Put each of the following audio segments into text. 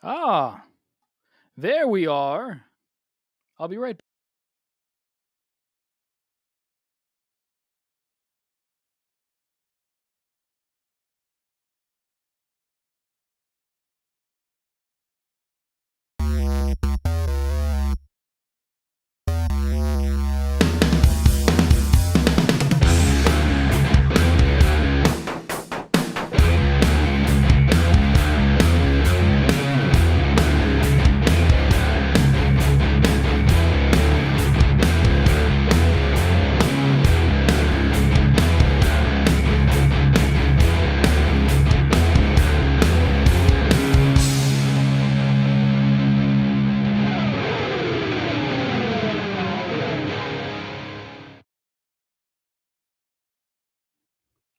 Ah, there we are. I'll be right back.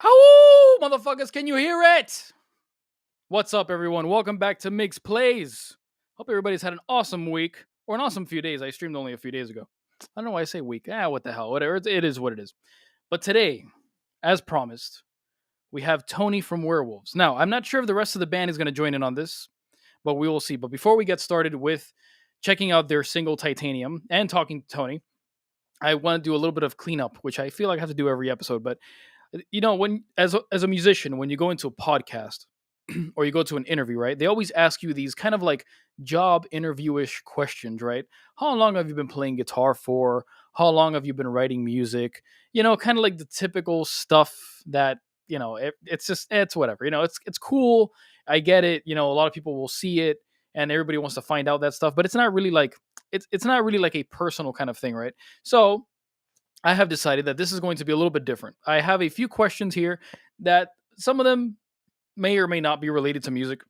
Ow, motherfuckers, can you hear it? What's up, everyone? Welcome back to MIGGZPLAYZ. Hope everybody's had an awesome week or an awesome few days. I streamed only a few days ago. I don't know why I say week. What the hell? Whatever. It is what it is. But today, as promised, we have Tony from Werewolves. Now, I'm not sure if the rest of the band is going to join in on this, but we will see. But before we get started with checking out their single Titanium and talking to Tony, I want to do a little bit of cleanup, which I feel like I have to do every episode. But when as a musician, when you go into a podcast or you go to an interview, right? They always ask you these kind of like job interview-ish questions, right? How long have you been playing guitar for? How long have you been writing music? Kind of like the typical stuff that it's whatever. It's cool. I get it. A lot of people will see it, and everybody wants to find out that stuff, but it's not really like it's not really like a personal kind of thing, right? So I have decided that this is going to be a little bit different. I have a few questions here that some of them may or may not be related to music.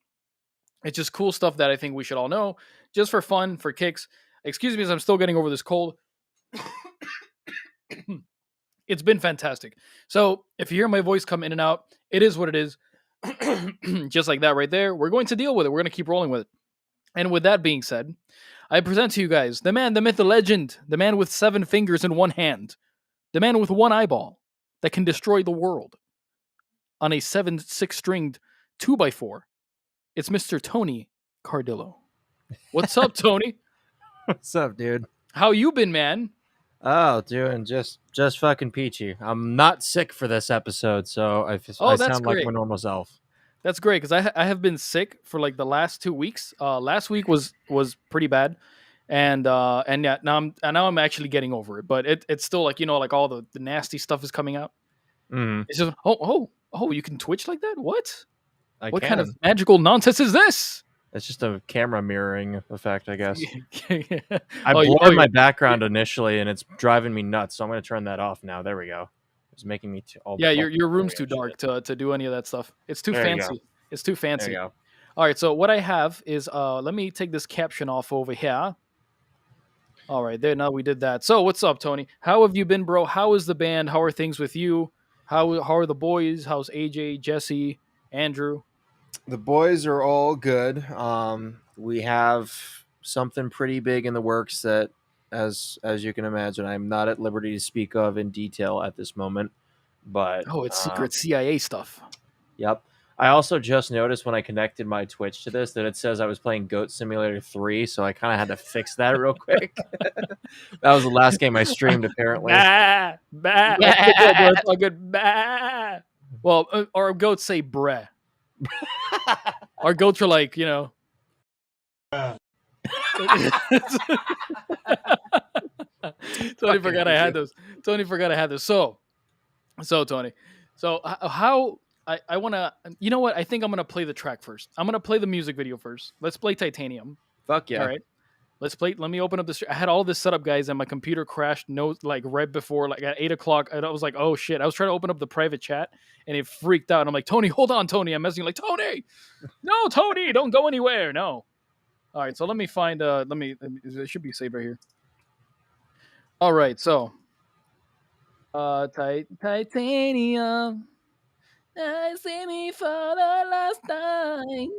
It's just cool stuff that I think we should all know, just for fun, for kicks. Excuse me as I'm still getting over this cold. It's been fantastic. So if you hear my voice come in and out, it is what it is. Just like that right there. We're going to deal with it. We're going to keep rolling with it. And with that being said, I present to you guys the man, the myth, the legend, the man with 7 fingers in one hand, the man with one eyeball that can destroy the world on a 7/6 stringed 2x4. It's Mr. Tony Cardillo. What's up, Tony? What's up, dude? How you been, man? Oh, doing just fucking peachy. I'm not sick for this episode, so I That's sound like great. my normal self. That's great because I have been sick for like the last 2 weeks. Last week was pretty bad, and yeah, now I'm actually getting over it. But it's still like like all the nasty stuff is coming out. Mm-hmm. It's just you can twitch like that? What? I What can. kind of magical nonsense is this? It's just a camera mirroring effect, I guess. Yeah. I blurred my background initially, and it's driving me nuts. So I'm going to turn that off now. There we go. It's making me all. Yeah, your room's too dark to do any of that stuff. It's too fancy. It's too fancy. There you go. All right, so what I have is let me take this caption off over here. All right, there. Now we did that. So what's up, Tony? How have you been, bro? How is the band? How are things with you? How are the boys? How's AJ, Jesse, Andrew? The boys are all good. We have something pretty big in the works that, as you can imagine, I'm not at liberty to speak of in detail at this moment. But Oh, it's secret CIA stuff. Yep. I also just noticed when I connected my Twitch to this that it says I was playing Goat Simulator 3, so I kind of had to fix that real quick. That was the last game I streamed, apparently. Bah, bah. It's all good. Bah. Well, our goats say breh. Our goats are like, Tony forgot I had those. Tony forgot I had those. So Tony. So how I want to, you know what? I think I'm going to play the track first. I'm going to play the music video first. Let's play Titanium. Fuck yeah. All right. Let's play. Let me open up this. I had all this set up, guys, and my computer crashed. Like right before, like at 8 o'clock. And I was like, "Oh shit!" I was trying to open up the private chat, and it freaked out. And I'm like, "Tony, hold on, Tony." I'm messaging like, "Tony, no, Tony, don't go anywhere, no." All right, so let me find. It should be saved right here. All right, so, Titanium, I see me for the last time.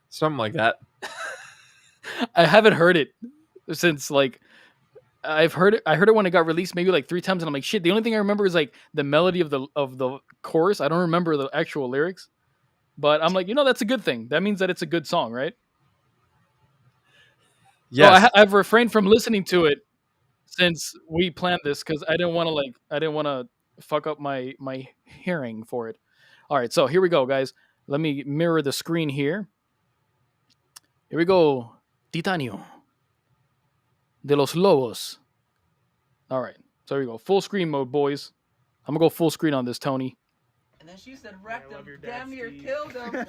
Something like that. I haven't heard it since like I've heard it. I heard it when it got released, maybe like 3 times, and I'm like, shit. The only thing I remember is like the melody of the chorus. I don't remember the actual lyrics, but I'm like, that's a good thing. That means that it's a good song, right? So Yes. I've refrained from listening to it since we planned this because I didn't want to fuck up my hearing for it. All right, so here we go, guys. Let me mirror the screen here. Here we go. Titanio de los Lobos. All right, so here we go. Full screen mode, boys. I'm gonna go full screen on this, Tony. And then she said, wrecked him, damn near killed him.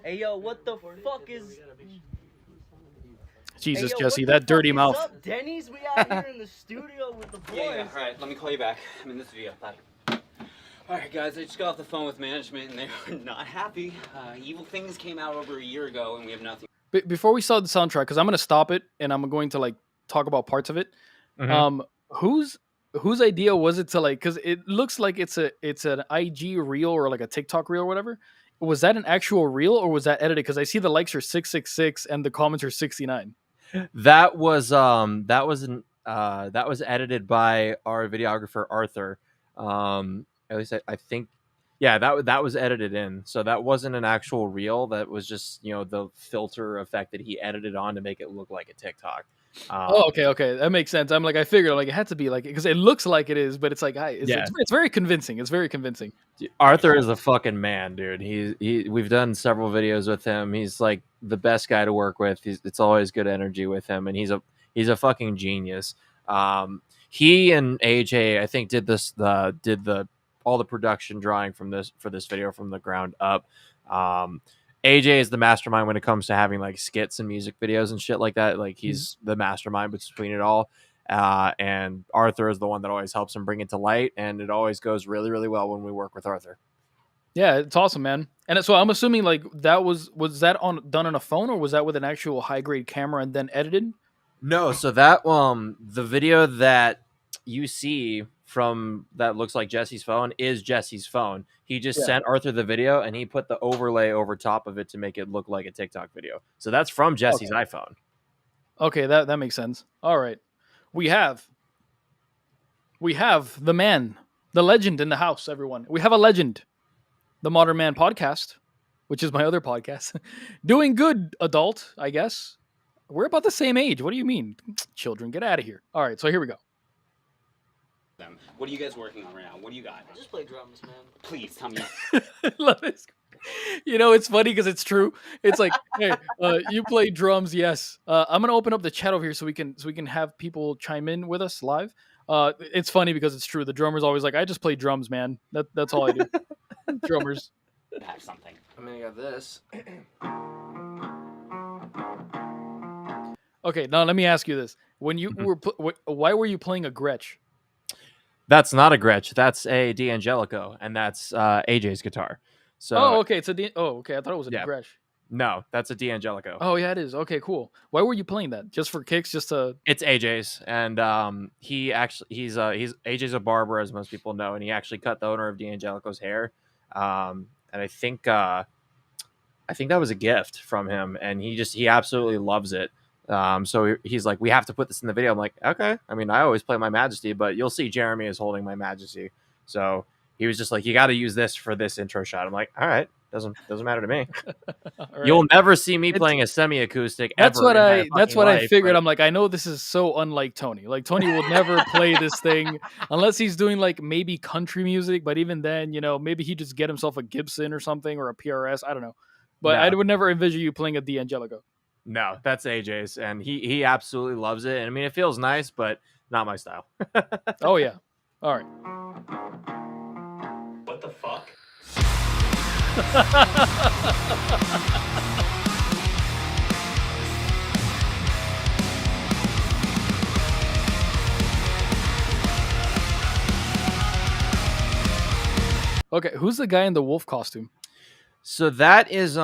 Hey, yo, what the fuck is... Jesus, hey, yo, Jesse, what the that dirty fuck mouth. is up, Denny's? We out here in the studio with the boys. Yeah, all right, let me call you back. I'm in this video. Bye. All right, guys, I just got off the phone with management, and they were not happy. Evil Things came out over a year ago, and we have nothing. Before we start the soundtrack, because I'm gonna stop it and I'm going to like talk about parts of it. Mhm. Whose idea was it to like? Because it looks like it's an IG reel or like a TikTok reel or whatever. Was that an actual reel or was that edited? Because I see the likes are 666 and the comments are 69. That was edited by our videographer Arthur. At least I think, yeah, that was edited in. So that wasn't an actual reel. That was just the filter effect that he edited on to make it look like a TikTok. Oh, okay, that makes sense. I'm like, I figured like it had to be like because it looks like it is, but it's like, it's very convincing. It's very convincing. Arthur is a fucking man, dude. We've done several videos with him. He's like the best guy to work with. It's always good energy with him, and he's a fucking genius. He and AJ, I think, did all the production drawing for this video from the ground up. AJ is the mastermind when it comes to having like skits and music videos and shit like that. Like he's the mastermind between it all. And Arthur is the one that always helps him bring it to light, and it always goes really, really well when we work with Arthur. Yeah, it's awesome, man. And so I'm assuming like that was that done on a phone or was that with an actual high grade camera and then edited? No, so that the video that you see from that looks like Jesse's phone is Jesse's phone. He just sent Arthur the video and he put the overlay over top of it to make it look like a TikTok video. So that's from Jesse's iPhone. Okay, that makes sense. All right. We have the man, the legend in the house, everyone. We have a legend. The Modern Man Podcast, which is my other podcast. Doing good, adult, I guess. We're about the same age. What do you mean? Children, get out of here. All right, so here we go. What are you guys working on right now? What do you got? I just play drums, man. Please tell me. Love this. It's funny because it's true. It's like, hey, you play drums, yes. I'm gonna open up the chat over here so we can have people chime in with us live. It's funny because it's true. The drummer's always like, I just play drums, man. That's all I do. Drummers. Have something. I'm gonna get this. Okay, now let me ask you this: when you were, why were you playing a Gretsch? That's not a Gretsch. That's a D'Angelico, and that's AJ's guitar. So, okay, it's a okay. I thought it was a Gretsch. No, that's a D'Angelico. Oh yeah, it is. Okay, cool. Why were you playing that? Just for kicks? Just to? It's AJ's, and he's AJ's a barber, as most people know, and he actually cut the owner of D'Angelico's hair. And I think that was a gift from him, and he absolutely loves it. So he's like, we have to put this in the video. I'm like, okay. I mean, I always play my Majesty, but you'll see Jeremy is holding my Majesty. So he was just like, you got to use this for this intro shot. I'm like, all right, doesn't matter to me. Right. You'll never see me playing a semi-acoustic. That's what I figured. But... I'm like, I know this is so unlike Tony. Like Tony will never play this thing unless he's doing like maybe country music. But even then, maybe he just get himself a Gibson or something or a PRS. I don't know. But I would never envision you playing a D'Angelico. No, that's AJ's, and he absolutely loves it. And I mean, it feels nice, but not my style. Oh yeah. All right. What the fuck? Okay, who's the guy in the wolf costume? So that is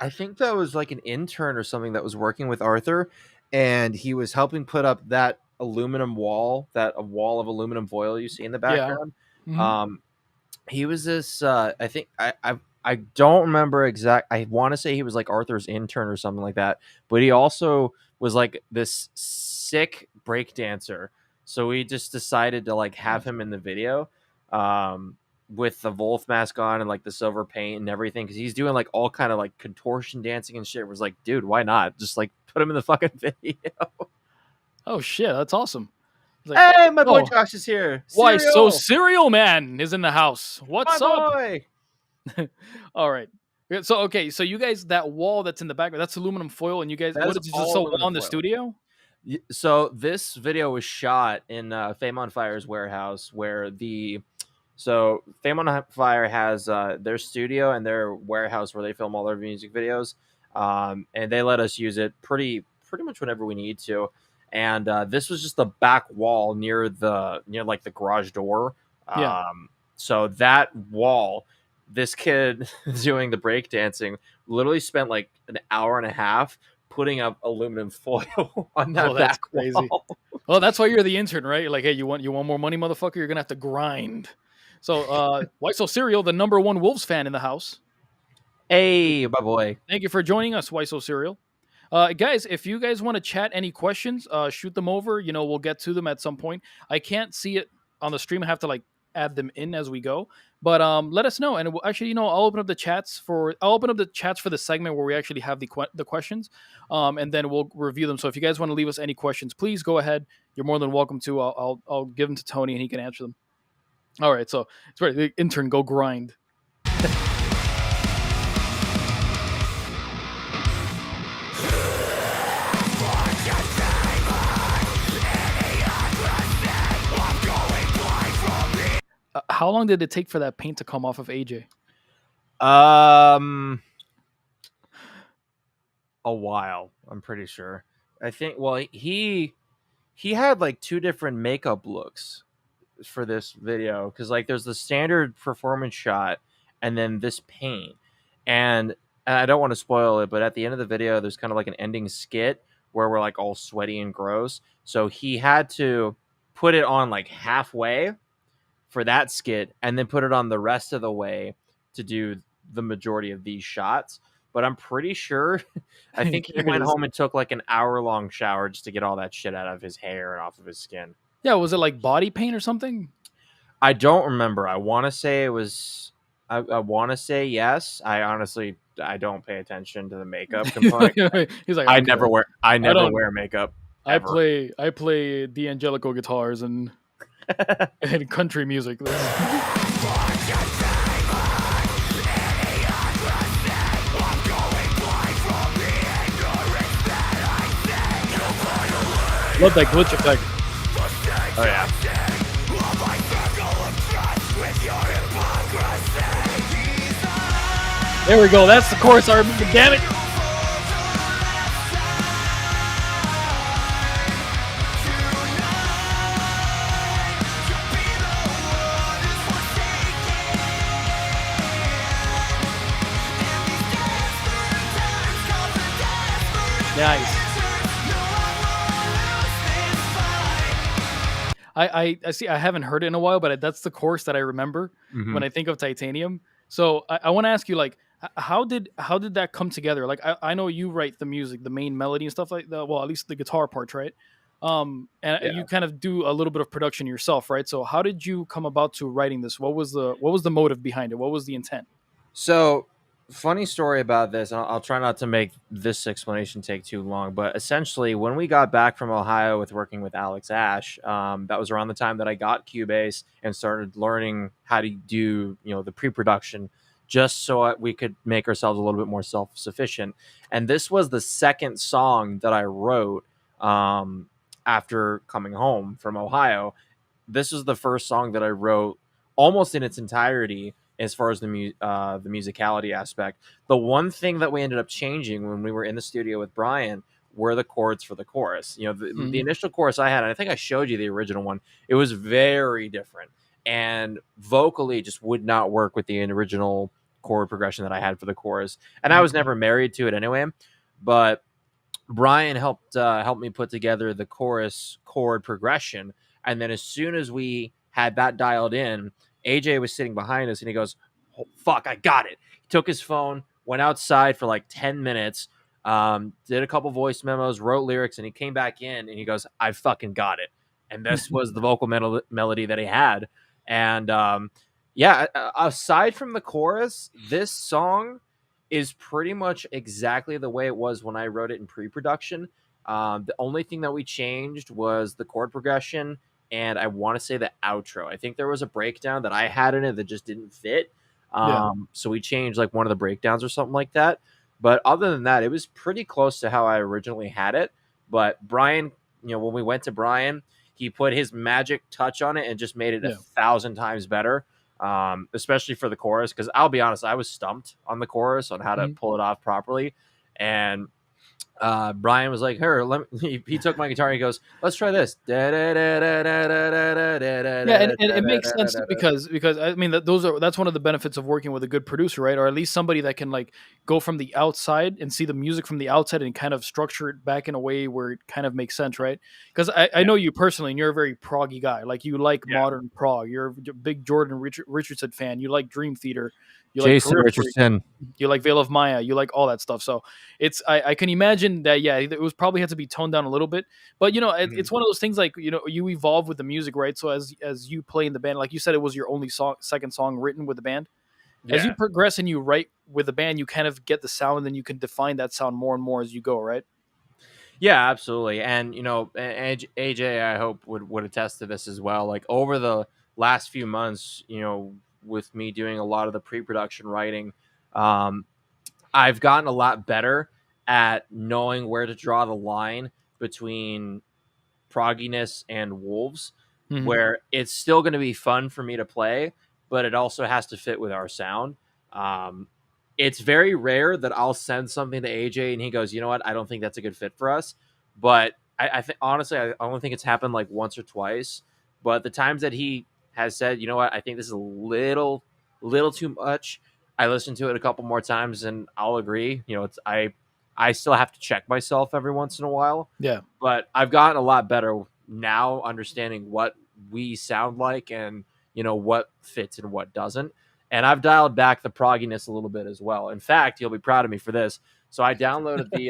I think that was like an intern or something that was working with Arthur, and he was helping put up that aluminum wall, a wall of aluminum foil you see in the background. Yeah. Mm-hmm. He was this I think I don't remember exact. I want to say he was like Arthur's intern or something like that, but he also was like this sick break dancer. So we just decided to like have him in the video. with the Wolf mask on and like the silver paint and everything, because he's doing like all kind of like contortion dancing and shit. It was like, dude, why not just like put him in the fucking video? Oh shit, that's awesome. It's like, Hey, my boy oh, Josh is here. why so Cereal, Cereal Man is in the house. my What's up? boy. All right. So okay, so you guys, that wall that's in the background, that's aluminum foil, and you guys, That what is did you just all so aluminum on the foil. studio? So this video was shot in Fame on Fire's warehouse, where Fame on Fire has their studio and their warehouse where they film all their music videos, and they let us use it pretty much whenever we need to. And this was just the back wall near like the garage door. Yeah. So that wall, this kid doing the breakdancing literally spent like an hour and a half putting up aluminum foil on that that's back crazy. wall. Oh, that's why you're the intern, right? You're like, hey, you want more money, motherfucker? You're gonna have to grind. So, why so Cereal, the number one Wolves fan in the house? Hey, my boy. Thank you for joining us, Why So Cereal. Guys, if you guys want to chat any questions, shoot them over. You know, we'll get to them at some point. I can't see it on the stream. I have to like add them in as we go. But let us know, and we'll, actually, you know, I'll open up the chats for the segment where we actually have the questions, and then we'll review them. So if you guys want to leave us any questions, please go ahead. You're more than welcome to. I'll give them to Tony, and he can answer them. All right, so it's right. The intern, go grind. How long did it take for that paint to come off of AJ? A while, I'm pretty sure. I think. Well, he had like two different makeup looks for this video, because like there's the standard performance shot and then this paint, and I don't want to spoil it, but at the end of the video there's kind of like an ending skit where we're like all sweaty and gross, so he had to put it on like halfway for that skit and then put it on the rest of the way to do the majority of these shots. But I'm pretty sure I think he went home and took like an hour-long shower just to get all that shit out of his hair and off of his skin. Yeah, was it like body paint or something? I don't remember. I want to say it was. I want to say yes. I honestly don't pay attention to the makeup component. He's like, I never wear makeup. I ever. play D'Angelico guitars and and country music. Love that glitch effect. Oh yeah. There we go. That's the chorus. Damn it. Nice. I see. I haven't heard it in a while, but that's the chorus that I remember when I think of Titanium. So I want to ask you, like, how did that come together? Like, I know you write the music, the main melody and stuff like that. Well, at least the guitar parts, right? You kind of do a little bit of production yourself, right? So how did you come about to writing this? What was the motive behind it? What was the intent? So, funny story about this. I'll try not to make this explanation take too long, but essentially, when we got back from Ohio with working with Alex Ash, that was around the time that I got Cubase and started learning how to do, the pre-production, just so we could make ourselves a little bit more self-sufficient. And this was the second song that I wrote after coming home from Ohio. This was the first song that I wrote almost in its entirety. As far as the musicality aspect, the one thing that we ended up changing when we were in the studio with Brian were the chords for the chorus. The initial chorus I had, and I think I showed you the original one, it was very different, and vocally just would not work with the original chord progression that I had for the chorus. And I was never married to it anyway, but Brian helped me put together the chorus chord progression, and then as soon as we had that dialed in, AJ was sitting behind us and he goes, oh, fuck, I got it. He took his phone, went outside for like 10 minutes, did a couple voice memos, wrote lyrics, and he came back in and he goes, I fucking got it. And this was the vocal melody that he had. And Yeah, aside from the chorus, this song is pretty much exactly the way it was when I wrote it in pre-production. The only thing that we changed was the chord progression, and I want to say the outro. I think there was a breakdown that I had in it that just didn't fit. Yeah. So we changed like one of the breakdowns or something like that. But other than that, it was pretty close to how I originally had it. But Brian, when we went to Brian, he put his magic touch on it and just made it Yeah. 1,000 times better. Especially for the chorus, because I'll be honest, I was stumped on the chorus on how to pull it off properly. And Brian was like, he took my guitar and he goes, let's try this. Yeah, and it makes sense because I mean that's one of the benefits of working with a good producer, right? Or at least somebody that can like go from the outside and see the music from the outside and kind of structure it back in a way where it kind of makes sense, right? Because I know you personally, and you're a very proggy guy. Like you like modern prog. You're a big Jordan Richardson fan. You like Dream Theater. You like Jason Periphery. Richardson. You like Veil of Maya. You like all that stuff. So I can imagine that. Yeah, it was probably had to be toned down a little bit. But it's one of those things like you evolve with the music, right? So as you play in the band, like you said, it was your only second song written with the band. As you progress and you write with the band, you kind of get the sound, and then you can define that sound more and more as you go, right? Yeah, absolutely. And AJ, I hope would attest to this as well. Like over the last few months, with me doing a lot of the pre-production writing, I've gotten a lot better at knowing where to draw the line between progginess and wolves, where it's still going to be fun for me to play, but it also has to fit with our sound. It's very rare that I'll send something to AJ and he goes, you know what, I don't think that's a good fit for us. But I think honestly, I only think it's happened like once or twice. But the times that he has said, you know what, I think this is a little too much. I listened to it a couple more times and I'll agree. I still have to check myself every once in a while. Yeah. But I've gotten a lot better now understanding what we sound like and what fits and what doesn't. And I've dialed back the progginess a little bit as well. In fact, you'll be proud of me for this. So I downloaded the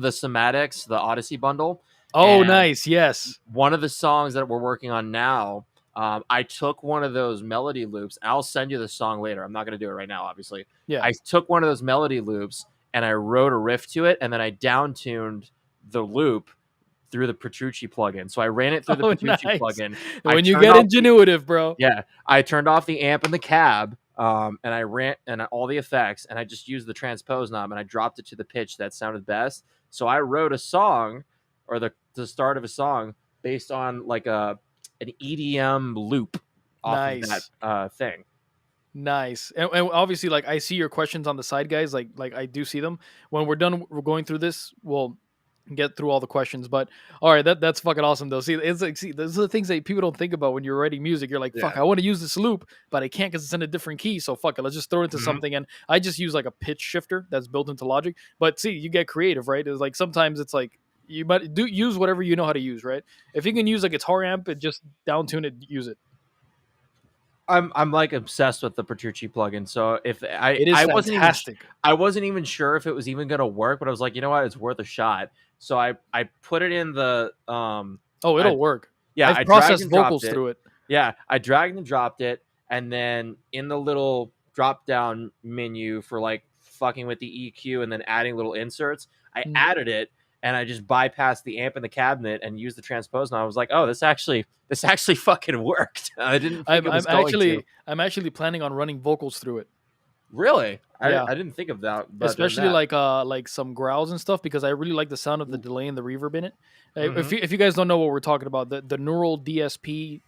Somatics, the Odyssey bundle. Oh, nice. Yes. One of the songs that we're working on now, I took one of those melody loops. I'll send you the song later. I'm not going to do it right now, obviously. Yeah. I took one of those melody loops and I wrote a riff to it, and then I down-tuned the loop through the Petrucci plugin. So I ran it through the Petrucci plugin. When you get ingenuitive, bro. Yeah. I turned off the amp in the cab, and I ran and all the effects, and I just used the transpose knob and I dropped it to the pitch that sounded best. So I wrote a song, or the start of a song, based on like an EDM loop off of that thing. Nice. And obviously, like, I see your questions on the side, guys. Like I do see them. When we're done, we're going through this, we'll get through all the questions. But all right, that's fucking awesome though. See, it's like, those are the things that people don't think about when you're writing music. You're like, fuck, I want to use this loop, but I can't because it's in a different key. So fuck it, let's just throw it into something. And I just use like a pitch shifter that's built into Logic. But see, you get creative, right? It's like sometimes it's like you might use whatever you know how to use, right? If you can use a guitar amp and just down tune it, use it. I'm like obsessed with the Petrucci plugin. So if it is fantastic. I wasn't even sure if it was even going to work, but I was like, you know what, it's worth a shot. So I put it in the it'll work. Yeah, I processed vocals through it. Yeah, I dragged and dropped it, and then in the little drop down menu for like fucking with the EQ and then adding little inserts, I added it. And I just bypassed the amp in the cabinet and used the transpose. And I was like, "Oh, this actually fucking worked." I didn't. I'm actually planning on running vocals through it. Really? I didn't think of that. Especially like some growls and stuff, because I really like the sound of the delay and the reverb in it. If you guys don't know what we're talking about, the Neural DSP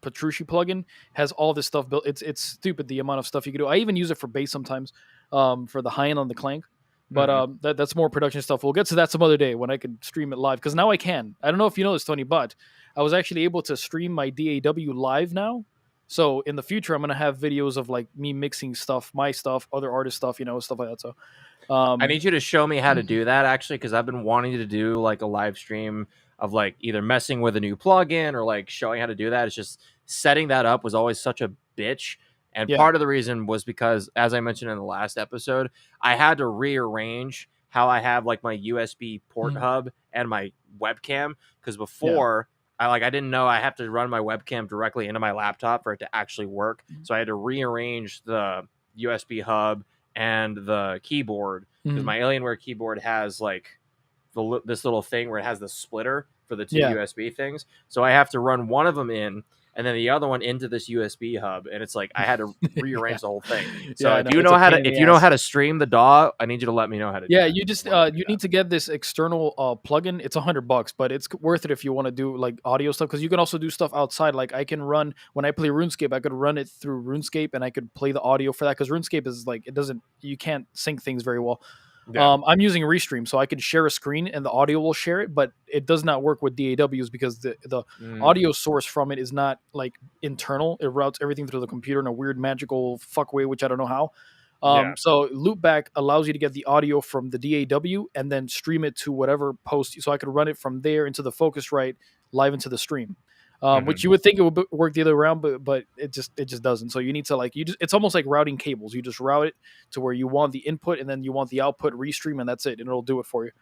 Petrucci plugin has all this stuff built. It's stupid the amount of stuff you can do. I even use it for bass sometimes, for the high end on the clank. But that's more production stuff. We'll get to that some other day when I can stream it live, because now I can. I don't know if you know this, Tony, but I was actually able to stream my DAW live now. So in the future, I'm going to have videos of like me mixing stuff, my stuff, other artist stuff, stuff like that. So I need you to show me how to do that, actually, because I've been wanting to do like a live stream of like either messing with a new plugin or like showing how to do that. It's just setting that up was always such a bitch. And part of the reason was because, as I mentioned in the last episode, I had to rearrange how I have like my USB port hub and my webcam. Because before I didn't know I have to run my webcam directly into my laptop for it to actually work. So I had to rearrange the USB hub and the keyboard because my Alienware keyboard has like this little thing where it has the splitter for the two USB things. So I have to run one of them in and then the other one into this USB hub, and it's like I had to rearrange the whole thing. So if you know how to stream the DAW, I need you to let me know how to. Yeah, do that. you just you need to get this external plugin. It's $100, but it's worth it if you want to do like audio stuff because you can also do stuff outside. Like I can run when I play RuneScape, I could run it through RuneScape and I could play the audio for that because RuneScape is like you can't sync things very well. Yeah. I'm using Restream, so I can share a screen and the audio will share it, but it does not work with DAWs because the audio source from it is not like internal. It routes everything through the computer in a weird magical fuck way, which I don't know how. So Loopback allows you to get the audio from the DAW and then stream it to whatever post. So I could run it from there into the Focusrite live into the stream. Which you would think it would work the other way around, but it just doesn't. So you need to it's almost like routing cables. You just route it to where you want the input and then you want the output Restream, and that's it, and it'll do it for you.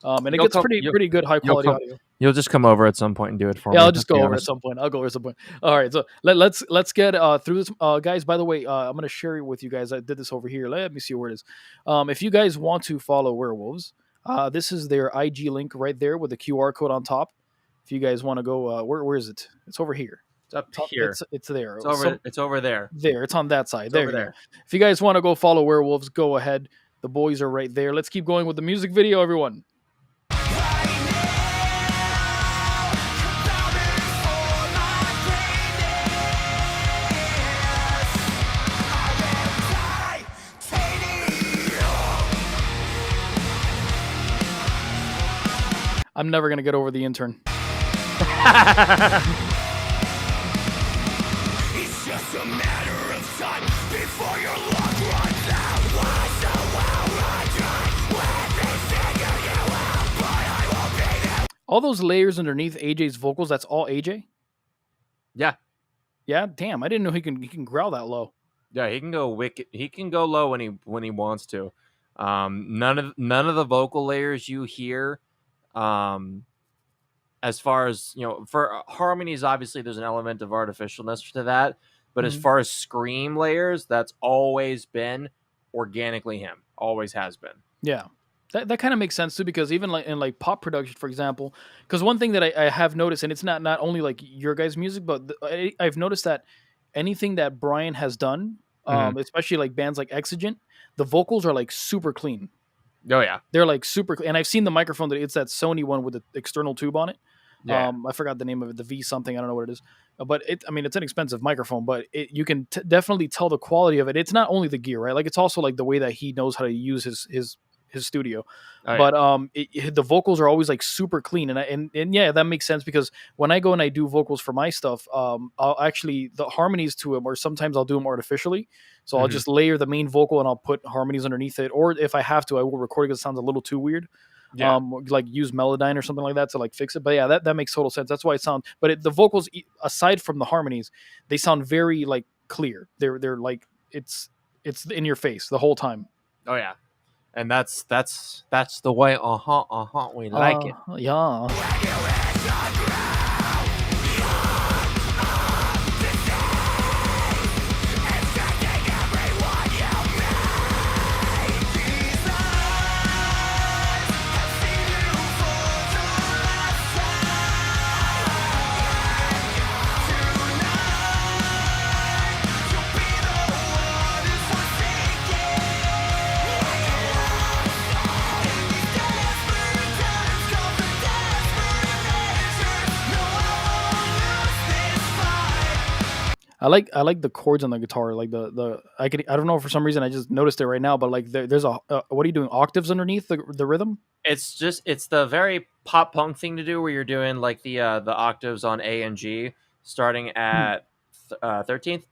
And it gets pretty good high quality audio. You'll just come over at some point and do it for me. Yeah, I'll just go over at some point. I'll go over at some point. All right, so let's get through this, guys. By the way, I'm gonna share it with you guys. I did this over here. Let me see where it is. If you guys want to follow Werewolves, this is their IG link right there with the QR code on top. If you guys want to go, where is it? It's over here. It's up here. It's there. It's over there. There. It's on that side. It's there. Over there. If you guys want to go follow Werewolves, go ahead. The boys are right there. Let's keep going with the music video, everyone. I'm never going to get over the intern. It's just a matter of time before your luck runs out. Why so well I try when they figure you out, but I won't be there. All those layers underneath AJ's vocals, that's all AJ? Yeah. Yeah, damn. I didn't know he can growl that low. Yeah, he can go wicked. He can go low when he wants to. None of the vocal layers you hear, as far as for harmonies, obviously there's an element of artificialness to that. But as far as scream layers, that's always been organically him. Always has been. Yeah. That kind of makes sense too, because even like in like pop production, for example, because one thing that I have noticed, and it's not only like your guys' music, but I've noticed that anything that Brian has done, especially like bands like Exigent, the vocals are like super clean. Oh yeah, they're like super clean. And I've seen the microphone it's that Sony one with the external tube on it. Yeah. I forgot the name of it, the V something. I don't know what it is, but it's an expensive microphone, but you can definitely tell the quality of it. It's not only the gear, right? Like it's also like the way that he knows how to use his studio. Oh, yeah. But the vocals are always like super clean, and yeah, that makes sense, because when I go and I do vocals for my stuff, I'll actually the harmonies to them, or sometimes I'll do them artificially. So I'll just layer the main vocal and I'll put harmonies underneath it, or if I have to, I will record it because it sounds a little too weird. Yeah. Like use Melodyne or something like that to like fix it. But yeah, that makes total sense. That's why it sounds. But the vocals, aside from the harmonies, they sound very like clear. They're like it's in your face the whole time. Oh yeah. And that's the way we like it. Yeah. I like the chords on the guitar. Like I don't know, for some reason I just noticed it right now, but like there's a what are you doing, octaves underneath the rhythm? It's the very pop punk thing to do, where you're doing like the octaves on A and G starting at 13th.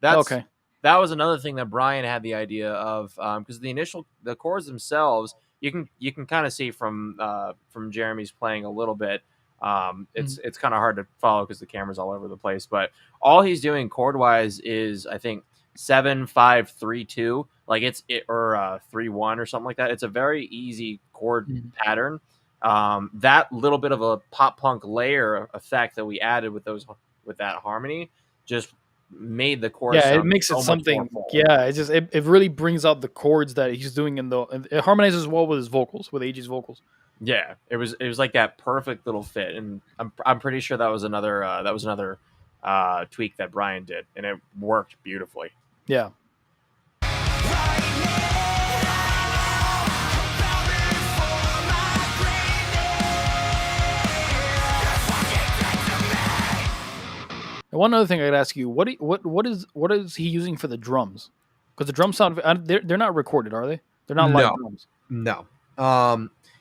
That's okay. That was another thing that Brian had the idea of, because the chords themselves you can kind of see from Jeremy's playing a little bit. It's kind of hard to follow because the camera's all over the place, but all he's doing chord wise is I think 7-5-3-2, like or 3-1 or something like that. It's a very easy chord pattern, That little bit of a pop punk layer effect that we added with that harmony just made the chorus Yeah, it sound makes it so much more something. full. Yeah, it really brings out the chords that he's doing and it harmonizes well with his vocals, with AJ's vocals. Yeah, it was like that perfect little fit, and I'm pretty sure that was another tweak that Brian did, and it worked beautifully. Yeah. And one other thing I'd ask you: what is he using for the drums? Because the drums sound they're not recorded, are they? They're not live drums. No.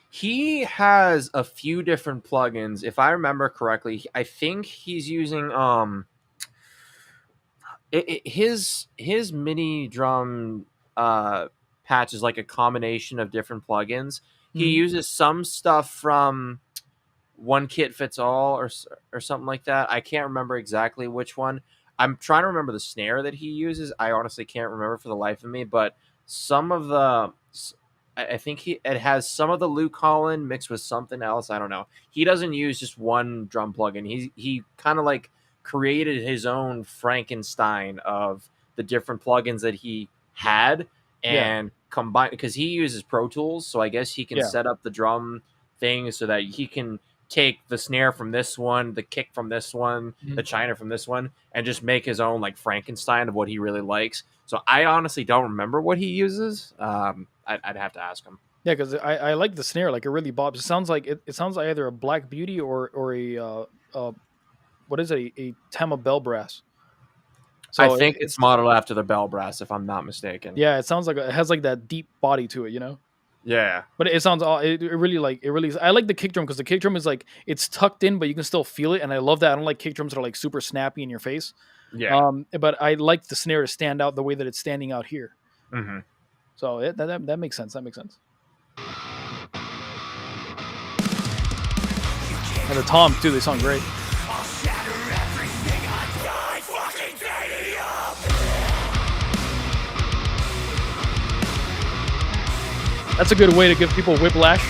He has a few different plugins. If I remember correctly, I think he's using his MIDI drum patch is like a combination of different plugins. He Mhm. uses some stuff from One Kit Fits All or something like that. I can't remember exactly which one. I'm trying to remember the snare that he uses. I honestly can't remember for the life of me, but some of the I think it has some of the Luke Holland mixed with something else. I don't know. He doesn't use just one drum plugin. He kind of like created his own Frankenstein of the different plugins that he had and combine because he uses Pro Tools, so I guess he can Yeah. set up the drum thing so that he can take the snare from this one, the kick from this one, the china from this one, and just make his own like Frankenstein of what he really likes. So I honestly don't remember what he uses. I'd have to ask him. Yeah, because I like the snare, like it really bobs. It sounds like it sounds like either a Black Beauty or a what is it, a Tama Bell Brass. So I think it's modeled after the Bell Brass, if I'm not mistaken. Yeah, it sounds like it has like that deep body to it, you know. Yeah, but it sounds all it really like it really. I like the kick drum because the kick drum is like it's tucked in, but you can still feel it, and I love that. I don't like kick drums that are like super snappy in your face. Yeah. But I like the snare to stand out the way that it's standing out here. Mm-hmm. So that makes sense. That makes sense. And the toms too, they sound great. That's a good way to give people whiplash.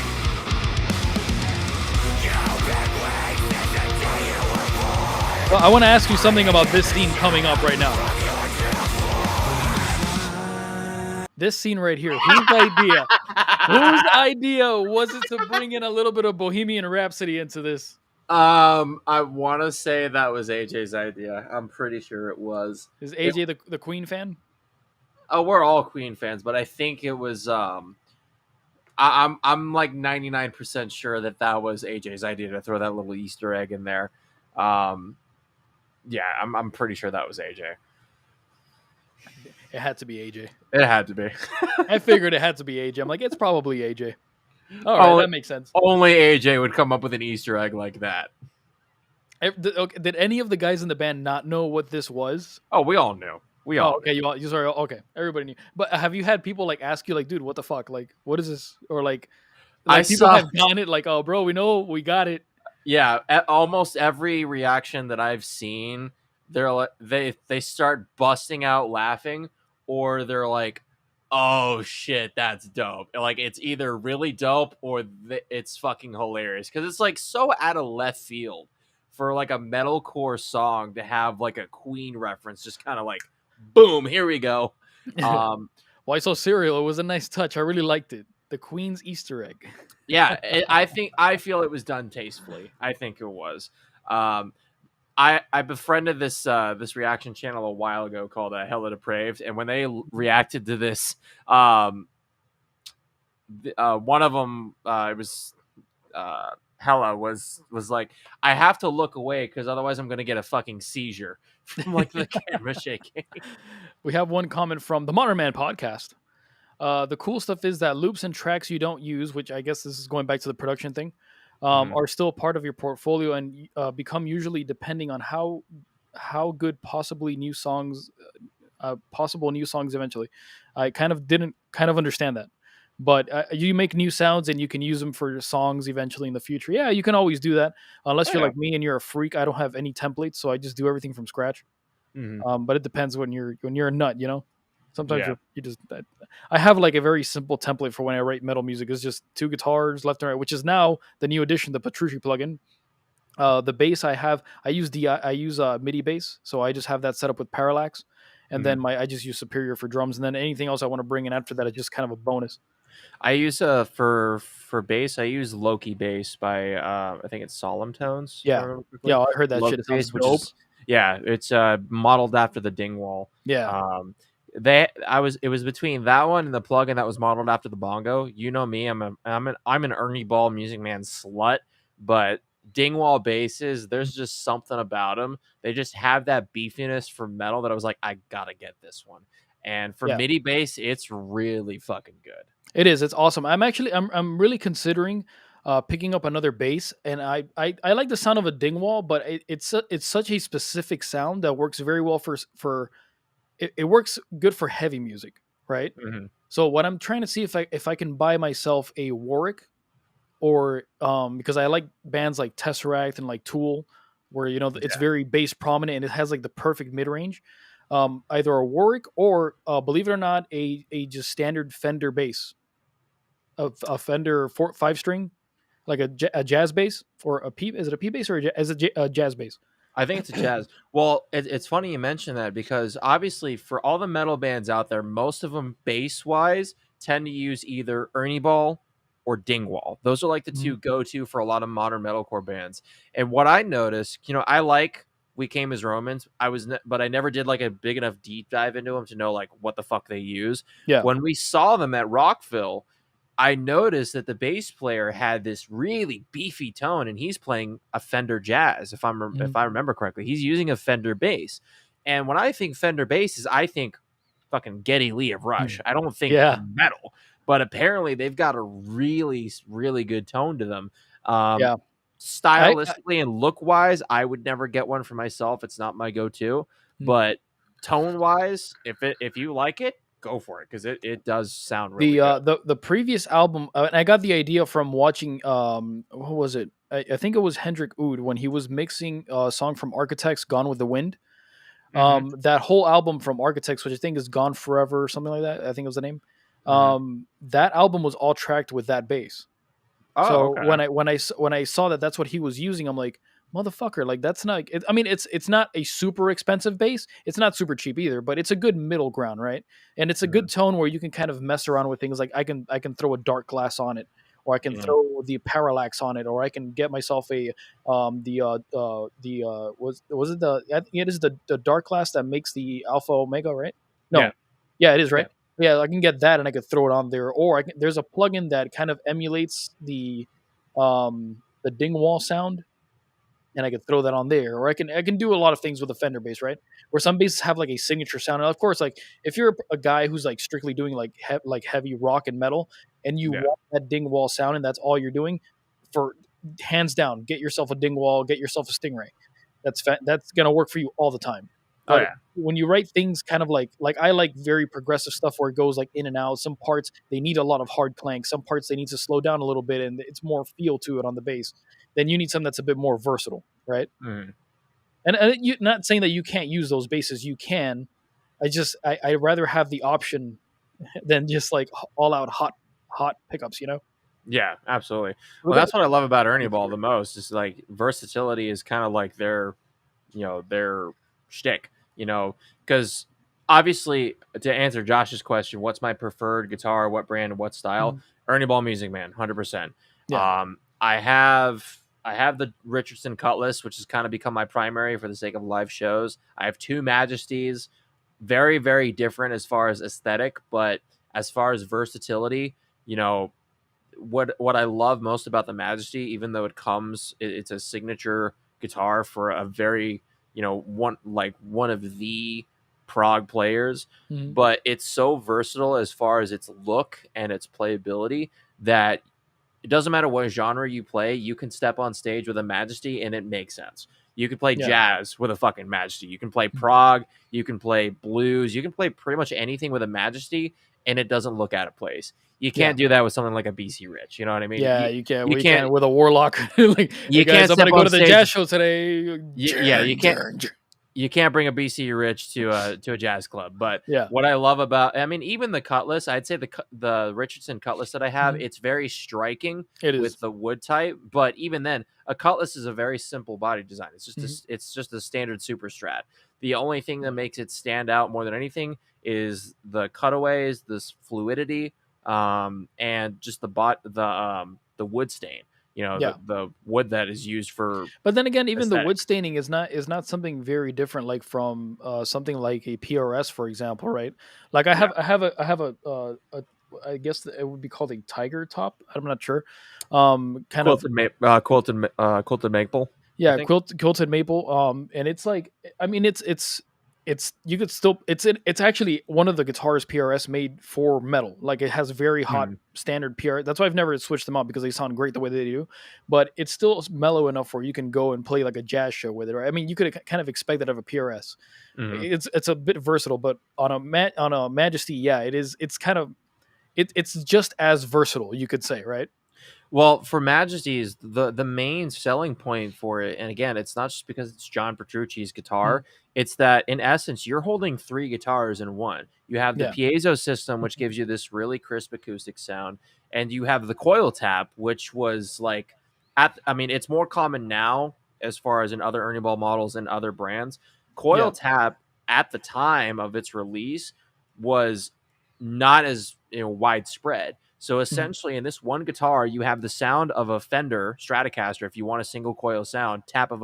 Well, I want to ask you something about this scene coming up right now. This scene right here, whose idea was it to bring in a little bit of Bohemian Rhapsody into this? I want to say that was AJ's idea. I'm pretty sure it was. Is AJ the Queen fan? Oh, we're all Queen fans, but I think it was. I'm like 99% sure that was AJ's idea to throw that little Easter egg in there. Yeah, I'm pretty sure that was AJ. It had to be AJ. It had to be. I figured it had to be AJ. I'm like, it's probably AJ. All right, that makes sense. Only AJ would come up with an Easter egg like that. Did any of the guys in the band not know what this was? Oh, we all knew. Okay, you sorry. Okay, everybody knew. But have you had people like ask you like, dude, what the fuck? Like, what is this? Or like people have done it like, oh, bro, we know, we got it. Yeah, almost every reaction that I've seen, they're like, they start busting out laughing, or they're like, "Oh shit, that's dope!" Like it's either really dope or it's fucking hilarious because it's like so out of left field for like a metalcore song to have like a Queen reference, just kind of like, boom, here we go. Why so serial? It was a nice touch. I really liked it. The Queen's Easter egg. Yeah, I feel it was done tastefully. I think it was. I befriended this reaction channel a while ago called Hella Depraved, and when they reacted to this, one of them it was Hella was like, I have to look away because otherwise I'm gonna get a fucking seizure from like the camera shaking. We have one comment from the Modern Man podcast. The cool stuff is that loops and tracks you don't use, which I guess this is going back to the production thing, are still part of your portfolio and become usually depending on how good possible new songs eventually. I didn't understand that, but you make new sounds and you can use them for songs eventually in the future. Yeah, you can always do that unless you're like me and you're a freak. I don't have any templates, so I just do everything from scratch. But it depends when you're a nut, you know. Sometimes Yeah. you just. I have like a very simple template for when I write metal music. It's just 2 guitars left and right, which is now the new addition, the Petrucci plugin. The bass I use MIDI bass, so I just have that set up with Parallax, and then I just use Superior for drums, and then anything else I want to bring in after that is just kind of a bonus. I use for bass. I use Loki bass by I think it's Solemn Tones. If I Yeah, remember correctly. yeah, I heard that Loki shit. It sounds bass, which dope. is it's modeled after the Dingwall. Yeah, It was between that one and the plugin that was modeled after the bongo. You know me, I'm an Ernie Ball Music Man slut, but Dingwall basses, there's just something about them. They just have that beefiness for metal that I was like, I gotta get this one. And for Yeah. MIDI bass, it's really fucking good. it is. It's awesome. I'm really considering picking up another bass, and I like the sound of a Dingwall, but it's such a specific sound that works very well for it works good for heavy music, right? Mhm. So what I'm trying to see if I can buy myself a Warwick, or because I like bands like Tesseract and like Tool, where it's very bass prominent and it has like the perfect mid range. Either a Warwick or believe it or not, a just standard Fender bass, a Fender 5 string, like a jazz bass, or a P. Is it a P bass or a jazz bass? I think it's a jazz. Well, it's funny you mention that because obviously for all the metal bands out there, most of them bass wise tend to use either Ernie Ball or Dingwall. Those are like the two go-to for a lot of modern metalcore bands. And what I noticed, I like We Came as Romans. But I never did like a big enough deep dive into them to know like what the fuck they use. Yeah. When we saw them at Rockville, I noticed that the bass player had this really beefy tone, and he's playing a Fender Jazz. If I remember correctly, he's using a Fender bass. And when I think Fender basses, I think fucking Geddy Lee of Rush. I don't think metal, but apparently they've got a really, really good tone to them. Stylistically and look wise, I would never get one for myself. It's not my go-to, but tone wise, if you like it, go for it because it does sound really good. The previous album, and I got the idea from watching what was it? I think it was Hendrik Oud when he was mixing a song from Architects, Gone with the Wind. That whole album from Architects, which I think is Gone Forever or something like that, I think it was the name. That album was all tracked with that bass. So okay. when I saw that that's what he was using, I'm like, motherfucker, like that's not. It's not a super expensive bass. It's not super cheap either, but it's a good middle ground, right? And it's a good tone where you can kind of mess around with things. Like I can throw a dark glass on it, or I can throw the parallax on it, or I can get myself a was it the I think it is the dark glass that makes the Alpha Omega, right? No, yeah it is, right? Yeah, I can get that and I could throw it on there, or there's a plugin that kind of emulates the Dingwall sound, and I could throw that on there, or I can do a lot of things with a Fender bass, right? Where some basses have like a signature sound, and of course, like if you're a guy who's like strictly doing like heavy rock and metal, and you want that Dingwall sound, and that's all you're doing, for hands down, get yourself a Dingwall, get yourself a Stingray. That's gonna work for you all the time. But when you write things kind of like I like very progressive stuff where it goes like in and out. Some parts they need a lot of hard clank. Some parts they need to slow down a little bit and it's more feel to it on the bass. Then you need something that's a bit more versatile, right? And you not saying that you can't use those basses. You can. I'd rather have the option than just like all out hot pickups, Yeah, absolutely. Well, that's what I love about Ernie Ball the most. Is like versatility is kind of like their shtick. Because obviously, to answer Josh's question, what's my preferred guitar, what brand, and what style? Ernie Ball Music Man, 100%. I have the Richardson Cutlass, which has kind of become my primary for the sake of live shows. I have 2 Majesties, very, very different as far as aesthetic, but as far as versatility, what I love most about the Majesty, even though it's a signature guitar for a very one of the prog players, but it's so versatile as far as its look and its playability that it doesn't matter what genre you play, you can step on stage with a Majesty and it makes sense. You can play jazz with a fucking Majesty. You can play prog, you can play blues, you can play pretty much anything with a Majesty and it doesn't look out of place. You can't do that with something like a BC Rich. You know what I mean? Yeah, you can't. You can't with a Warlock. Like, you hey guys, can't I'm gonna go to the stage. jazz show today. You can't. you can't bring a BC Rich to a jazz club. But Yeah. what I love about, I mean, even the Cutlass, I'd say the Richardson Cutlass that I have, Mhm. it's very striking It is. with the wood type. But even then, a Cutlass is a very simple body design. It's just Mhm. it's just a standard Super Strat. The only thing that makes it stand out more than anything is the cutaways, this fluidity, and just the wood stain. You know, Yeah. the wood that is used for But then again, even the wood aesthetics. staining is not something very different, like from something like a PRS, for example, right? Like Yeah. I have a I guess it would be called a tiger top. I'm not sure. Kind of Quilted maple, I yeah, think. quilted maple. And it's like, I mean, it's you could still it's actually one of the guitars PRS made for metal. Like it has very hot Mm. standard PR. That's why I've never switched them out, because they sound great the way they do. But it's still mellow enough where you can go and play like a jazz show with it. Right? I mean, you could kind of expect that of a PRS. Mhm. It's a bit versatile, but on a Majesty, yeah, it is. It's kind of it's just as versatile, you could say, right? Well, for Majesty's, the main selling point for it, and again, it's not just because it's John Petrucci's Mhm. guitar. It's that in essence, you're holding three guitars in one. You have the Yeah. piezo system, which gives you this really crisp acoustic sound, and you have the coil tap, which was like, I mean, it's more common now as far as in other Ernie Ball models and other brands. Coil Yeah. tap at the time of its release was not as widespread. So Mhm. essentially, in this one guitar, you have the sound of a Fender Stratocaster. If you want a single coil sound, tap of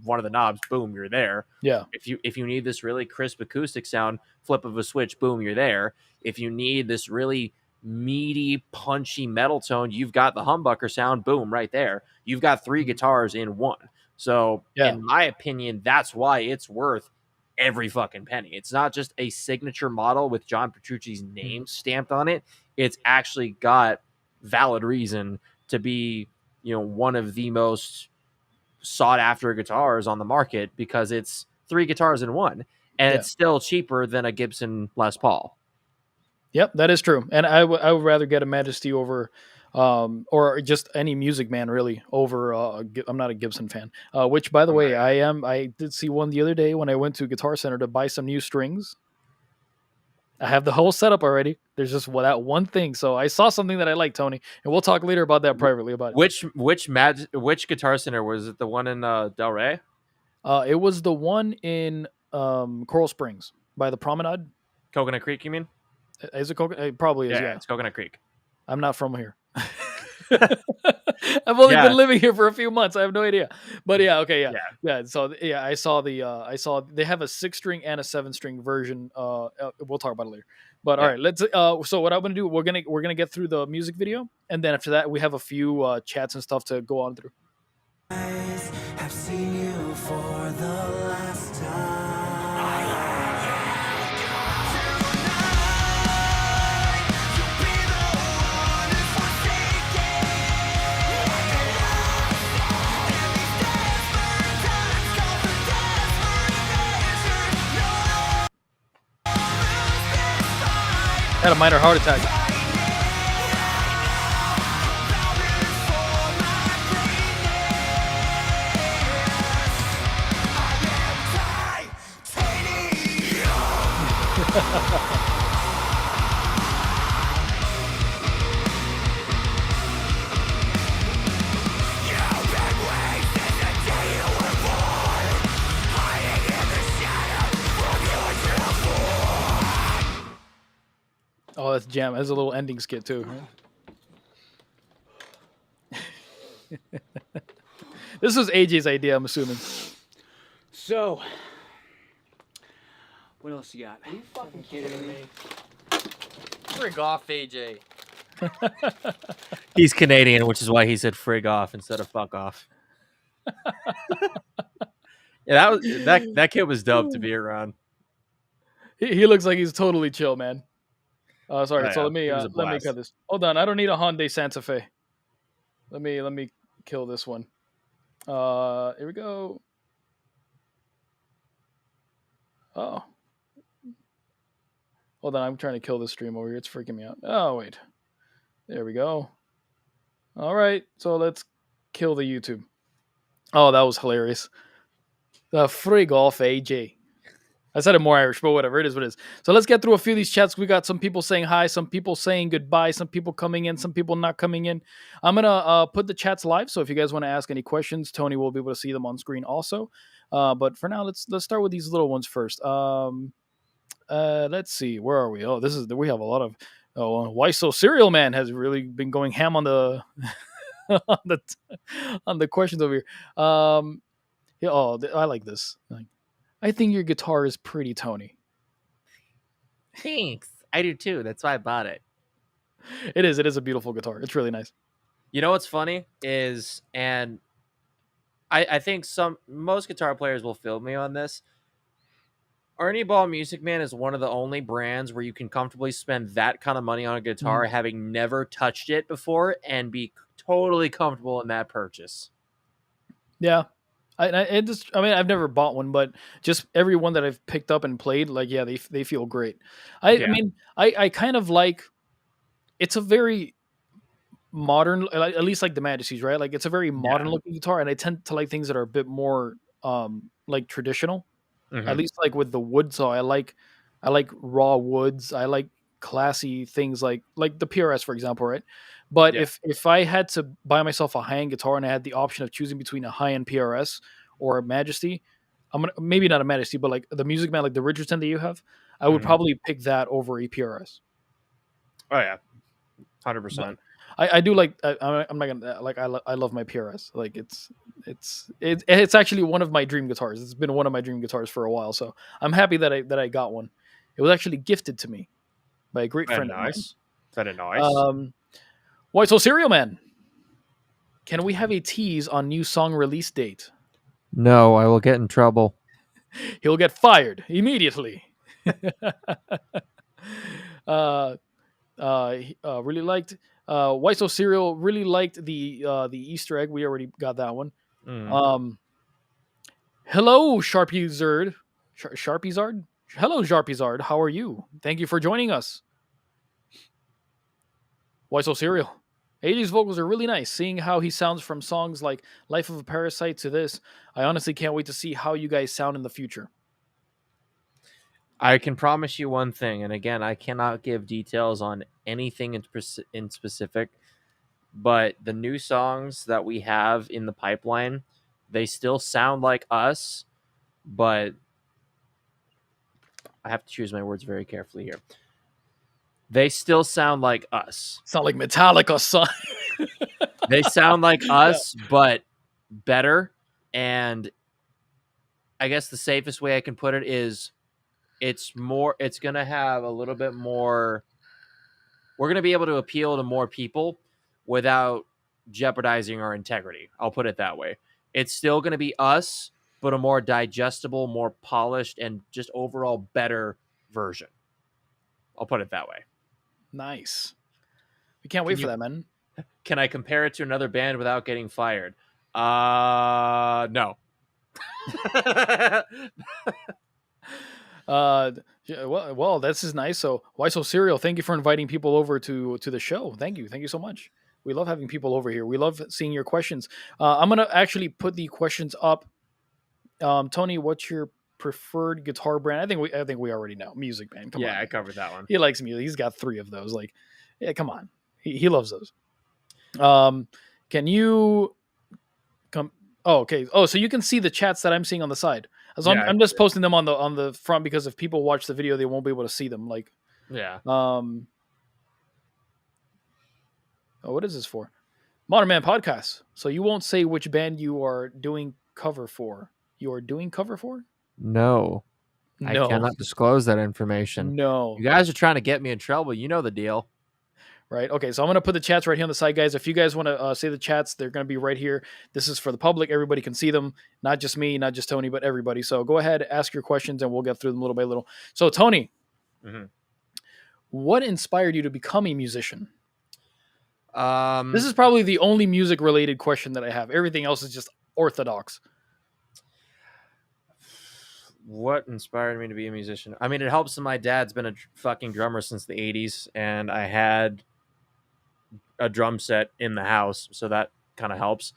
one of the knobs, boom, you're there. Yeah. If you need this really crisp acoustic sound, flip of a switch, boom, you're there. If you need this really meaty, punchy metal tone, you've got the humbucker sound, boom, right there. You've got three Mhm. guitars in one. So, Yeah. in my opinion, that's why it's worth every fucking penny. It's not just a signature model with John Petrucci's Mhm. name stamped on it. It's actually got valid reason to be, one of the most sought after guitars on the market because it's three guitars in one, and Yeah. it's still cheaper than a Gibson Les Paul. Yep, that is true. And I would rather get a Majesty over, or just any Music Man really over. I'm not a Gibson fan. Which, by the I'm not way, I either. am. I did see one the other day when I went to Guitar Center to buy some new strings. I have the whole setup already. There's just that one thing. So I saw something that I like, Tony, and we'll talk later about that privately about it. Which Guitar Center was it? The one in Del Rey? It was the one in Coral Springs by the Promenade. Coconut Creek, you mean? Is it Coconut? It probably is. Yeah, Yeah, it's Coconut Creek. I'm not from here. I've only been Yeah, living here for a few months. I have no idea. But yeah, okay, yeah. yeah. Yeah, so yeah, I saw they have a 6-string and a 7-string version. We'll talk about it later. But all Yeah. right, let's so what I'm going to do, we're going to get through the music video, and then after that we have a few chats and stuff to go on through. Have seen you for the last time. Had a minor heart attack. Oh, that's jam. There's a little ending skit too. This was AJ's idea, I'm assuming. So, what else you got? Are you fucking kidding me? Frig off, AJ. He's Canadian, which is why he said frig off instead of fuck off. Yeah, that kid was dope to be around. He looks like he's totally chill, man. Sorry. Oh, So yeah. He was a let me blast. cut this. Hold on. I don't need a Hyundai Santa Fe. Let me kill this one. Here we go. Oh. Hold on. I'm trying to kill this stream over here. It's freaking me out. Oh wait. There we go. All right. So let's kill the YouTube. Oh, that was hilarious. The frig off, AJ. I said it more Irish, but whatever. It is what it is. So let's get through a few of these chats. We got some people saying hi, some people saying goodbye, some people coming in, some people not coming in. I'm going to put the chats live. So if you guys want to ask any questions, Tony will be able to see them on screen also. But for now, let's start with these little ones first. Let's see. Where are we? Oh, we have a lot of. Oh, Why So Serial Man has really been going ham on the on the on the questions over here. Yeah, I like this. I think your guitar is pretty, Tony. Thanks. I do too. That's why I bought it. It is. It is a beautiful guitar. It's really nice. You know what's funny is, and I think most guitar players will feel me on this. Ernie Ball Music Man is one of the only brands where you can comfortably spend that kind of money on a guitar, having never touched it before, and be totally comfortable in that purchase. Yeah. I've never bought one, but just every one that I've picked up and played, like, yeah, they feel great. I kind of like, it's a very modern, at least like the Majesties, right? Like, it's a very modern looking guitar, and I tend to like things that are a bit more like traditional. At least like with the wood. So I like raw woods. I like classy things like the PRS, for example, right? But if I had to buy myself a high-end guitar and I had the option of choosing between a high-end PRS or a Majesty, I'm gonna, maybe not a Majesty, but like the Music Man, like the Richardson that you have, I would probably pick that over a PRS. Oh yeah, 100%. I do like. I'm not gonna like. I love my PRS. Like it's actually one of my dream guitars. It's been one of my dream guitars for a while. So I'm happy that I got one. It was actually gifted to me by a great friend of mine. Very nice. Why So Serial Man? Can we have a tease on new song release date? No, I will get in trouble. He'll get fired immediately. Really liked. Why So Serial really liked the Easter egg. We already got that one. Hello, Sharpie Zard. Sharpie Zard? Hello, Sharpie Zard. How are you? Thank you for joining us. Why So Serial? AJ's vocals are really nice. Seeing how he sounds from songs like Life of a Parasite to this, I honestly can't wait to see how you guys sound in the future. I can promise you one thing, and again, I cannot give details on anything in specific, but the new songs that we have in the pipeline, they still sound like us, but I have to choose my words very carefully here. They still sound like us. Sound like Metallica, son. They sound like us, but better. And I guess the safest way I can put it is it's going to have a little bit more. We're going to be able to appeal to more people without jeopardizing our integrity. I'll put it that way. It's still going to be us, but a more digestible, more polished, and just overall better version. I'll put it that way. Nice. We can't wait for that, man. Can I compare it to another band without getting fired? No. Well, this is nice. So, Why So Serial? Thank you for inviting people over to the show. Thank you so much. We love having people over here. We love seeing your questions. I'm gonna actually put the questions up. Tony, what's your preferred guitar brand? I think we already know. Music Man. Come on. I covered that one. He likes music. He's got 3 of those. Like, yeah, come on. He loves those. Can you come? Oh, okay. Oh, so you can see the chats that I'm seeing on the side. I'm just posting them on the front because if people watch the video, they won't be able to see them. Like, oh, what is this for? Modern Man Podcast. So you won't say which band you are doing cover for. You are doing cover for? No. I cannot disclose that information. No. You guys are trying to get me in trouble. You know the deal. Right. Okay. So I'm going to put the chats right here on the side, guys. If you guys want to say the chats, they're going to be right here. This is for the public. Everybody can see them. Not just me, not just Tony, but everybody. So go ahead, ask your questions, and we'll get through them little by little. So, Tony, what inspired you to become a musician? This is probably the only music-related question that I have. Everything else is just orthodox. What inspired me to be a musician? I mean, it helps that my dad's been a fucking drummer since the 80s, and I had a drum set in the house, so that kind of helps.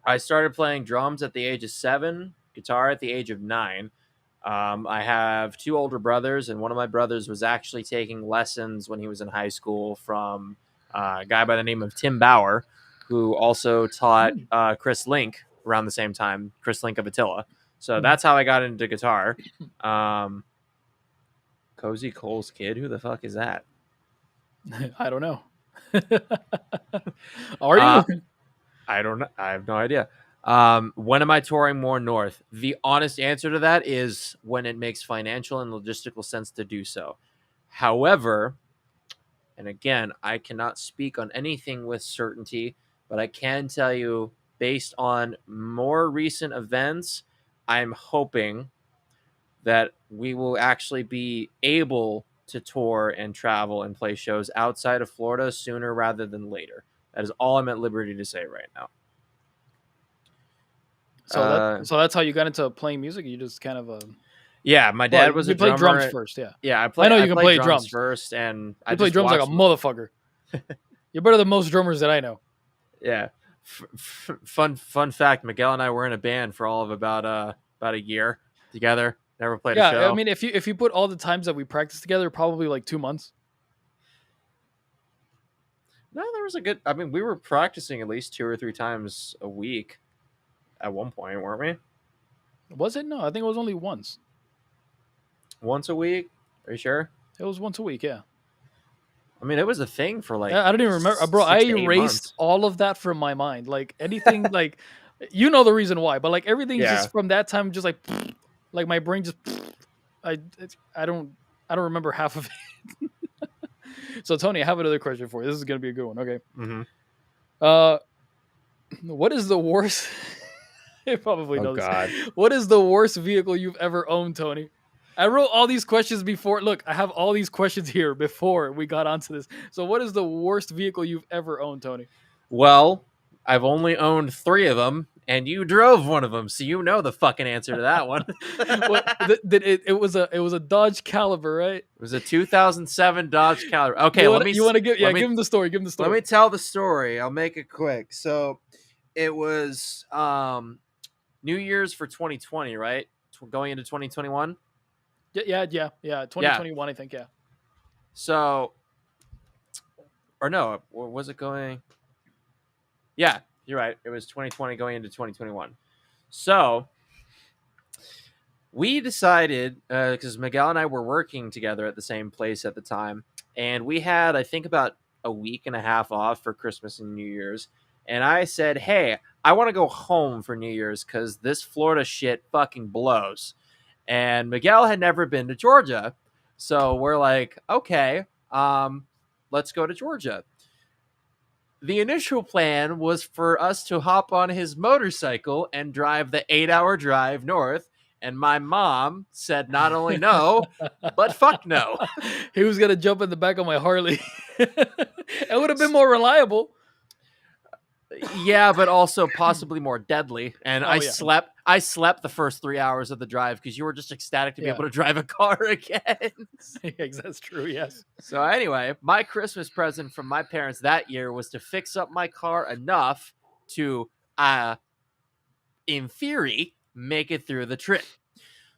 I started playing drums at the age of 7, guitar at the age of 9. I have 2 older brothers, and one of my brothers was actually taking lessons when he was in high school from a guy by the name of Tim Bauer, who also taught Chris Link around the same time, Chris Link of Attila. So that's how I got into guitar. Cozy Cole's kid? Who the fuck is that? I don't know. Are you? I don't know. I have no idea. When am I touring more north? The honest answer to that is when it makes financial and logistical sense to do so. However, and again, I cannot speak on anything with certainty, but I can tell you based on more recent events, I'm hoping that we will actually be able to tour and travel and play shows outside of Florida sooner rather than later. That is all I'm at liberty to say right now. So that's how you got into playing music. You just kind of yeah, my dad was a drummer. You played drums first, yeah. Yeah, I know you can play drums first, and I play drums like a motherfucker. You're better than most drummers that I know. Yeah, fun fact: Miguel and I were in a band for all of about a year together. Never played a show. Yeah, I mean, if you put all the times that we practiced together, probably like 2 months. No, there was a good. I mean, we were practicing at least 2 or 3 times a week at one point, weren't we? Was it? No, I think it was only once. Once a week? Are you sure? It was once a week, yeah. I mean, it was a thing for like. I don't even remember, bro. I erased all of that from my mind. Like anything, like you know the reason why, but like everything just from that time, just like my brain just. I don't remember half of it. So Tony, I have another question for you. This is gonna be a good one. Okay. Mm-hmm. What is the worst? It probably knows. God. What is the worst vehicle you've ever owned, Tony? I wrote all these questions before. Look, I have all these questions here before we got onto this. So what is the worst vehicle you've ever owned, Tony? Well, I've only owned 3 of them, and you drove one of them, so you know the fucking answer to that one. It was a Dodge Caliber, right? It was a 2007 Dodge Caliber. Okay, give him the story. Give him the story. Let me tell the story. I'll make it quick. So it was New Year's for 2020, right? Going into 2021. Yeah. 2021, I think. Yeah. So, or no, was it going? Yeah, you're right. It was 2020 going into 2021. So we decided, because Miguel and I were working together at the same place at the time, and we had, I think, about a week and a half off for Christmas and New Year's. And I said, hey, I want to go home for New Year's because this Florida shit fucking blows. And Miguel had never been to Georgia. So we're like, okay, let's go to Georgia. The initial plan was for us to hop on his motorcycle and drive the 8-hour drive north. And my mom said not only no, but fuck no. He was going to jump in the back of my Harley. It would have been more reliable. Yeah, but also possibly more deadly. And I slept the first 3 hours of the drive because you were just ecstatic to be able to drive a car again. That's true, yes. So anyway, my Christmas present from my parents that year was to fix up my car enough to, in theory, make it through the trip.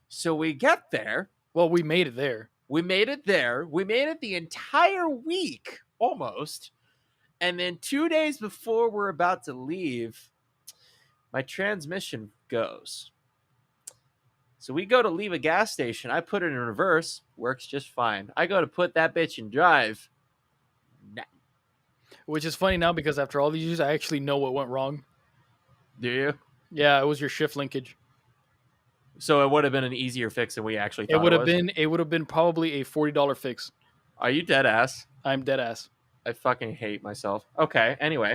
So we get there. Well, we made it there. We made it the entire week, almost. And then 2 days before we're about to leave, my transmission goes. So we go to leave a gas station. I put it in reverse. Works just fine. I go to put that bitch in drive. Nah. Which is funny now because after all these years, I actually know what went wrong. Do you? Yeah, it was your shift linkage. So it would have been an easier fix than we actually thought it would have been probably a $40 fix. Are you dead ass? I'm dead ass. I fucking hate myself. Okay, anyway.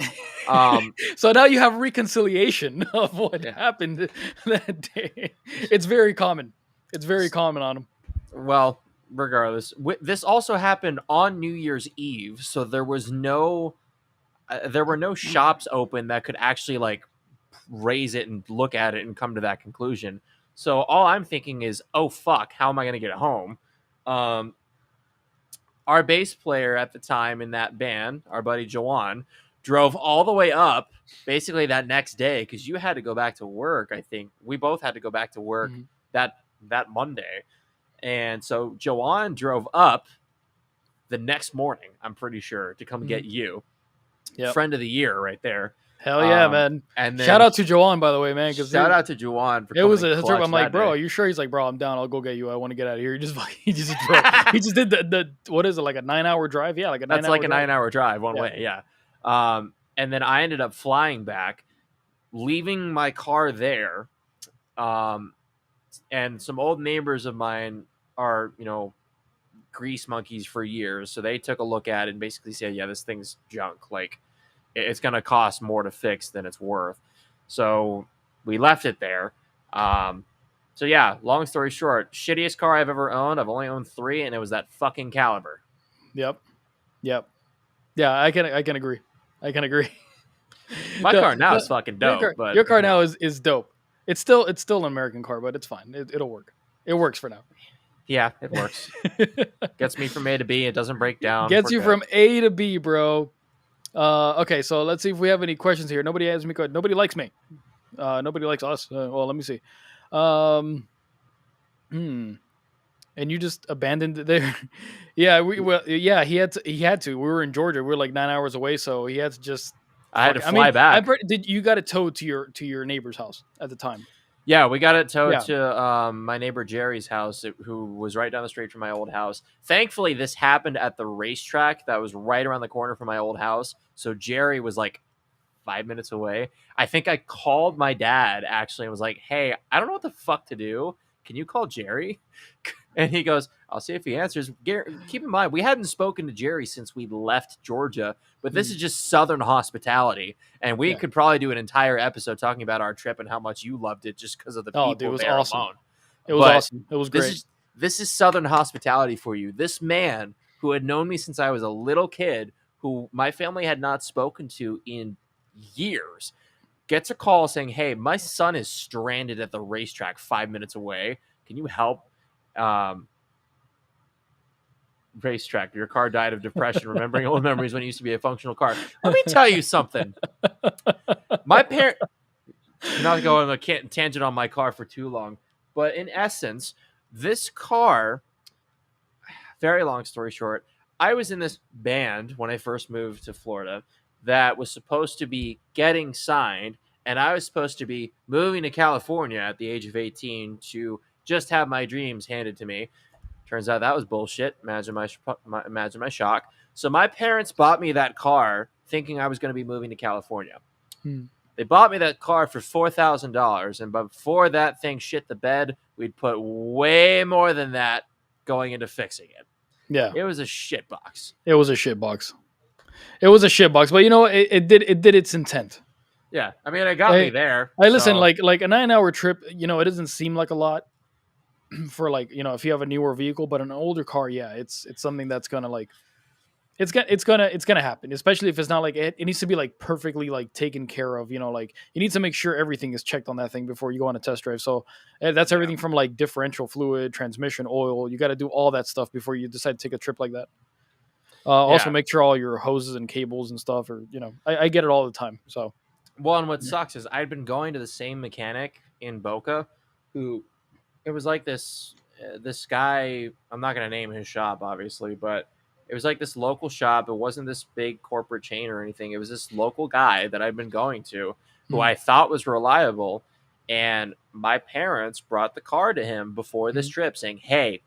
So now you have reconciliation of what happened that day. It's very common. It's very common on them. Well, regardless. This also happened on New Year's Eve, so there was no... there were no shops open that could actually, like, raise it and look at it and come to that conclusion. So all I'm thinking is, oh, fuck, how am I going to get home? Our bass player at the time in that band, our buddy Jawan, drove all the way up basically that next day because you had to go back to work. I think we both had to go back to work that Monday. And so Joanne drove up the next morning, I'm pretty sure, to come get you. Yep. Friend of the year right there. Hell yeah, man. And then shout out to Joanne, by the way, man. Shout out to Joanne for it was coming a in trip. clutch I'm like, that bro, day. are you sure? He's like, bro, I'm down. I'll go get you. I want to get out of here. He just drove. He just did the what is it, like a 9-hour drive? Yeah, like a 9-hour That's like a drive. 9-hour drive one way, yeah. And then I ended up flying back, leaving my car there. And some old neighbors of mine are, grease monkeys for years. So they took a look at it and basically said, yeah, this thing's junk. Like, it's going to cost more to fix than it's worth. So we left it there. So yeah, long story short, shittiest car I've ever owned. I've only owned 3, and it was that fucking Caliber. Yep. Yeah, I can agree. I can agree. My car now is fucking dope. Your car now is dope. It's still an American car, but it's fine. It'll work. It works for now. Yeah, it works. Gets me from A to B. It doesn't break down. Gets you from A to B, bro. Okay, so let's see if we have any questions here. Nobody has me. Nobody likes me. Nobody likes us. Well, let me see. And you just abandoned it there. Yeah, he had to. We were in Georgia. We were like 9 hours away, so he had to just. I had to fly back. Did you got it towed to your neighbor's house at the time? Yeah, we got it towed to my neighbor Jerry's house, who was right down the street from my old house. Thankfully, this happened at the racetrack that was right around the corner from my old house. So Jerry was like 5 minutes away. I think I called my dad actually and was like, hey, I don't know what the fuck to do. Can you call Jerry? And he goes, I'll see if he answers. Keep in mind, we hadn't spoken to Jerry since we left Georgia, but this is just Southern hospitality. And we could probably do an entire episode talking about our trip and how much you loved it just because of the people. Oh, dude, it was there awesome. alone. It was awesome. It was great. This is Southern hospitality for you. This man who had known me since I was a little kid, who my family had not spoken to in years, gets a call saying, hey, my son is stranded at the racetrack 5 minutes away. Can you help? Racetrack, your car died of depression, remembering old memories when it used to be a functional car. Let me tell you something. My parent, not going on a tangent on my car for too long, but in essence, this car, very long story short, I was in this band when I first moved to Florida that was supposed to be getting signed, and I was supposed to be moving to California at the age of 18 to just have my dreams handed to me. Turns out that was bullshit. Imagine my shock. So my parents bought me that car thinking I was going to be moving to California. They bought me that car for $4,000, and before that thing shit the bed, we'd put way more than that going into fixing it. Yeah, it was a shit box. It was a shit box. It was a shit box, but you know it did its intent. Yeah, I mean it got me there. Listen, like a 9-hour trip, it doesn't seem like a lot for if you have a newer vehicle, but an older car, it's something that's gonna it's gonna happen, especially if it's not like it needs to be like perfectly like taken care of. You need to make sure everything is checked on that thing before you go on a test drive. So that's everything from like differential fluid, transmission, oil. You got to do all that stuff before you decide to take a trip like that. Also, make sure all your hoses and cables and stuff are. I get it all the time. So, well, and what sucks is I'd been going to the same mechanic in Boca, who it was like this guy. I'm not gonna name his shop, obviously, but it was like this local shop. It wasn't this big corporate chain or anything. It was this local guy that I'd been going to, who I thought was reliable. And my parents brought the car to him before this trip, saying, "Hey,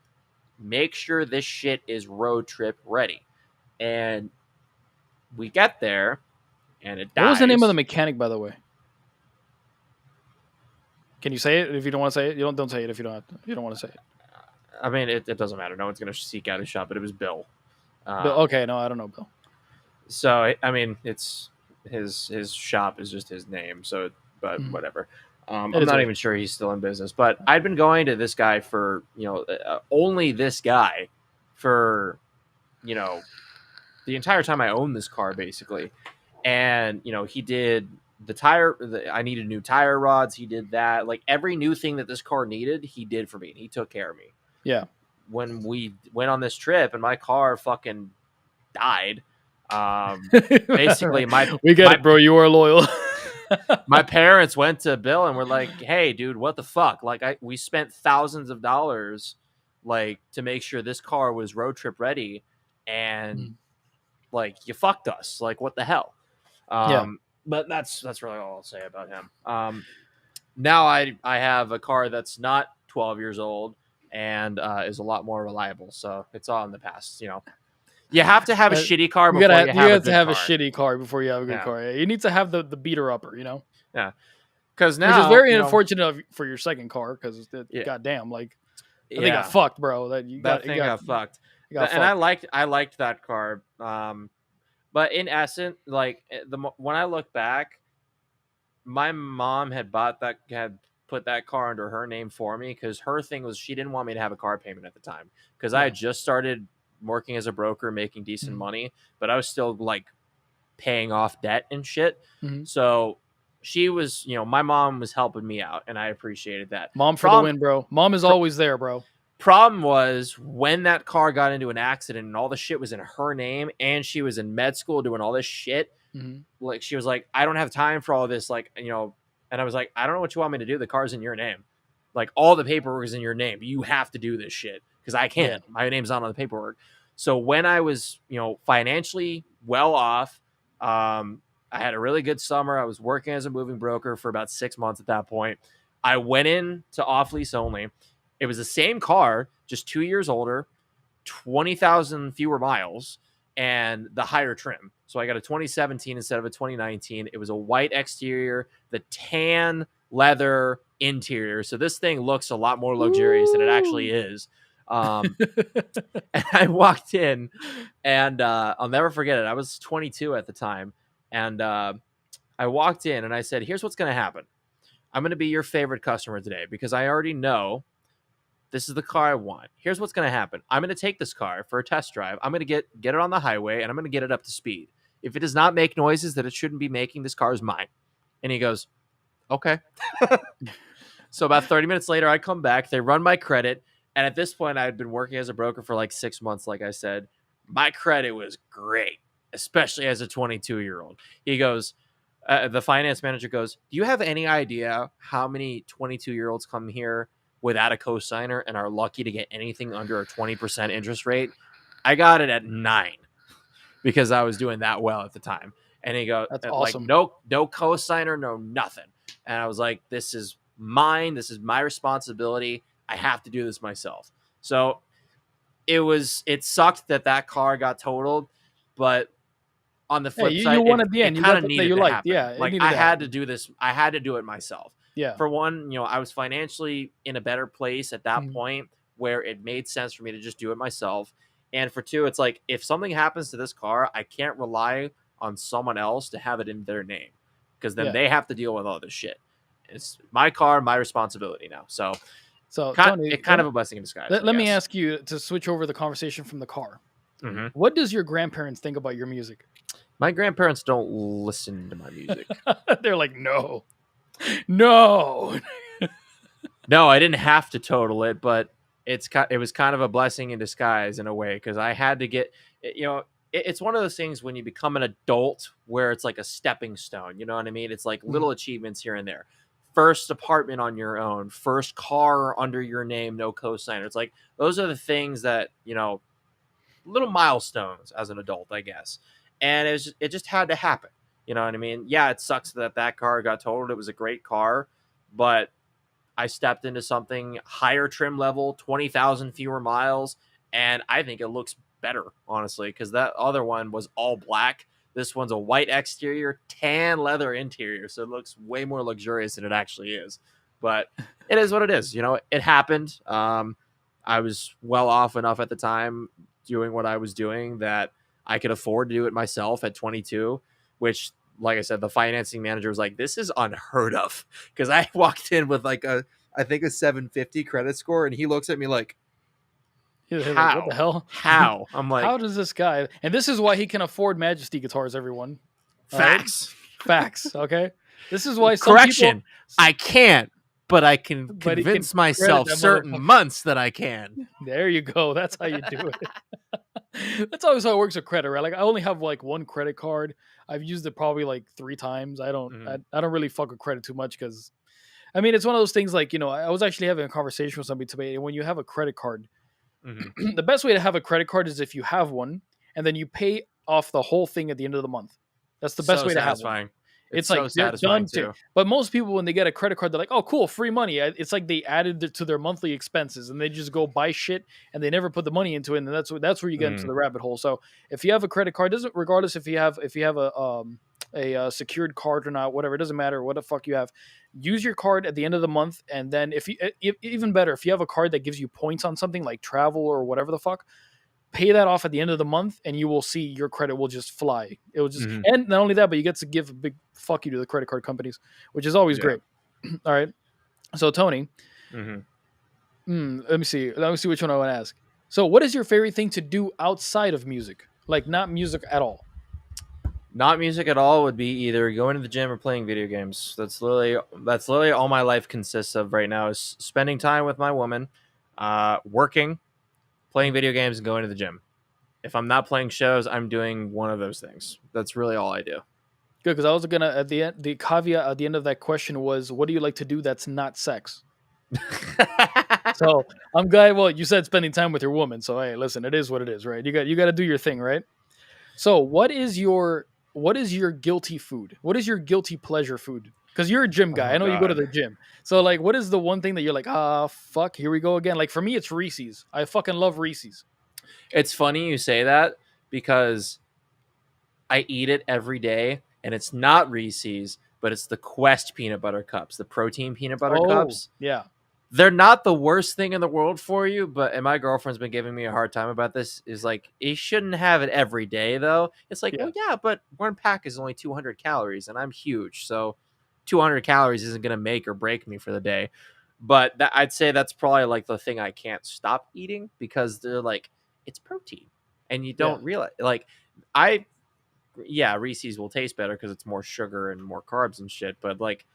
make sure this shit is road trip ready." And we get there, and it dies. What was the name of the mechanic, by the way? Can you say it if you don't want to say it? You don't say it if you don't want to say it. I mean, it doesn't matter. No one's going to seek out his shop, but it was Bill. Bill. Okay, no, I don't know Bill. So I mean, it's his shop is just his name. So, but whatever. I'm not even sure he's still in business. But I'd been going to this guy for only this guy for the entire time I owned this car, basically. And he did the tire. I needed new tire rods. He did that. Like every new thing that this car needed, he did for me, and he took care of me. Yeah. When we went on this trip and my car fucking died, Basically, we get it, bro. You are loyal. my parents went to Bill and were like, "Hey, dude, what the fuck? Like, we spent thousands of dollars, like, to make sure this car was road trip ready, and like, you fucked us. Like, what the hell?" But that's really all I'll say about him. Now I have a car that's not 12 years old and is a lot more reliable. So it's all in the past. You know, you have to have a shitty car before you have a shitty car before you have a good car. Yeah. You need to have the beater upper. You know. Yeah. Because now, which is very unfortunate for your second car. Because goddamn, like I think got fucked, bro. That thing got fucked. And I liked that car. But in essence, like when I look back, my mom had put that car under her name for me because her thing was she didn't want me to have a car payment at the time because I had just started working as a broker, making decent money, but I was still like paying off debt and shit. So she was, my mom was helping me out, and I appreciated that. Mom for the win, bro. Mom is always there, bro. Problem was when that car got into an accident and all the shit was in her name, and she was in med school doing all this shit. Like she was like, I don't have time for all this, like, and I was like, I don't know what you want me to do. The car's in your name. Like all the paperwork is in your name. You have to do this shit because I can't. Yeah. My name's not on the paperwork. So when I was, financially well off, I had a really good summer. I was working as a moving broker for about 6 months at that point. I went in to off lease only. It was the same car, just 2 years older, 20,000 fewer miles, and the higher trim. So I got a 2017 instead of a 2019. It was a white exterior, the tan leather interior. So this thing looks a lot more luxurious than it actually is. And I walked in, and I'll never forget it. I was 22 at the time, and I walked in, and I said, here's what's going to happen. I'm going to be your favorite customer today because I already know this is the car I want. Here's what's going to happen. I'm going to take this car for a test drive. I'm going to get it on the highway, and I'm going to get it up to speed. If it does not make noises that it shouldn't be making, this car is mine. And he goes, okay. So about 30 minutes later, I come back. They run my credit. And at this point, I had been working as a broker for like 6 months, like I said. My credit was great, especially as a 22-year-old. He goes, the finance manager goes, do you have any idea how many 22-year-olds come here without a cosigner and are lucky to get anything under a 20% interest rate? I got it at 9 because I was doing that well at the time. And he goes, that's awesome. Like, no cosigner, no nothing. And I was like, this is mine. This is my responsibility. I have to do this myself. So it sucked that car got totaled, but on the flip side, you won at the end. It kind of needed to happen. Yeah, like I had to do this. I had to do it myself. Yeah. For one, I was financially in a better place at that point where it made sense for me to just do it myself. And for two, it's like, if something happens to this car, I can't rely on someone else to have it in their name because then they have to deal with all this shit. It's my car, my responsibility now. So Tony, it's kind of a blessing in disguise. Let me ask you to switch over the conversation from the car. What does your grandparents think about your music? My grandparents don't listen to my music. They're like, no. No, I didn't have to total it, but it was kind of a blessing in disguise in a way because I had to get, it's one of those things when you become an adult where it's like a stepping stone. You know what I mean? It's like little achievements here and there. First apartment on your own, first car under your name, no cosigner. It's like those are the things that, little milestones as an adult, I guess. And it just had to happen. You know what I mean? Yeah, it sucks that car got totaled. It was a great car, but I stepped into something higher trim level, 20,000 fewer miles, and I think it looks better, honestly, because that other one was all black. This one's a white exterior, tan leather interior, so it looks way more luxurious than it actually is. But it is what it is. It happened. I was well off enough at the time doing what I was doing that I could afford to do it myself at 22, which, like I said, the financing manager was like, this is unheard of. Because I walked in with like I think a 750 credit score, and he looks at me like, how? Like, what the hell? How? I'm like, how does this guy? And this is why he can afford Majesty guitars, everyone. Facts. Right? Facts, okay? This is why Correction, I can't, but I can convince myself certain months that I can. There you go. That's how you do it. That's always how it works with credit, right? Like I only have like one credit card. I've used it probably like 3 times. I don't really fuck with credit too much because I mean it's one of those things like I was actually having a conversation with somebody today. And when you have a credit card, the best way to have a credit card is if you have one and then you pay off the whole thing at the end of the month. That's the best So way to have one. satisfying. It's so like they're satisfying done too. But most people, when they get a credit card, they're like, "Oh, cool, free money." It's like they added it to their monthly expenses, and they just go buy shit, and they never put the money into it, and that's where you get into the rabbit hole. So if you have a credit card, doesn't regardless if you have a secured card or not, whatever, it doesn't matter what the fuck you have. Use your card at the end of the month, and then if even better, if you have a card that gives you points on something like travel or whatever the fuck, pay that off at the end of the month and you will see your credit will just fly. It will just and not only that, but you get to give a big fuck you to the credit card companies, which is always great. All right. So Tony, let me see which one I want to ask. So what is your favorite thing to do outside of music? Like not music at all. Not music at all would be either going to the gym or playing video games. That's literally all my life consists of right now is spending time with my woman, working, playing video games, and going to the gym. If I'm not playing shows, I'm doing one of those things. That's really all I do. Good, because I was gonna at the end, the caveat at the end of that question was, what do you like to do that's not sex? So I'm glad. Well, you said spending time with your woman, so hey, listen, it is what it is, right? You got to do your thing, right? So what is your guilty food? What is your guilty pleasure food? Because you're a gym guy. I know you go to the gym. So like, what is the one thing that you're like, fuck, here we go again? Like for me, it's Reese's. I fucking love Reese's. It's funny you say that because I eat it every day, and it's not Reese's, but it's the Quest peanut butter cups, the protein peanut butter cups. Yeah. They're not the worst thing in the world for you, and my girlfriend's been giving me a hard time about this. Is like, you shouldn't have it every day, though. It's like, well, yeah, but one pack is only 200 calories, and I'm huge, so 200 calories isn't going to make or break me for the day. But I'd say that's probably like the thing I can't stop eating because they're like, it's protein, and you don't realize. Like, Reese's will taste better because it's more sugar and more carbs and shit, but like,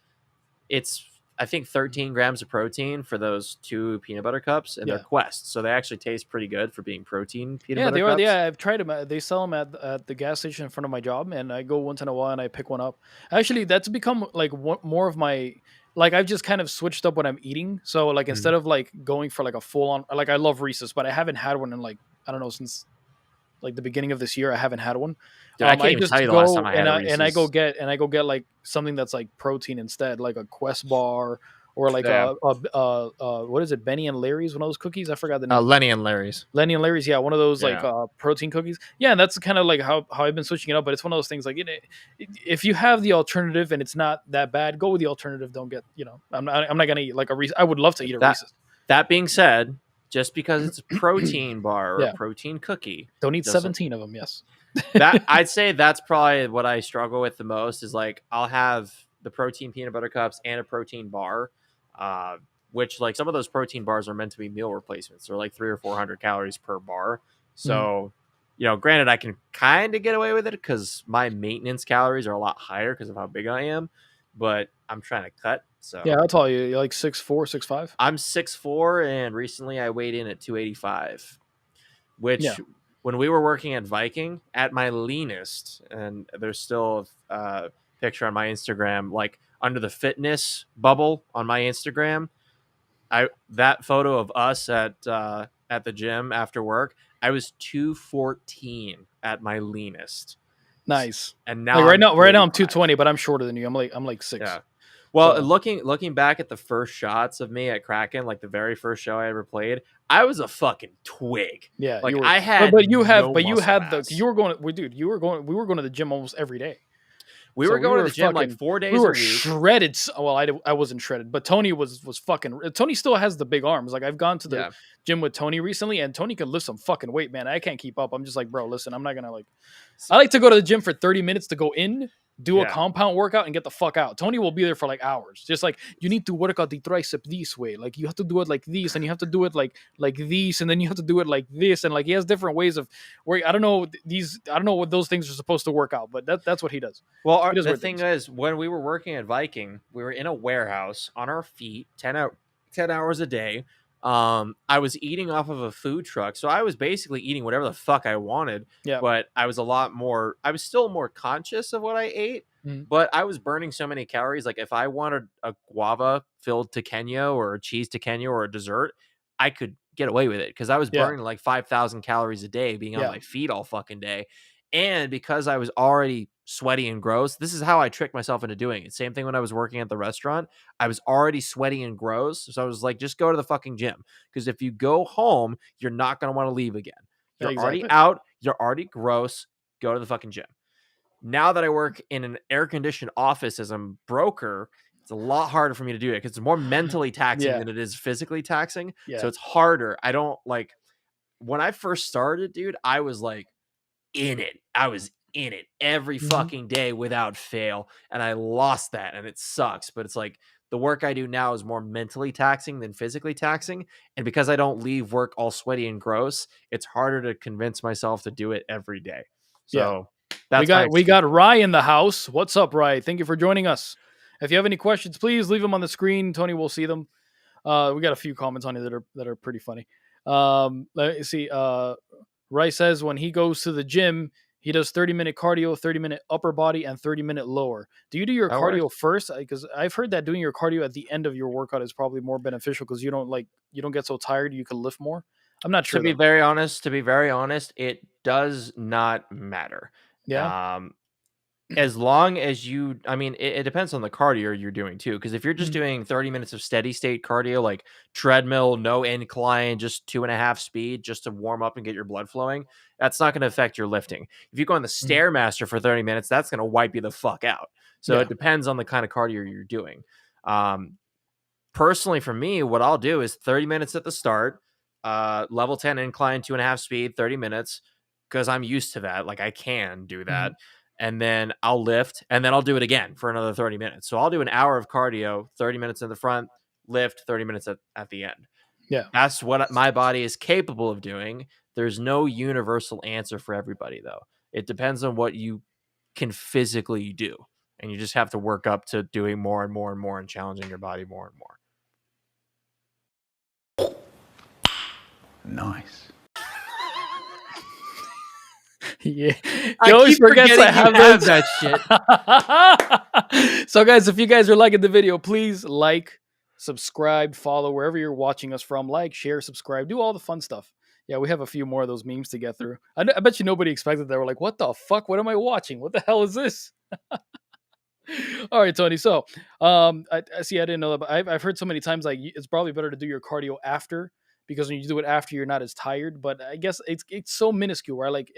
it's I think 13 grams of protein for those 2 peanut butter cups, and they're Quest, so they actually taste pretty good for being protein peanut butter cups. Yeah, I've tried them. They sell them at the gas station in front of my job, and I go once in a while and I pick one up. Actually, that's become like more of my, like, I've just kind of switched up what I'm eating. So like instead of like going for like a full on, like I love Reese's, but I haven't had one in like, I don't know, since like the beginning of this year. I haven't had one. Dude, I can't even tell you the last time I had a Reese's. And I go get like something that's like protein instead, like a Quest bar or like what is it, Benny and Larry's, one of those cookies? I forgot the name. Lenny and Larry's. Lenny and Larry's, yeah, one of those like protein cookies. Yeah, and that's kind of like how I've been switching it up. But it's one of those things like, if you have the alternative and it's not that bad, go with the alternative. Don't get, I'm not gonna eat like a Reese's. I would love to eat a Reese's. That being said, just because it's a protein bar or a protein cookie, don't eat 17 of them. Yes. That I'd say that's probably what I struggle with the most is like, I'll have the protein peanut butter cups and a protein bar, which like some of those protein bars are meant to be meal replacements. They're like 300 or 400 calories per bar. So, granted, I can kind of get away with it because my maintenance calories are a lot higher because of how big I am, but I'm trying to cut. So yeah, I'll tell you, you're like 6'4", 6'5". I'm 6'4", and recently I weighed in at 285, which when we were working at Viking at my leanest, and there's still a picture on my Instagram, like under the fitness bubble on my Instagram, that photo of us at the gym after work, I was 214 at my leanest. Nice. And now like right now I'm 220, but I'm shorter than you. I'm like 6. Yeah. Well, so, looking back at the first shots of me at Kraken, like the very first show I ever played, I was a fucking twig. Yeah, like you were, I had, we were going to the gym almost every day. We were going to the gym like 4 days a week. We were shredded. Well, I wasn't shredded, but Tony was fucking. Tony still has the big arms. Like I've gone to the gym with Tony recently, and Tony can lift some fucking weight, man. I can't keep up. I'm just like, bro, listen, I'm not gonna like. I like to go to the gym for 30 minutes to go in, do a compound workout, and get the fuck out. Tony will be there for like hours. Just like, you need to work out the tricep this way. Like you have to do it like this, and you have to do it like this, and then you have to do it like this, and like he has different ways of where I don't know what those things are supposed to work out, but that's what he does. Well, the thing is, when we were working at Viking, we were in a warehouse on our feet 10 hours a day, I was eating off of a food truck, so I was basically eating whatever the fuck I wanted. Yeah. But I was still more conscious of what I ate. Mhm. But I was burning so many calories. Like if I wanted a guava filled tequeño or a cheese tequeño or a dessert, I could get away with it because I was Yeah. burning like 5,000 calories a day being on Yeah. my feet all fucking day. And because I was already sweaty and gross, this is how I tricked myself into doing it. Same thing when I was working at the restaurant. I was already sweaty and gross. So I was like, just go to the fucking gym. Because if you go home, you're not going to want to leave again. You're already Exactly. out. You're already gross. Go to the fucking gym. Now that I work in an air-conditioned office as a broker, it's a lot harder for me to do it because it's more mentally taxing Yeah. than it is physically taxing. Yeah. So it's harder. I don't like when I first started, dude, I was like in it. I was in it every Mhm. fucking day without fail. And I lost that and it sucks. But it's like the work I do now is more mentally taxing than physically taxing. And because I don't leave work all sweaty and gross, it's harder to convince myself to do it every day. So that's we got Rye in the house. What's up, Rye? Thank you for joining us. If you have any questions, please leave them on the screen. Tony will see them. We got a few comments on it that are pretty funny. Let me see. Rye says when he goes to the gym, he does 30-minute cardio, 30-minute upper body, and 30-minute lower. Do you do your That cardio first? Because I've heard that doing your cardio at the end of your workout is probably more beneficial because you don't get so tired you can lift more. I'm not sure. To be very honest, it does not matter. Yeah. As long as it depends on the cardio you're doing too. Because if you're just Mhm. doing 30 minutes of steady state cardio, like treadmill, no incline, just 2.5 speed, just to warm up and get your blood flowing, that's not going to affect your lifting. If you go on the Stairmaster for 30 minutes, that's going to wipe you the fuck out. So Yeah. it depends on the kind of cardio you're doing. Personally, for me, what I'll do is 30 minutes at the start, level 10 incline, 2.5 speed, 30 minutes, because I'm used to that. Like I can do that. And then I'll lift and then I'll do it again for another 30 minutes. So I'll do an hour of cardio, 30 minutes in the front, lift 30 minutes at the end. Yeah. That's what my body is capable of doing. There's no universal answer for everybody, though. It depends on what you can physically do. And you just have to work up to doing more and more and more and challenging your body more and more. Nice. Yeah. I He always keep forgets I forgetting have you have that shit. So, guys, if you guys are liking the video, please like, subscribe, follow wherever you're watching us from. Like, share, subscribe, do all the fun stuff. Yeah, we have a few more of those memes to get through. I bet you nobody expected that. We're like, what the fuck? What am I watching? What the hell is this? All right, Tony. So, I see. I didn't know that, but I've heard so many times like it's probably better to do your cardio after because when you do it after, you're not as tired. But I guess it's so minuscule, right? Like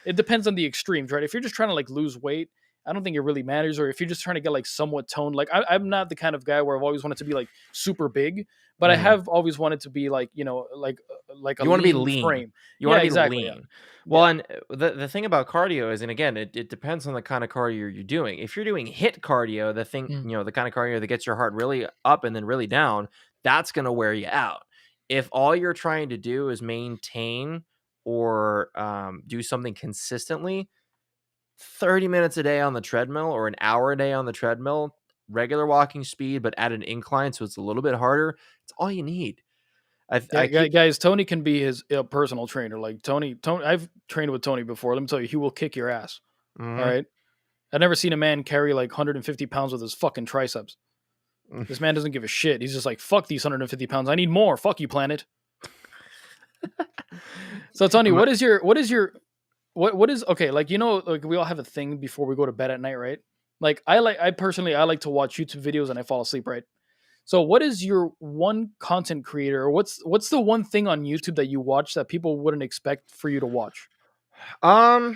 it depends on the extremes, right? If you're just trying to like lose weight, I don't think it really matters. Or if you're just trying to get like somewhat toned, like I'm not the kind of guy where I've always wanted to be like super big, but I have always wanted to be like like a You want to be lean. frame. You want to be exactly, lean. yeah. Well, and the thing about cardio is, and again, it depends on the kind of cardio you're doing. If you're doing HIIT cardio, the thing, the kind of cardio that gets your heart really up and then really down, that's going to wear you out. If all you're trying to do is maintain or do something consistently, 30 minutes a day on the treadmill or an hour a day on the treadmill, regular walking speed, but at an incline, so it's a little bit harder, it's all you need. Guys, Tony can be his personal trainer. Like Tony, I've trained with Tony before. Let me tell you, he will kick your ass. All right. I've never seen a man carry like 150 pounds with his fucking triceps. This man doesn't give a shit. He's just like, fuck these 150 pounds. I need more. Fuck you, planet. So Tony, what is okay? Like, like we all have a thing before we go to bed at night, right? Like I personally like to watch YouTube videos and I fall asleep, right? So what is your one content creator or what's the one thing on YouTube that you watch that people wouldn't expect for you to watch? I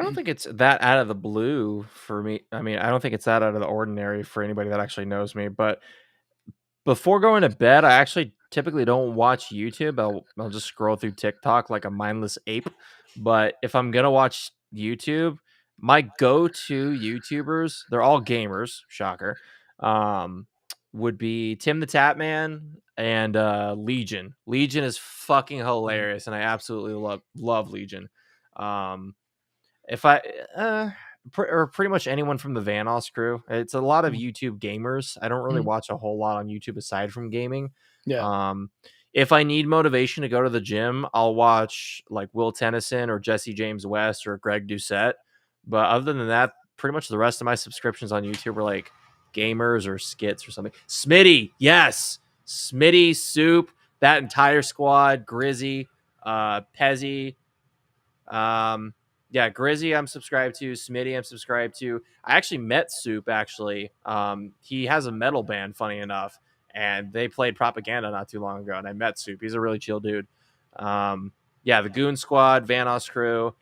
don't think it's that out of the blue for me. I mean, I don't think it's that out of the ordinary for anybody that actually knows me, but before going to bed, I actually typically don't watch YouTube. I'll just scroll through TikTok like a mindless ape. But if I'm gonna watch YouTube, my go-to YouTubers, they're all gamers, shocker, would be Tim the Tatman and Legion. Legion is fucking hilarious, and I absolutely love Legion. If I or pretty much anyone from the Vanoss crew. It's a lot of Mhm. YouTube gamers. I don't really Mhm. watch a whole lot on YouTube aside from gaming. Yeah. If I need motivation to go to the gym, I'll watch like Will Tennyson or Jesse James West or Greg Doucette. But other than that, pretty much the rest of my subscriptions on YouTube are like gamers or skits or something. Smitty, yes, Smitty, Soup, that entire squad, Grizzy, Pezzy, yeah, Grizzy I'm subscribed to, Smitty I'm subscribed to. I actually met Soup actually. He has a metal band, funny enough, and they played Propaganda not too long ago, and I met Soup. He's a really chill dude. Yeah, the Goon Squad, Vanoss crew,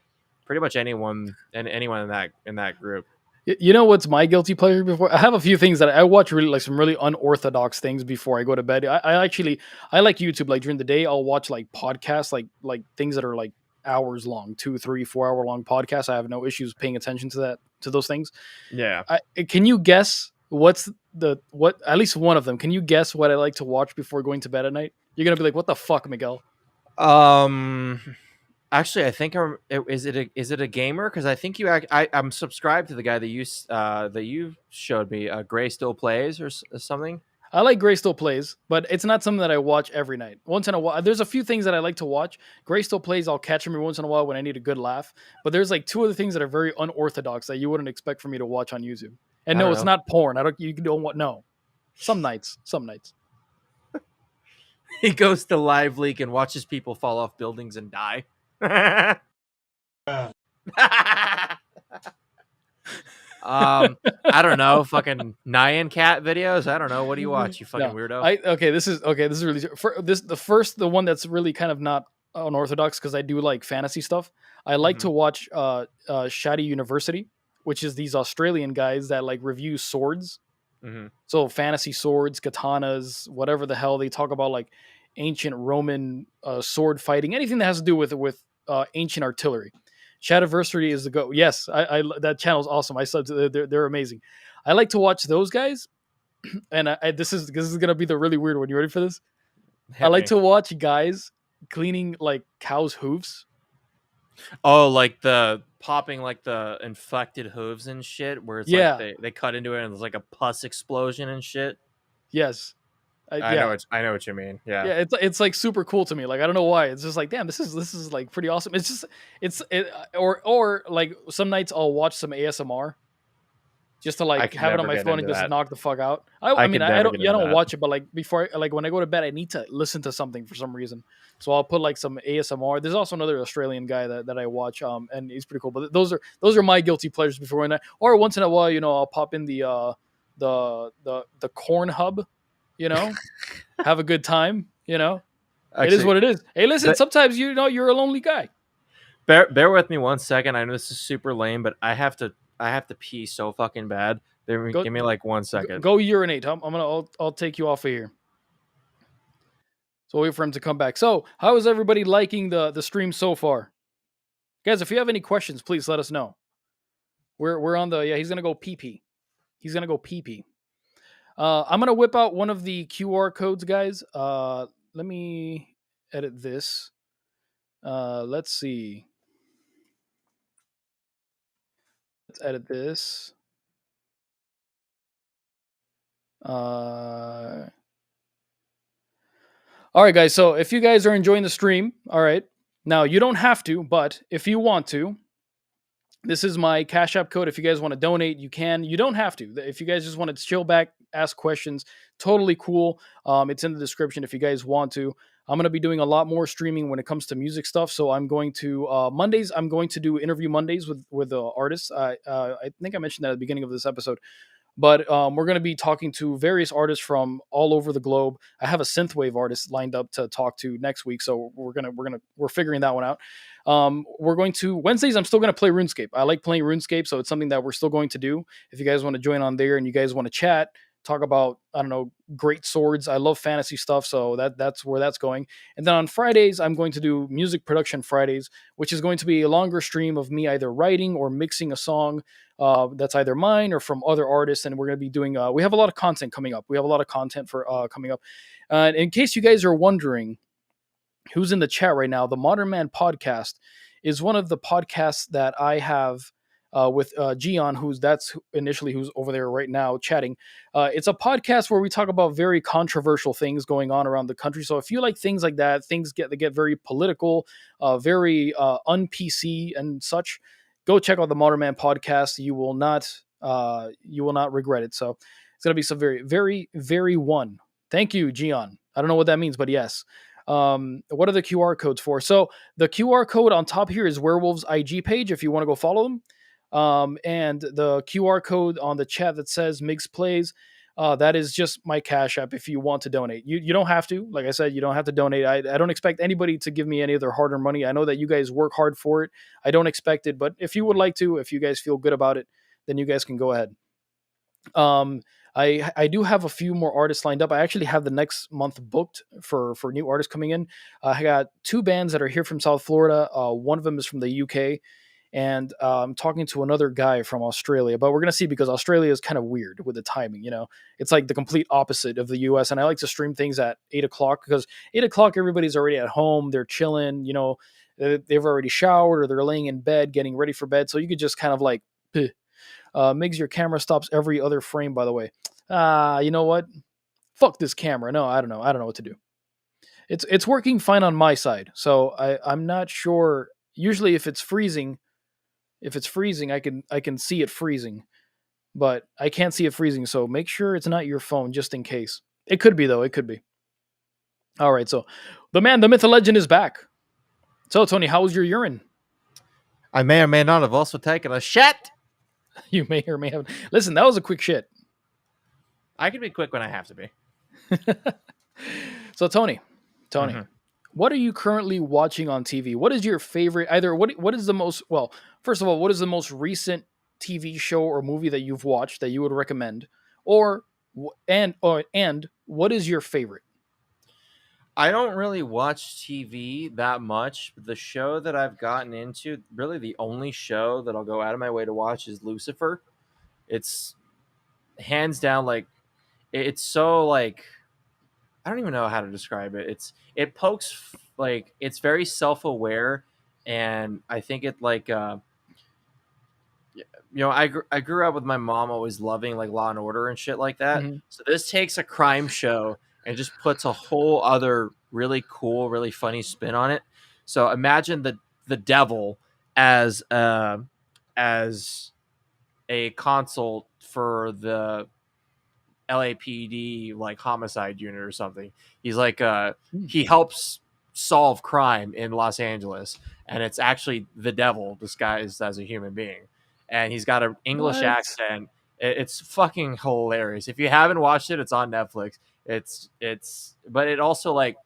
pretty much anyone in that group. You know what's my guilty pleasure before? I have a few things that I watch really like some really unorthodox things before I go to bed. I actually I like YouTube. Like during the day, I'll watch like podcasts, like things that are like hours long, 2, 3, 4 hour long podcasts. I have no issues paying attention to those things. Yeah. Can you guess what's what at least one of them? Can you guess what I like to watch before going to bed at night? You're gonna be like, what the fuck, Miguel? Um, Actually, I think is it a gamer? Because I think I'm subscribed to the guy that you showed me. Gray Still Plays or something. I like Gray Still Plays, but it's not something that I watch every night. Once in a while, there's a few things that I like to watch. Gray Still Plays, I'll catch him every once in a while when I need a good laugh. But there's like two other things that are very unorthodox that you wouldn't expect for me to watch on YouTube. And I no, don't it's know. not porn. You don't want no. Some nights. He goes to Live Leak and watches people fall off buildings and die. I don't know, fucking Nyan Cat videos. I don't know. What do you watch, you fucking No, weirdo? This is really the one that's really kind of not unorthodox because I do like fantasy stuff. I like to watch Shady University, which is these Australian guys that like review swords. Mm-hmm. So fantasy swords, katanas, whatever the hell they talk about, like ancient Roman sword fighting, anything that has to do with ancient artillery. Shadiversary is the go. Yes, that channel is awesome. I subbed. They're amazing. I like to watch those guys, and this is gonna be the really weird one. You ready for this? I like to watch guys cleaning like cows' hooves. Oh, like the popping like the infected hooves and shit, where it's Yeah. like they cut into it and there's like a pus explosion and shit. Yes. I Yeah. know what you mean. Yeah. Yeah, it's like super cool to me. Like I don't know why. It's just like damn, this is like pretty awesome. It's just or like some nights I'll watch some ASMR just to I like can have it on never my get phone and into just that. knock the fuck out. I mean could never don't get I into don't that. watch it, but like before like when I go to bed, I need to listen to something for some reason. So I'll put like some ASMR. There's also another Australian guy that I watch, and he's pretty cool. But those are my guilty pleasures before night. Or once in a while, I'll pop in the corn hub, have a good time. It is what it is. Hey, listen, but- sometimes you're a lonely guy. Bear with me 1 second. I know this is super lame, but I have to pee so fucking bad. Give me like 1 second. Go urinate. I'll take you off of here. So wait for him to come back. So how is everybody liking the stream so far? Guys, if you have any questions, please let us know. We're on the he's gonna go pee. He's gonna go pee. I'm gonna whip out one of the QR codes, guys. Let me edit this. Let's see. Let's edit this. All right, guys. So if you guys are enjoying the stream, all right. Now you don't have to, but if you want to, this is my Cash App code. If you guys want to donate, you can. You don't have to. If you guys just want to chill back, ask questions, totally cool. It's in the description if you guys want to. I'm going to be doing a lot more streaming when it comes to music stuff. So I'm going to Mondays. I'm going to do interview Mondays with artists. I think I mentioned that at the beginning of this episode. But we're going to be talking to various artists from all over the globe. I have a synthwave artist lined up to talk to next week, so we're figuring that one out. We're going to Wednesdays. I'm still going to play RuneScape. I like playing RuneScape, so it's something that we're still going to do. If you guys want to join on there and you guys want to chat, talk about great swords. I love fantasy stuff, so that's where that's going. And then on Fridays, I'm going to do Music Production Fridays, which is going to be a longer stream of me either writing or mixing a song that's either mine or from other artists. And we're going to be doing. We have a lot of content coming up. We have a lot of content for coming up. In case you guys are wondering who's in the chat right now, the Modern Man Podcast is one of the podcasts that I have with Gian, who's over there right now chatting. It's a podcast where we talk about very controversial things going on around the country. So if you like things like that, things get very political, very un-PC and such, go check out the Modern Man podcast. You will not regret it. So it's gonna be some very, very, very one. Thank you, Gian. I don't know what that means, but yes. What are the QR codes for? So the QR code on top here is Werewolves IG page if you want to go follow them. And the QR code on the chat that says MIGGZPLAYZ, that is just my Cash App if you want to donate. You don't have to. Like I said, you don't have to donate. I don't expect anybody to give me any of their hard-earned money. I know that you guys work hard for it. I don't expect it, but if you would like to, if you guys feel good about it, then you guys can go ahead. I do have a few more artists lined up. I actually have the next month booked for new artists coming in. I got 2 bands that are here from South Florida. One of them is from the UK, and I'm talking to another guy from Australia. But we're gonna see, because Australia is kind of weird with the timing. It's like the complete opposite of the US. And I like to stream things at 8 o'clock, because 8 o'clock everybody's already at home. They're chilling. They've already showered, or they're laying in bed getting ready for bed. So you could just kind of like. Migs, your camera stops every other frame, by the way. You know what? Fuck this camera. No, I don't know. I don't know what to do. It's working fine on my side. So I'm not sure. Usually if it's freezing, I can see it freezing. But I can't see it freezing, so make sure it's not your phone just in case. It could be though, it could be. All right, so the man, the myth, the legend is back. So Tony, how was your urine? I may or may not have also taken a shit. You may or may have. Listen, that was a quick shit. I can be quick when I have to be. So Tony, what are you currently watching on TV? What is your favorite? What is the most, well, first of all, what is the most recent TV show or movie that you've watched that you would recommend, and what is your favorite? I don't really watch TV that much. The show that I've gotten into, really the only show that I'll go out of my way to watch, is Lucifer. It's hands down, like, it's so, like, I don't even know how to describe it. It pokes, like, it's very self-aware, and I think it, like, I grew up with my mom always loving, like, Law and Order and shit like that. Mm-hmm. So this takes a crime show and just puts a whole other really cool, really funny spin on it. So imagine the devil as a consult for the LAPD, like, homicide unit or something. He's like he helps solve crime in Los Angeles, and it's actually the devil disguised as a human being, and he's got an English accent. It's fucking hilarious. If you haven't watched it, it's on Netflix. But it also, like,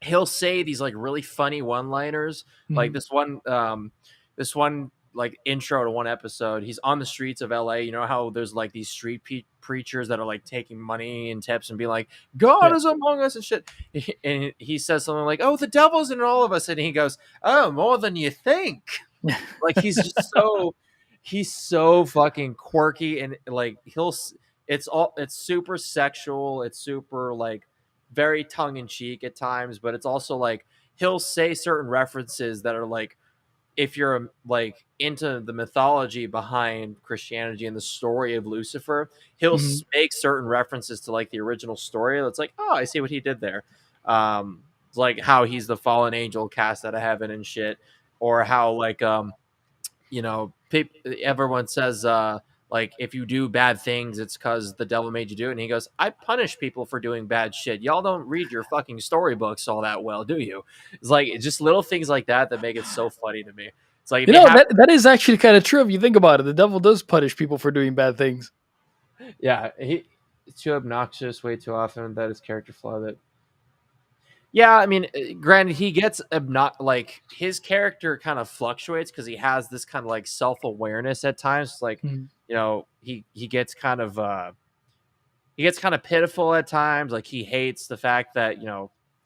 he'll say these, like, really funny one-liners. Like this one like intro to one episode, he's on the streets of LA. You know how there's, like, these street preachers that are, like, taking money and tips and being like, God is among us and shit. And he says something like, oh, the devil's in all of us. And he goes, oh, more than you think. Like, he's just he's so fucking quirky, and, like, it's super sexual. It's super, like, very tongue in cheek at times, but it's also, like, he'll say certain references that are, like, if you're, like, into the mythology behind Christianity and the story of Lucifer, he'll make certain references to, like, the original story. That's like, oh, I see what he did there. Like how he's the fallen angel cast out of heaven and shit, or how, like, everyone says, like, if you do bad things, it's because the devil made you do it. And he goes, I punish people for doing bad shit. Y'all don't read your fucking storybooks all that well, do you? It's like, it's just little things like that that make it so funny to me. It's like, that is actually kind of true if you think about it. The devil does punish people for doing bad things. Yeah, it's too obnoxious way too often. That is character flaw. That, yeah, I mean, granted, he gets like, his character kind of fluctuates because he has this kind of, like, self-awareness at times. Like, he gets kind of pitiful at times. Like, he hates the fact that,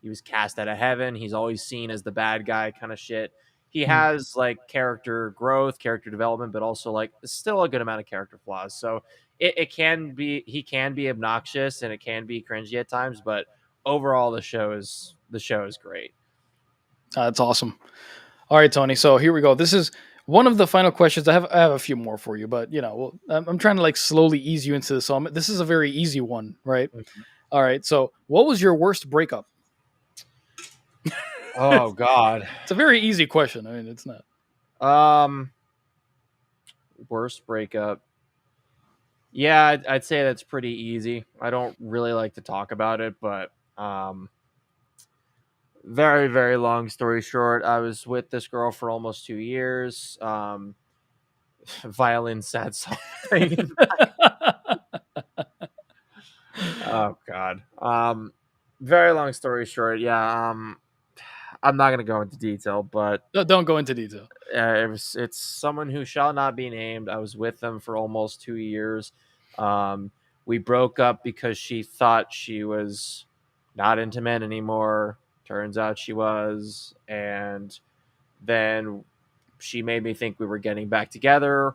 he was cast out of heaven. He's always seen as the bad guy kind of shit. He has, like, character growth, character development, but also, like, still a good amount of character flaws. So he can be obnoxious and it can be cringy at times, but overall the show is great. That's awesome. All right, Tony. So here we go. This is One of the final questions, I have a few more for you, but well, I'm trying to like slowly ease you into this. So this is a very easy one, right? Mhm. All right. So, what was your worst breakup? Oh God. It's a very easy question. I mean, it's not. Um, worst breakup. Yeah, I'd say that's pretty easy. I don't really like to talk about it, but very, very long story short, I was with this girl for almost 2 years. Violin sad song playing. Oh God. Very long story short, yeah. I'm not gonna go into detail, but No, don't go into detail. it's someone who shall not be named. I was with them for almost 2 years. Um, we broke up because she thought she was not into men anymore. Turns out she was, and then she made me think we were getting back together,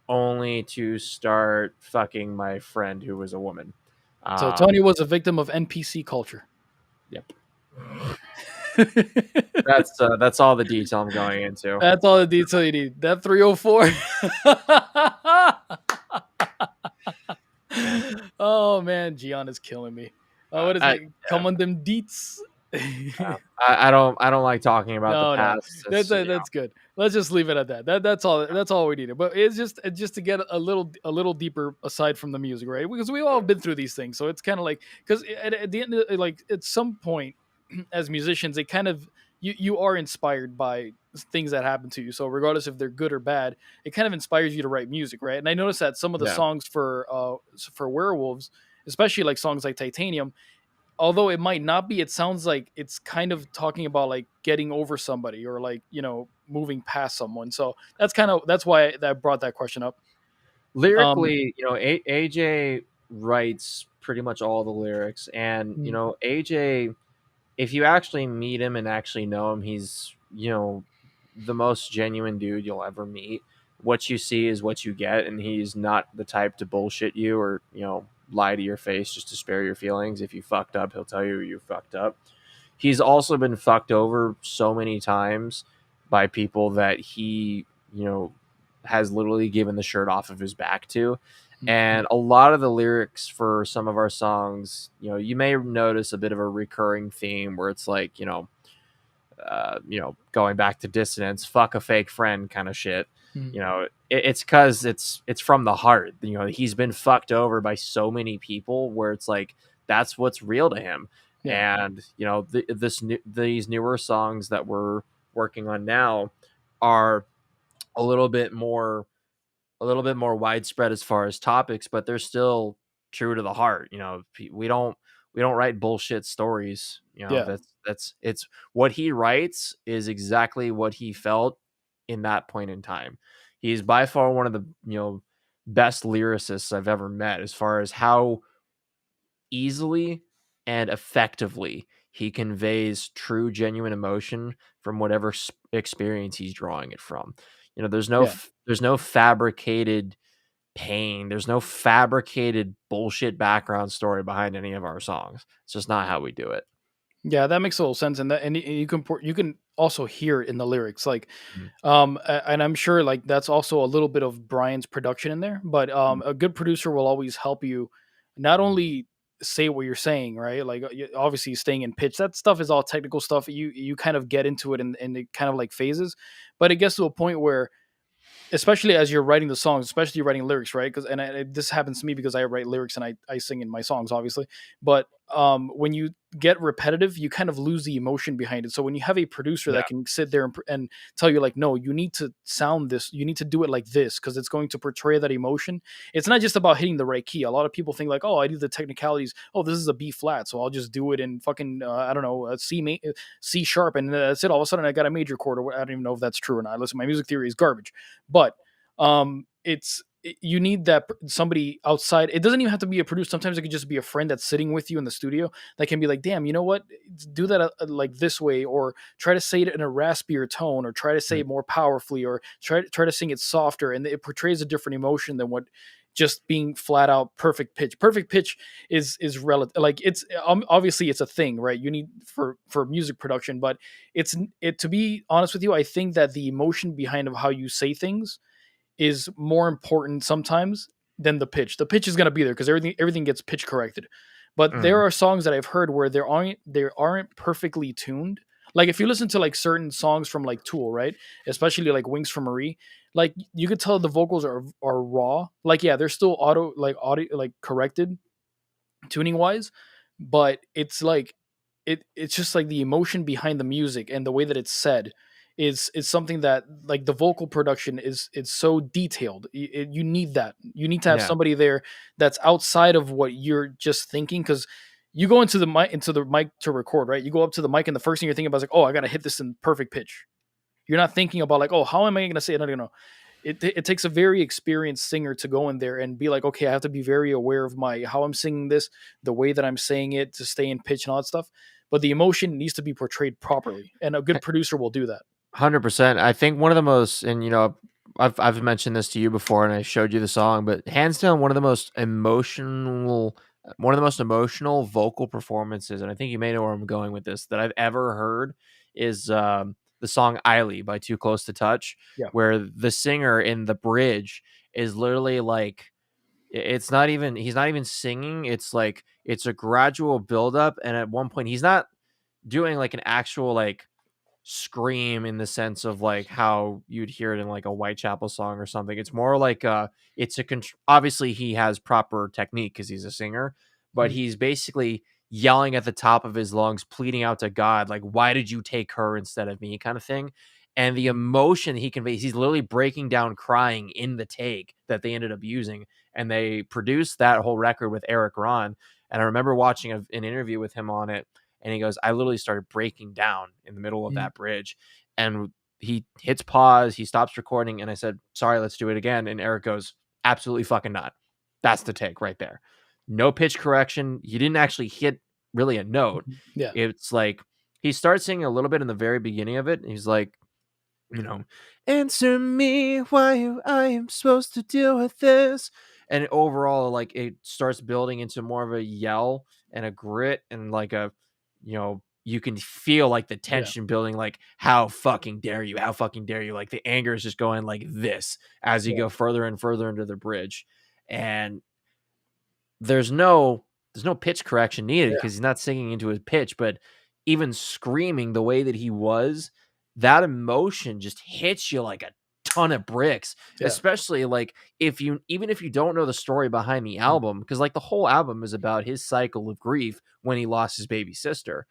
only to start fucking my friend who was a woman. So Tony Um, was a victim of NPC culture. yep. That's all the detail I'm going into. That's all the detail you need. That 304. Oh man, Gian is killing me. What is I, it? Come on them deets. I don't like talking about the No, past. It's, that's good. Let's just leave it at that. That's all. That's all we needed. But it's just to get a little deeper aside from the music, right? Because we all been through these things, so it's kind of like because at the end, like at some point, as musicians, they kind of you are inspired by things that happen to you. So regardless if they're good or bad, it kind of inspires you to write music, right? And I noticed that some of the yeah. songs for Werewolves, especially like songs like Titanium, although it might not be, it sounds like it's kind of talking about like getting over somebody or like moving past someone. So that's why that brought that question up. Um, Lyrically, AJ writes pretty much all the lyrics, and mm, AJ, if you actually meet him and actually know him, he's the most genuine dude you'll ever meet. What you see is what you get, and he's not the type to bullshit you or lie to your face just to spare your feelings. If you fucked up, he'll tell you you fucked up. He's also been fucked over so many times by people that he has literally given the shirt off of his back to. mm, And a lot of the lyrics for some of our songs, you may notice a bit of a recurring theme where it's like, going back to dissonance, fuck a fake friend kind of shit. mm, It's because it's from the heart. He's been fucked over by so many people where it's like that's what's real to him. yeah, And these newer songs that we're working on now are a little bit more widespread as far as topics, but they're still true to the heart. We don't write bullshit stories. yeah, That's it's what he writes is exactly what he felt in that point in time. He's by far one of the best lyricists I've ever met as far as how easily and effectively he conveys true genuine emotion from whatever experience he's drawing it from. yeah. There's no fabricated pain. There's no fabricated bullshit background story behind any of our songs. It's just not how we do it. Yeah, that makes a little sense, and you can also hear it in the lyrics, like, Mhm. and I'm sure like that's also a little bit of Brian's production in there. But Mhm. a good producer will always help you, not only say what you're saying, right? Like obviously staying in pitch. That stuff is all technical stuff. You kind of get into it and it kind of like phases, but it gets to a point where especially as you're writing the songs, especially writing lyrics, right? Because this happens to me because I write lyrics and I sing in my songs, obviously. But when you get repetitive, you kind of lose the emotion behind it. So when you have a producer Yeah. that can sit there and tell you like, no, you need to sound this, you need to do it like this because it's going to portray that emotion. It's not just about hitting the right key. A lot of people think like, oh, I do the technicalities. Oh, this is a B flat, so I'll just do it in fucking I don't know, C sharp, and that's it. All of a sudden, I got a major chord. Or I don't even know if that's true or not. Listen, my music theory is garbage, but it's you need that somebody outside. It doesn't even have to be a producer. Sometimes it could just be a friend that's sitting with you in the studio that can be like, damn, you know what, do that like this way, or try to say it in a raspier tone, or try to say it more powerfully, or try to sing it softer, and it portrays a different emotion than what just being flat out perfect pitch. Perfect pitch is relative. Like it's obviously it's a thing, right? You need for music production, but it to be honest with you, I think that the emotion behind of how you say things is more important sometimes than the pitch. The pitch is going to be there because everything gets pitch corrected. But there are songs that I've heard where they aren't perfectly tuned. Like if you listen to like certain songs from like Tool, right? Especially like Wings for Marie, like you could tell the vocals are raw. Like yeah, they're still audio like corrected tuning wise, but it's like it's just like the emotion behind the music and the way that it's said is something that like the vocal production is it's so detailed. You need that. You need to have Yeah. somebody there that's outside of what you're just thinking, because you go into the mic to record, right? You go up to the mic and the first thing you're thinking about is like, oh, I gotta hit this in perfect pitch. You're not thinking about like, oh, how am I gonna say it? I don't know. It takes a very experienced singer to go in there and be like, okay, I have to be very aware of my how I'm singing this, the way that I'm saying it to stay in pitch and all that stuff. But the emotion needs to be portrayed properly, and a good producer will do that. 100%. I think one of the most, and I've mentioned this to you before, and I showed you the song, but hands down, one of the most emotional vocal performances, and I think you may know where I'm going with this, that I've ever heard is the song "Eiley" by Too Close to Touch, Yeah. where the singer in the bridge is literally like, it's not even, he's not even singing. It's like it's a gradual buildup, and at one point he's not doing like an actual like scream in the sense of like how you'd hear it in like a Whitechapel song or something. It's more like obviously he has proper technique because he's a singer, but Mhm. he's basically yelling at the top of his lungs, pleading out to God, like, why did you take her instead of me, kind of thing. And the emotion he conveys, he's literally breaking down crying in the take that they ended up using. And they produced that whole record with Eric Ron. And I remember watching an interview with him on it, and he goes, I literally started breaking down in the middle of Mhm. that bridge. And he hits pause, he stops recording, and I said, sorry, let's do it again. And Eric goes, absolutely fucking not. That's the take right there. No pitch correction. You didn't actually hit really a note. Yeah. It's like he starts singing a little bit in the very beginning of it. And he's like, answer me why I am supposed to deal with this. And overall, like it starts building into more of a yell and a grit and like you can feel like the Yeah. tension building, like how fucking dare you? How fucking dare you? Like the anger is just going like this as you Yeah. go further and further into the bridge. And there's no pitch correction needed Yeah. because he's not singing into his pitch, but even screaming the way that he was, that emotion just hits you like a ton of bricks, Yeah. especially like even if you don't know the story behind the Mhm. album, because like the whole album is about his cycle of grief when he lost his baby sister.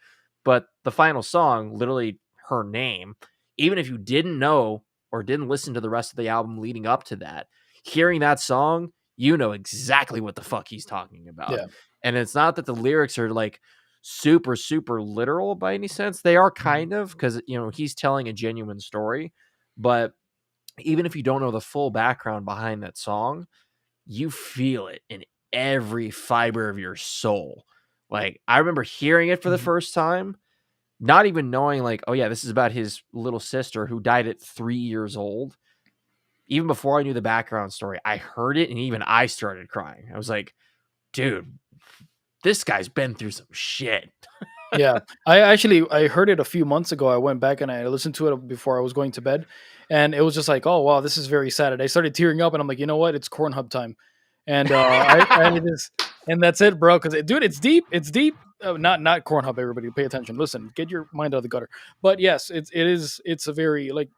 But the final song, literally her name, even if you didn't know or didn't listen to the rest of the album leading up to that, hearing that song, you know exactly what the fuck he's talking about. Yeah. And it's not that the lyrics are like super, super literal by any sense. They are kind of, because, he's telling a genuine story. But even if you don't know the full background behind that song, you feel it in every fiber of your soul. Like, I remember hearing it for the Mhm. first time, not even knowing, like, oh, yeah, this is about his little sister who died at 3 years old. Even before I knew the background story, I heard it and even I started crying. I was like, dude, this guy's been through some shit. Yeah, I heard it a few months ago. I went back and I listened to it before I was going to bed, and it was just like, oh wow, this is very sad. And I started tearing up, and I'm like, you know what? It's Corn Hub time, and I just and that's it, bro. Because dude, it's deep. It's deep. Not Corn Hub. Everybody, pay attention. Listen, get your mind out of the gutter. But yes, it's a very like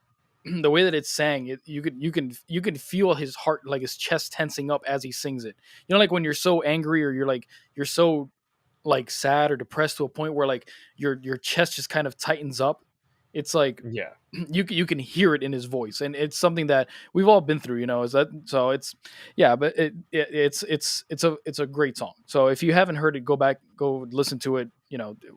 the way that it's sang. You can feel his heart, like his chest tensing up as he sings it. You know, like when you're so angry or you're so like sad or depressed to a point where like your chest just kind of tightens up. It's like Yeah. you can hear it in his voice, and it's something that we've all been through, is that so it's yeah, but it's a great song. So if you haven't heard it, go listen to it.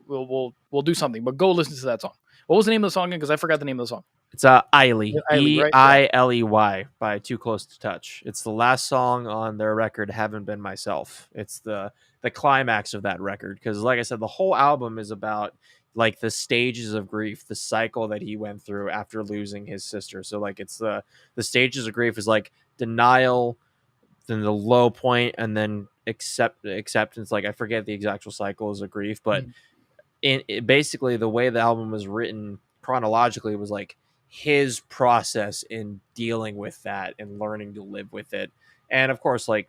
We'll do something, but go listen to that song. What was the name of the song again? Because I forgot the name of the song. It's Eiley, Eiley, right? Eiley by Too Close to Touch. It's the last song on their record, Haven't Been Myself. It's the climax of that record because, like I said, the whole album is about like the stages of grief, the cycle that he went through after losing his sister. So like it's the stages of grief is like denial, then the low point, and then acceptance. Like I forget the exact cycles of grief, but basically the way the album was written chronologically was like his process in dealing with that and learning to live with it. And of course, like,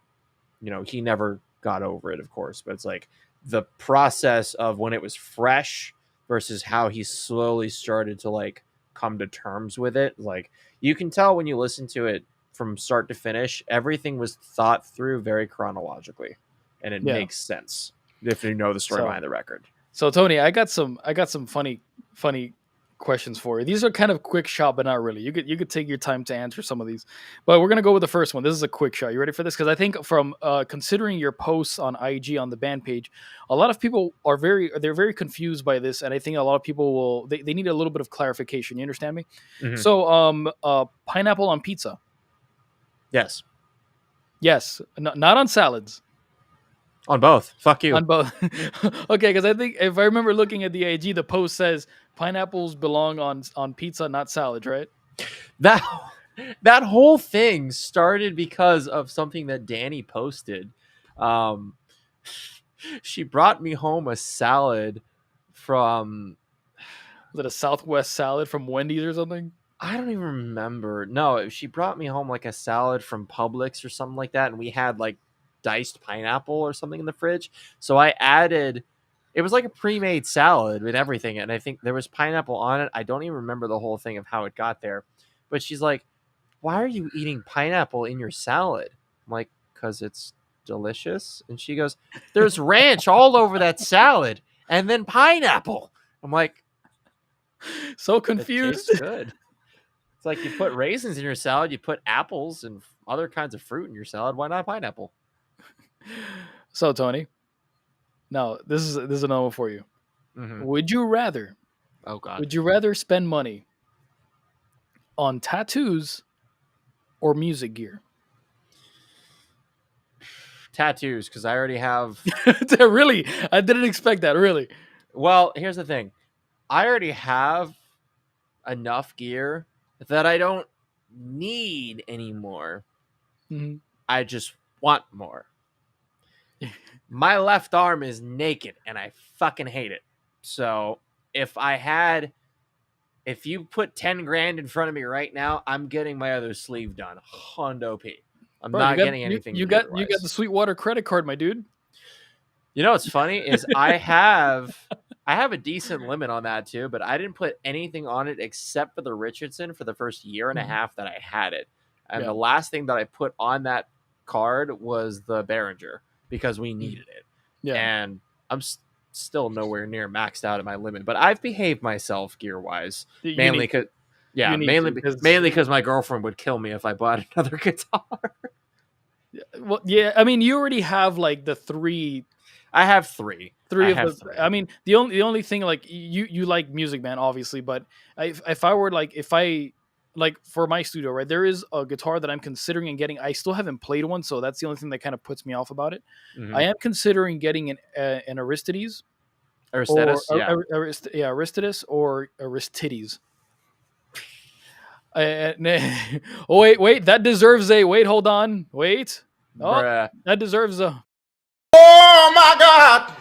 you know, he never got over it, of course, but it's like the process of when it was fresh versus how he slowly started to like come to terms with it. Like you can tell when you listen to it from start to finish, everything was thought through very chronologically, and it makes sense if you know the story behind the record. So Tony, I got some funny questions for you. These are kind of quick shot, but not really. You could take your time to answer some of these, but we're gonna go with the first one. This is a quick shot. You ready for this? Because I think from considering your posts on IG on the band page, a lot of people are very confused by this, and I think a lot of people they need a little bit of clarification. You understand me? Mm-hmm. So pineapple on pizza? Yes. Not on salads. On both. Fuck you. On both. Okay, because I think if I remember looking at the IG, the post says pineapples belong on pizza, not salads, right? That whole thing started because of something that Danny posted. She brought me home a salad from... Was it a Southwest salad from Wendy's or something? I don't even remember. No, she brought me home like a salad from Publix or something like that, and we had like diced pineapple or something in the fridge. So I added, it was like a pre-made salad with everything, and I think there was pineapple on it. I don't even remember the whole thing of how it got there, but she's like, why are you eating pineapple in your salad? I'm like, because it's delicious. And she goes, there's ranch all over that salad and then pineapple. I'm like, so confused. It tastes good. It's like you put raisins in your salad, you put apples and other kinds of fruit in your salad. Why not pineapple? So Tony, now this is another one for you. Mm-hmm. Would you rather? Oh God. Would you rather spend money on tattoos or music gear? Tattoos, because I already have. Really? I didn't expect that. Really? Well, here's the thing. I already have enough gear that I don't need anymore. Mm-hmm. I just want more. My left arm is naked and I fucking hate it. So if you put 10 grand in front of me right now, I'm getting my other sleeve done. Hondo P. I'm not getting anything. You got the Sweetwater credit card, my dude. You know what's funny is I have a decent limit on that too, but I didn't put anything on it except for the Richardson for the first year and a half that I had it. And the last thing that I put on that card was the Behringer because we needed it. Yeah. And I'm still nowhere near maxed out at my limit, but I've behaved myself gear wise, mainly because my girlfriend would kill me if I bought another guitar. Well, yeah, I mean, you already have like the three. I have three. I mean, the only thing, like you like music, man, obviously, but if I for my studio, right, there is a guitar that I'm considering getting. I still haven't played one, so that's the only thing that kind of puts me off about it. Mm-hmm. I am considering getting an Aristides. Aristides, Aristides or Aristides. Oh wait, that deserves a wait. Hold on, wait. Oh, bruh. That deserves a. Oh my God!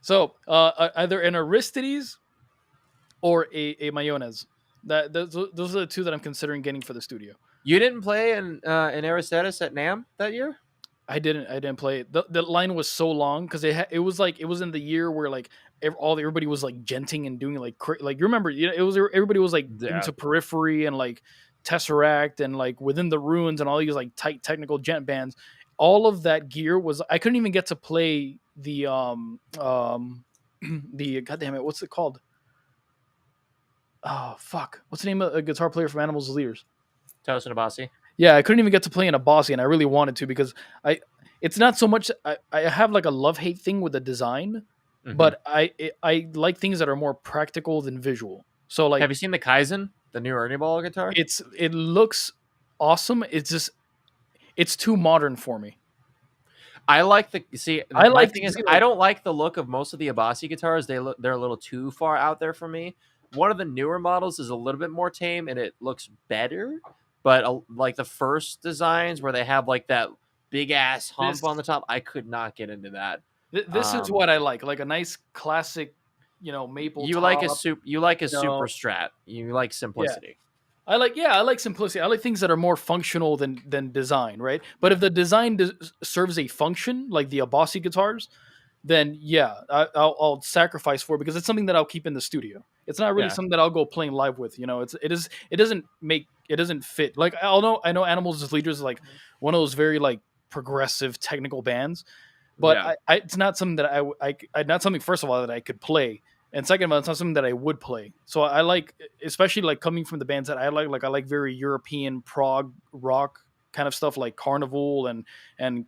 So either an Aristides or a Mayonnaise. Those are the two that I'm considering getting for the studio. You didn't play an Aristides at NAMM that year? I didn't play it. The line was so long because it was in the year where like everybody was like genting and doing like you remember, you know, it was everybody was like into Periphery and like Tesseract and like Within the Ruins and all these like tight technical gent bands. All of that gear was, I couldn't even get to play the goddamn it, what's it called? Oh fuck, what's the name of a guitar player from Animals as Leaders? Tosin Abasi. Yeah, I couldn't even get to play in a Bossy, and I really wanted to because it's not so much. I have like a love-hate thing with the design, but I like things that are more practical than visual. So like Have you seen the Kaizen, the new Ernie Ball guitar? it looks awesome. It's too modern for me. I like I my like thing to is see, I like- don't like the look of most of the Abasi guitars. They're a little too far out there for me. One of the newer models is a little bit more tame and it looks better, but like the first designs where they have like that big ass hump This- on the top, I could not get into that. This is what I like a nice classic, maple. You top, like a super know. strat. You like simplicity. I like simplicity. I like things that are more functional than design, right? But if the design serves a function, like the Abasi guitars, then yeah, I'll sacrifice for it because it's something that I'll keep in the studio. It's not really Yeah. something that I'll go playing live with. It doesn't fit. Like I know Animals as Leaders is like one of those very like progressive technical bands, but Yeah. it's not something that I not something first of all that I could play. And second of all, it's not something that I would play. So I like, especially like coming from the bands that I like I like very European prog rock kind of stuff like Carnival and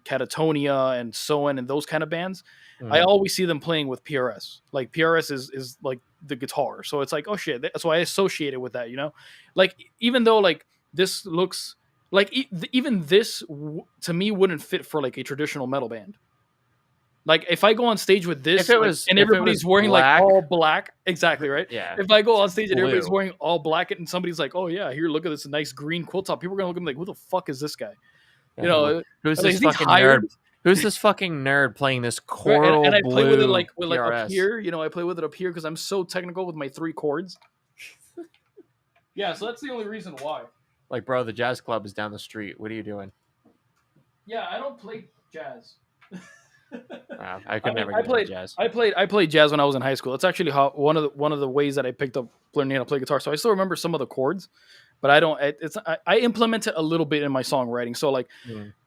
Catatonia and so on and those kind of bands. I Mhm. always see them playing with PRS. Like PRS is like the guitar. So it's like, oh shit. That's why I associate it with that, Like even though like this looks like even this to me wouldn't fit for like a traditional metal band. Like if I go on stage with this, If it like, was- and if it everybody's was wearing black- like all black, exactly right. Yeah. If I go on stage and everybody's Blue. wearing all black, and somebody's like, "Oh yeah, here, look at this nice green quilt top," people are gonna look at me like, "Who the fuck is this guy?" Who's are they- this is he fucking hired? nerd? Who's this fucking nerd playing this Right, coral and I blue play with it like up PRS? here. I play with it up here because I'm so technical with my 3 chords. Yeah, so that's the only reason why. Like, bro, the jazz club is down the street. What are you doing? Yeah, I don't play jazz. I could never I get played into jazz. I played jazz when I was in high school. It's actually how one of the ways that I picked up learning how to play guitar. So I still remember some of the chords, but I implement it a little bit in my songwriting. So like,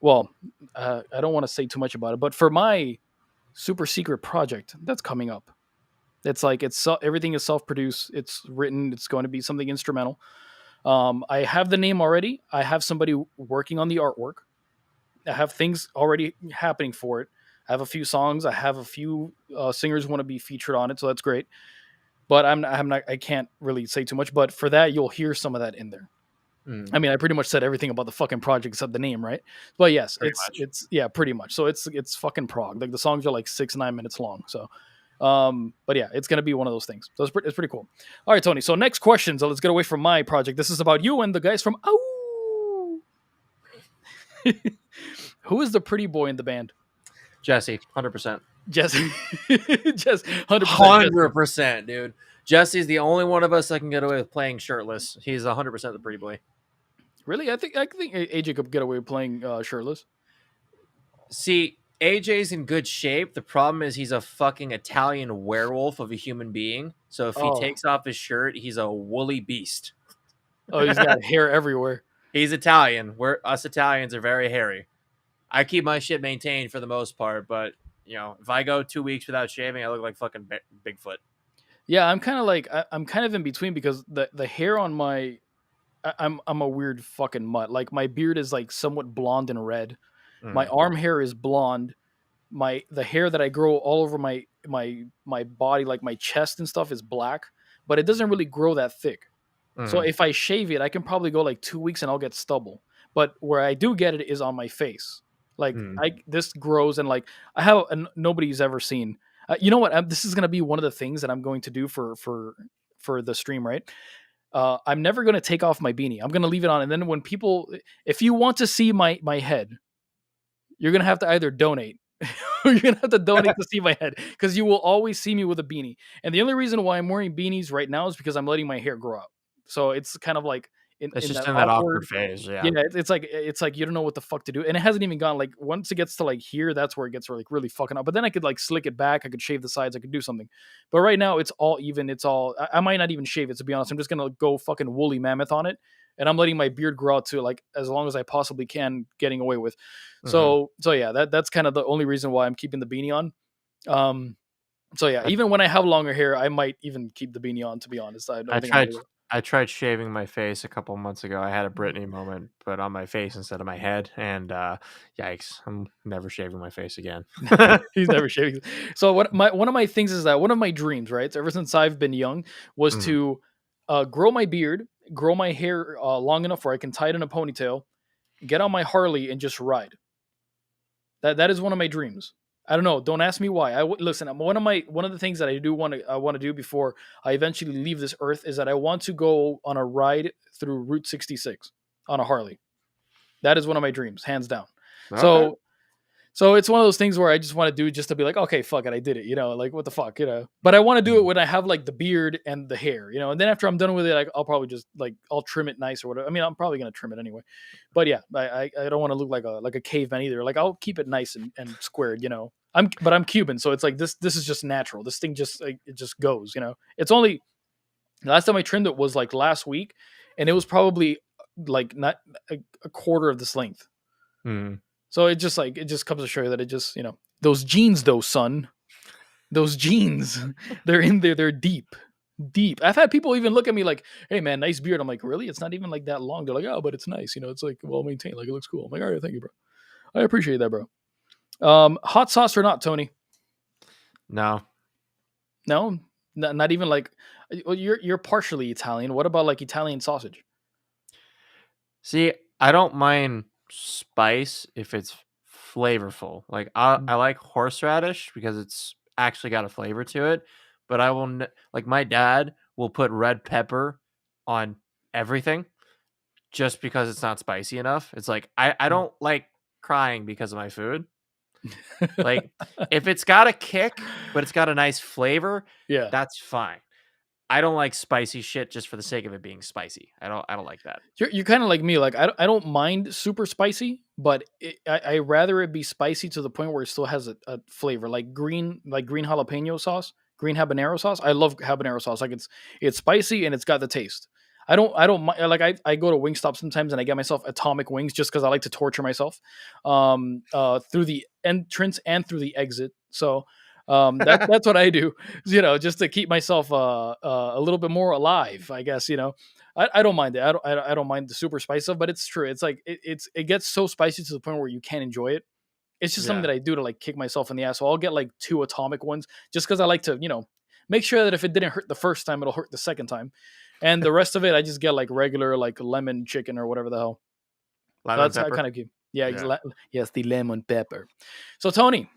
well, I don't want to say too much about it, but for my super secret project that's coming up, it's like everything is self-produced. It's written. It's going to be something instrumental. I have the name already. I have somebody working on the artwork. I have things already happening for it. I have a few songs. I have a few singers who want to be featured on it, so that's great. But I can't really say too much. But for that, you'll hear some of that in there. I mean, I pretty much said everything about the fucking project except the name, right? But yes, it's pretty much. So it's fucking prog. Like the songs are like 6-9 minutes long. So, but yeah, it's gonna be one of those things. So it's pretty cool. All right, Tony. So next question. So let's get away from my project. This is about you and the guys from Ow. Who is the pretty boy in the band? Jesse, 100%. Jesse, just 100%. 100%, dude. Jesse's the only one of us that can get away with playing shirtless. He's 100% the pretty boy. Really, I think AJ could get away with playing shirtless. See, AJ's in good shape. The problem is he's a fucking Italian werewolf of a human being. So if he takes off his shirt, he's a woolly beast. Oh, he's got hair everywhere. He's Italian. Us Italians are very hairy. I keep my shit maintained for the most part, but if I go 2 weeks without shaving, I look like fucking Bigfoot. Yeah, I'm kind of like I'm kind of in between because the hair on my I'm a weird fucking mutt. Like my beard is like somewhat blonde and red. My arm hair is blonde. The hair that I grow all over my body, like my chest and stuff, is black, but it doesn't really grow that thick. So if I shave it, I can probably go like 2 weeks and I'll get stubble. But where I do get it is on my face. Like this grows and like I have nobody's ever seen. You know what? This is gonna be one of the things that I'm going to do for the stream, right? I'm never gonna take off my beanie. I'm gonna leave it on, and then when people, if you want to see my head, you're gonna have to either donate. Or you're gonna have to donate to see my head because you will always see me with a beanie. And the only reason why I'm wearing beanies right now is because I'm letting my hair grow out. So it's kind of like it's just in that awkward phase. Yeah. It's like you don't know what the fuck to do, and it hasn't even gone like once it gets to like here, that's where it gets really fucking up. But then I could like slick it back, I could shave the sides, I could do something. But right now it's all even. It's all I might not even shave it, to be honest. I'm just gonna go fucking woolly mammoth on it, and I'm letting my beard grow out to like as long as I possibly can, getting away with. So yeah, that's kind of the only reason why I'm keeping the beanie on. So yeah, even when I have longer hair, I might even keep the beanie on, to be honest. I tried shaving my face a couple months ago. I had a Britney moment, but on my face instead of my head. And yikes, I'm never shaving my face again. He's never shaving. So one of my things is that one of my dreams, right? So ever since I've been young, was to grow my beard, grow my hair long enough where I can tie it in a ponytail, get on my Harley and just ride. That is one of my dreams. I don't know. Don't ask me why. Listen. One of the things that I want to do before I eventually leave this earth is that I want to go on a ride through Route 66 on a Harley. That is one of my dreams, hands down. Okay. So it's one of those things where I just want to do just to be like, okay, fuck it, I did it, like what the fuck, But I want to do it when I have like the beard and the hair, and then after I'm done with it, like I'll probably just I'll trim it nice or whatever. I mean, I'm probably gonna trim it anyway, but yeah, I don't want to look like a caveman either. Like I'll keep it nice and squared, I'm Cuban, so it's like this is just natural. This thing just it just goes, It's only the last time I trimmed it was like last week, and it was probably like not a quarter of this length. So it just comes to show you that it just, those genes though, son, those genes, they're in there. They're deep. I've had people even look at me like, hey man, nice beard. I'm like, really? It's not even like that long. They're like, oh, but it's nice. It's like well maintained. Like it looks cool. I'm like, all right, thank you, bro. I appreciate that, bro. Hot sauce or not, Tony? No. Not even like, well, you're partially Italian. What about like Italian sausage? See, I don't mind spice if it's flavorful. Like I like horseradish because it's actually got a flavor to it. But I will like my dad will put red pepper on everything just because it's not spicy enough. It's like I don't like crying because of my food. Like if it's got a kick but it's got a nice flavor, Yeah, that's fine. I don't like spicy shit just for the sake of it being spicy. I don't like that. you're kind of like me. Like I don't mind super spicy, but I rather it be spicy to the point where it still has a flavor, like green jalapeno sauce, green habanero sauce. I love habanero sauce. Like it's spicy and it's got the taste. I don't like I go to Wingstop sometimes and I get myself atomic wings just because I like to torture myself, through the entrance and through the exit. So. That's what I do, just to keep myself a little bit more alive, I guess. I don't mind it. I don't mind the super spice stuff, but it's true. It's like it gets so spicy to the point where you can't enjoy it. It's just something that I do to like kick myself in the ass. So I'll get like 2 atomic ones just because I like to make sure that if it didn't hurt the first time, it'll hurt the second time, and the rest of it I just get like regular like lemon chicken or whatever the hell. That's kind of cute. Yeah. Yes, the lemon pepper. So Tony.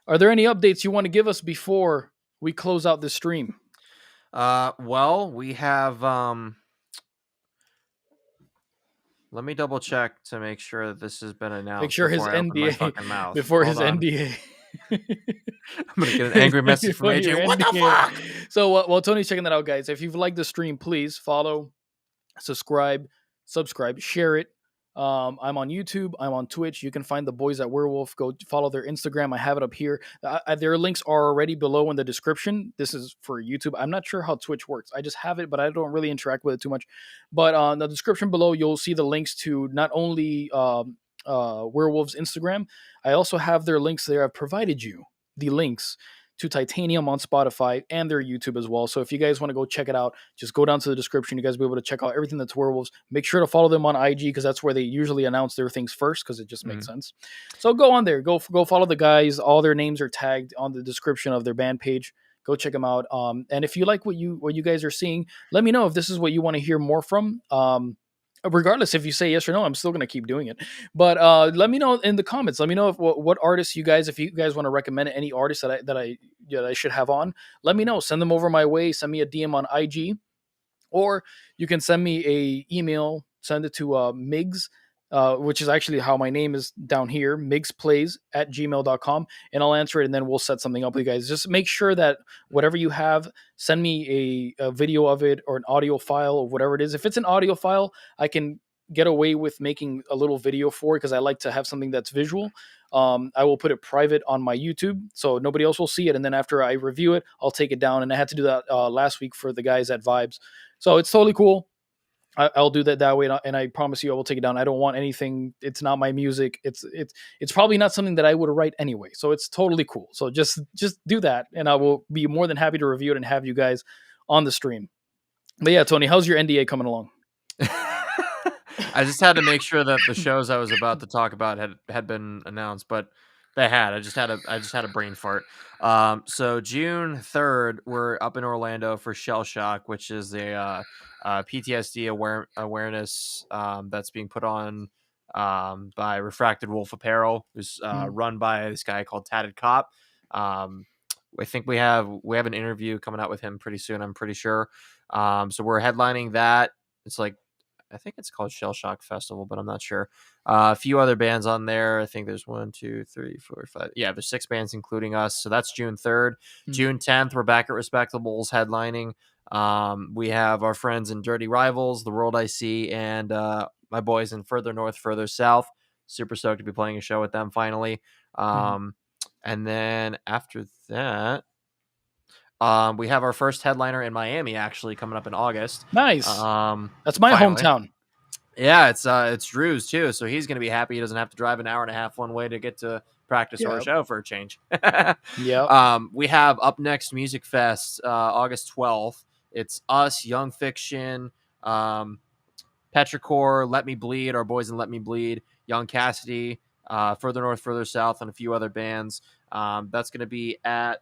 Are there any updates you want to give us before we close out this stream? Well, we have let me double check to make sure that this has been announced. Make sure his NDA before his NDA. I'm gonna get an angry message from AJ. What the fuck? So while Tony's checking that out, guys, if you've liked the stream, please follow, subscribe, share it. I'm on YouTube. I'm on Twitch. You can find the boys at Werewolf. Go follow their Instagram. I have it up here. Their links are already below in the description. This is for YouTube. I'm not sure how Twitch works. I just have it, but I don't really interact with it too much. But on the description below, you'll see the links to not only Werewolf's Instagram. I also have their links there. I've provided you the links to Titanium on Spotify and their YouTube as well. So if you guys want to go check it out, just go down to the description. You guys will be able to check out everything that's Werewolves. Make sure to follow them on IG because that's where they usually announce their things first because it just makes sense. So go on there. Go follow the guys. All their names are tagged on the description of their band page. Go check them out. And if you like what you guys are seeing, let me know if this is what you want to hear more from. Regardless if you say yes or no, I'm still going to keep doing it. But let me know in the comments. Let me know what artists if you guys want to recommend any artists that I should have on. Let me know. Send them over my way. Send me a DM on IG, or you can send me a email. Send it to MIGGZ, which is actually how my name is down here, MIGGZPLAYZ@gmail.com, and I'll answer it, and then we'll set something up with you guys. Just make sure that whatever you have, send me a video of it or an audio file or whatever it is. If it's an audio file, I can get away with making a little video for it because I like to have something that's visual. I will put it private on my YouTube so nobody else will see it, and then after I review it, I'll take it down, and I had to do that last week for the guys at Vibes. So it's totally cool. I'll do that way, and I promise you I will take it down. I don't want anything. It's not my music. It's probably not something that I would write anyway. So it's totally cool. So just do that, and I will be more than happy to review it and have you guys on the stream. But yeah, Tony, how's your NDA coming along? I just had to make sure that the shows I was about to talk about had been announced, but They had. I just had a brain fart. So June 3rd, we're up in Orlando for Shell Shock, which is a PTSD awareness that's being put on by Refracted Wolf Apparel, who's run by this guy called Tatted Cop. I think we have an interview coming out with him pretty soon. I'm pretty sure. So we're headlining that. It's like, I think it's called Shell Shock Festival, but I'm not sure. A few other bands on there. I think there's 1, 2, 3, 4, 5. Yeah, there's 6 bands including us. So that's June 3rd. June 10th, we're back at Respectables headlining. We have our friends in Dirty Rivals, The World I See, and my boys in Further North, Further South. Super stoked to be playing a show with them finally. And then after that, we have our first headliner in Miami actually coming up in August. Nice. That's my finally. hometown. Yeah, it's Drew's too, so he's gonna be happy he doesn't have to drive an hour and a half one way to get to practice or a show for a change. Yeah. We have Up Next Music Fest, August 12th. It's us, Young Fiction, Petrichor, Let Me Bleed, our boys in Let Me Bleed, Young Cassidy, Further North, Further South, and a few other bands. That's gonna be at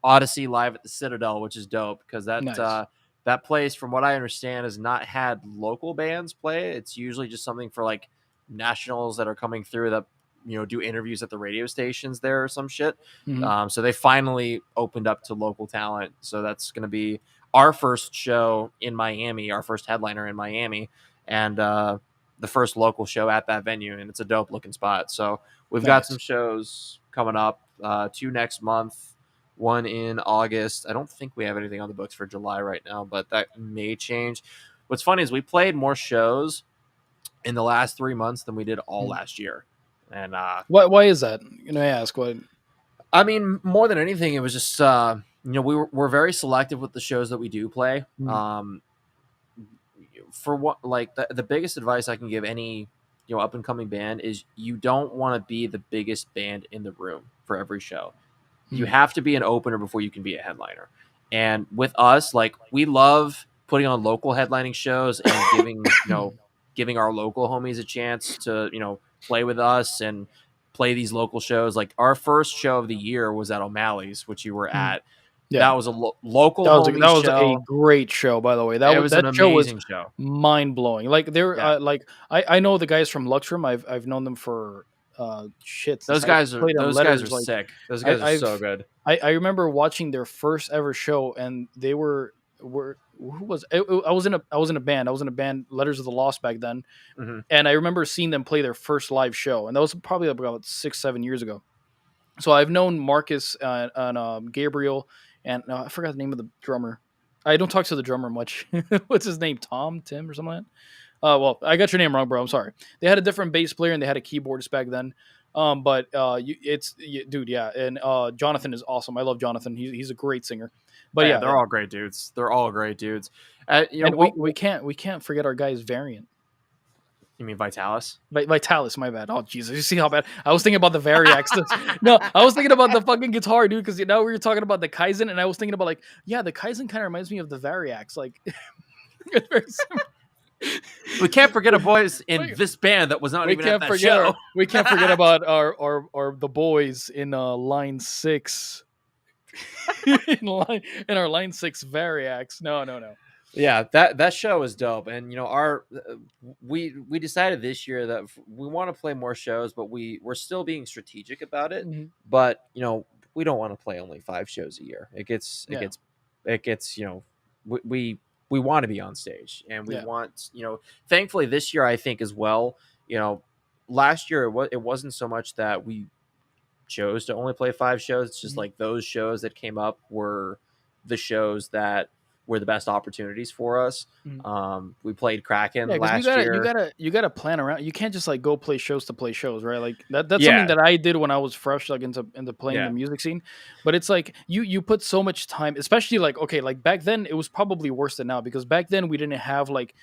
Odyssey live at the Citadel, which is dope because that place, from what I understand, has not had local bands play. It's usually just something for like nationals that are coming through that do interviews at the radio stations there or some shit. So they finally opened up to local talent. So that's going to be our first show in Miami, our first headliner in Miami, and the first local show at that venue. And it's a dope looking spot. So we've got some shows coming up, 2 next month. 1 in August. I don't think we have anything on the books for July right now, but that may change. What's funny is we played more shows in the last 3 months than we did all last year. And why is that? Can I ask what? I mean, more than anything, it was just we're very selective with the shows that we do play. For what, like the biggest advice I can give any up and coming band is you don't want to be the biggest band in the room for every show. You have to be an opener before you can be a headliner. And with us, like, we love putting on local headlining shows and giving our local homies a chance to, play with us and play these local shows. Like, our first show of the year was at O'Malley's, which you were at. Yeah. That was a local that was show. A great show, by the way. That was an amazing show. Mind blowing. Like I know the guys from Luxrum. I've known them for shit. Those guys are sick. Those guys are so good. I remember watching their first ever show, and they were who was I was in a band. I was in a band, Letters of the Lost, back then, and I remember seeing them play their first live show, and that was probably about 6-7 years ago. So I've known Marcus and Gabriel, and I forgot the name of the drummer. I don't talk to the drummer much. What's his name? Tim, or something like that? Well, I got your name wrong, bro. I'm sorry. They had a different bass player and they had a keyboardist back then. Dude, yeah. And Jonathan is awesome. I love Jonathan. He's a great singer. But yeah, they're all great dudes. They're all great dudes. We can't forget our guy's Variant. You mean Vitalis? Vitalis, my bad. Oh, Jesus. You see how bad? I was thinking about the Variax. No, I was thinking about the fucking guitar, dude, because now we were talking about the Kaizen, and I was thinking about, like, yeah, the Kaizen kind of reminds me of the Variax. Like, it's very similar. We can't forget our boys in this band that was not even at that show. We can't forget about our the boys in line 6. in our line 6 Variax. No. Yeah, that show was dope, and we decided this year that we want to play more shows, but we're still being strategic about it. But we don't want to play only 5 shows a year. It gets we want to be on stage, and we want thankfully this year, I think, as well. Last year it wasn't so much that we chose to only play 5 shows. It's just like those shows that came up were the shows that were the best opportunities for us. We played Kraken last year. You gotta plan around. You can't just like go play shows to play shows, right? Like that's something that I did when I was fresh, like into playing the music scene. But it's like you put so much time, especially like back then it was probably worse than now, because back then we didn't have like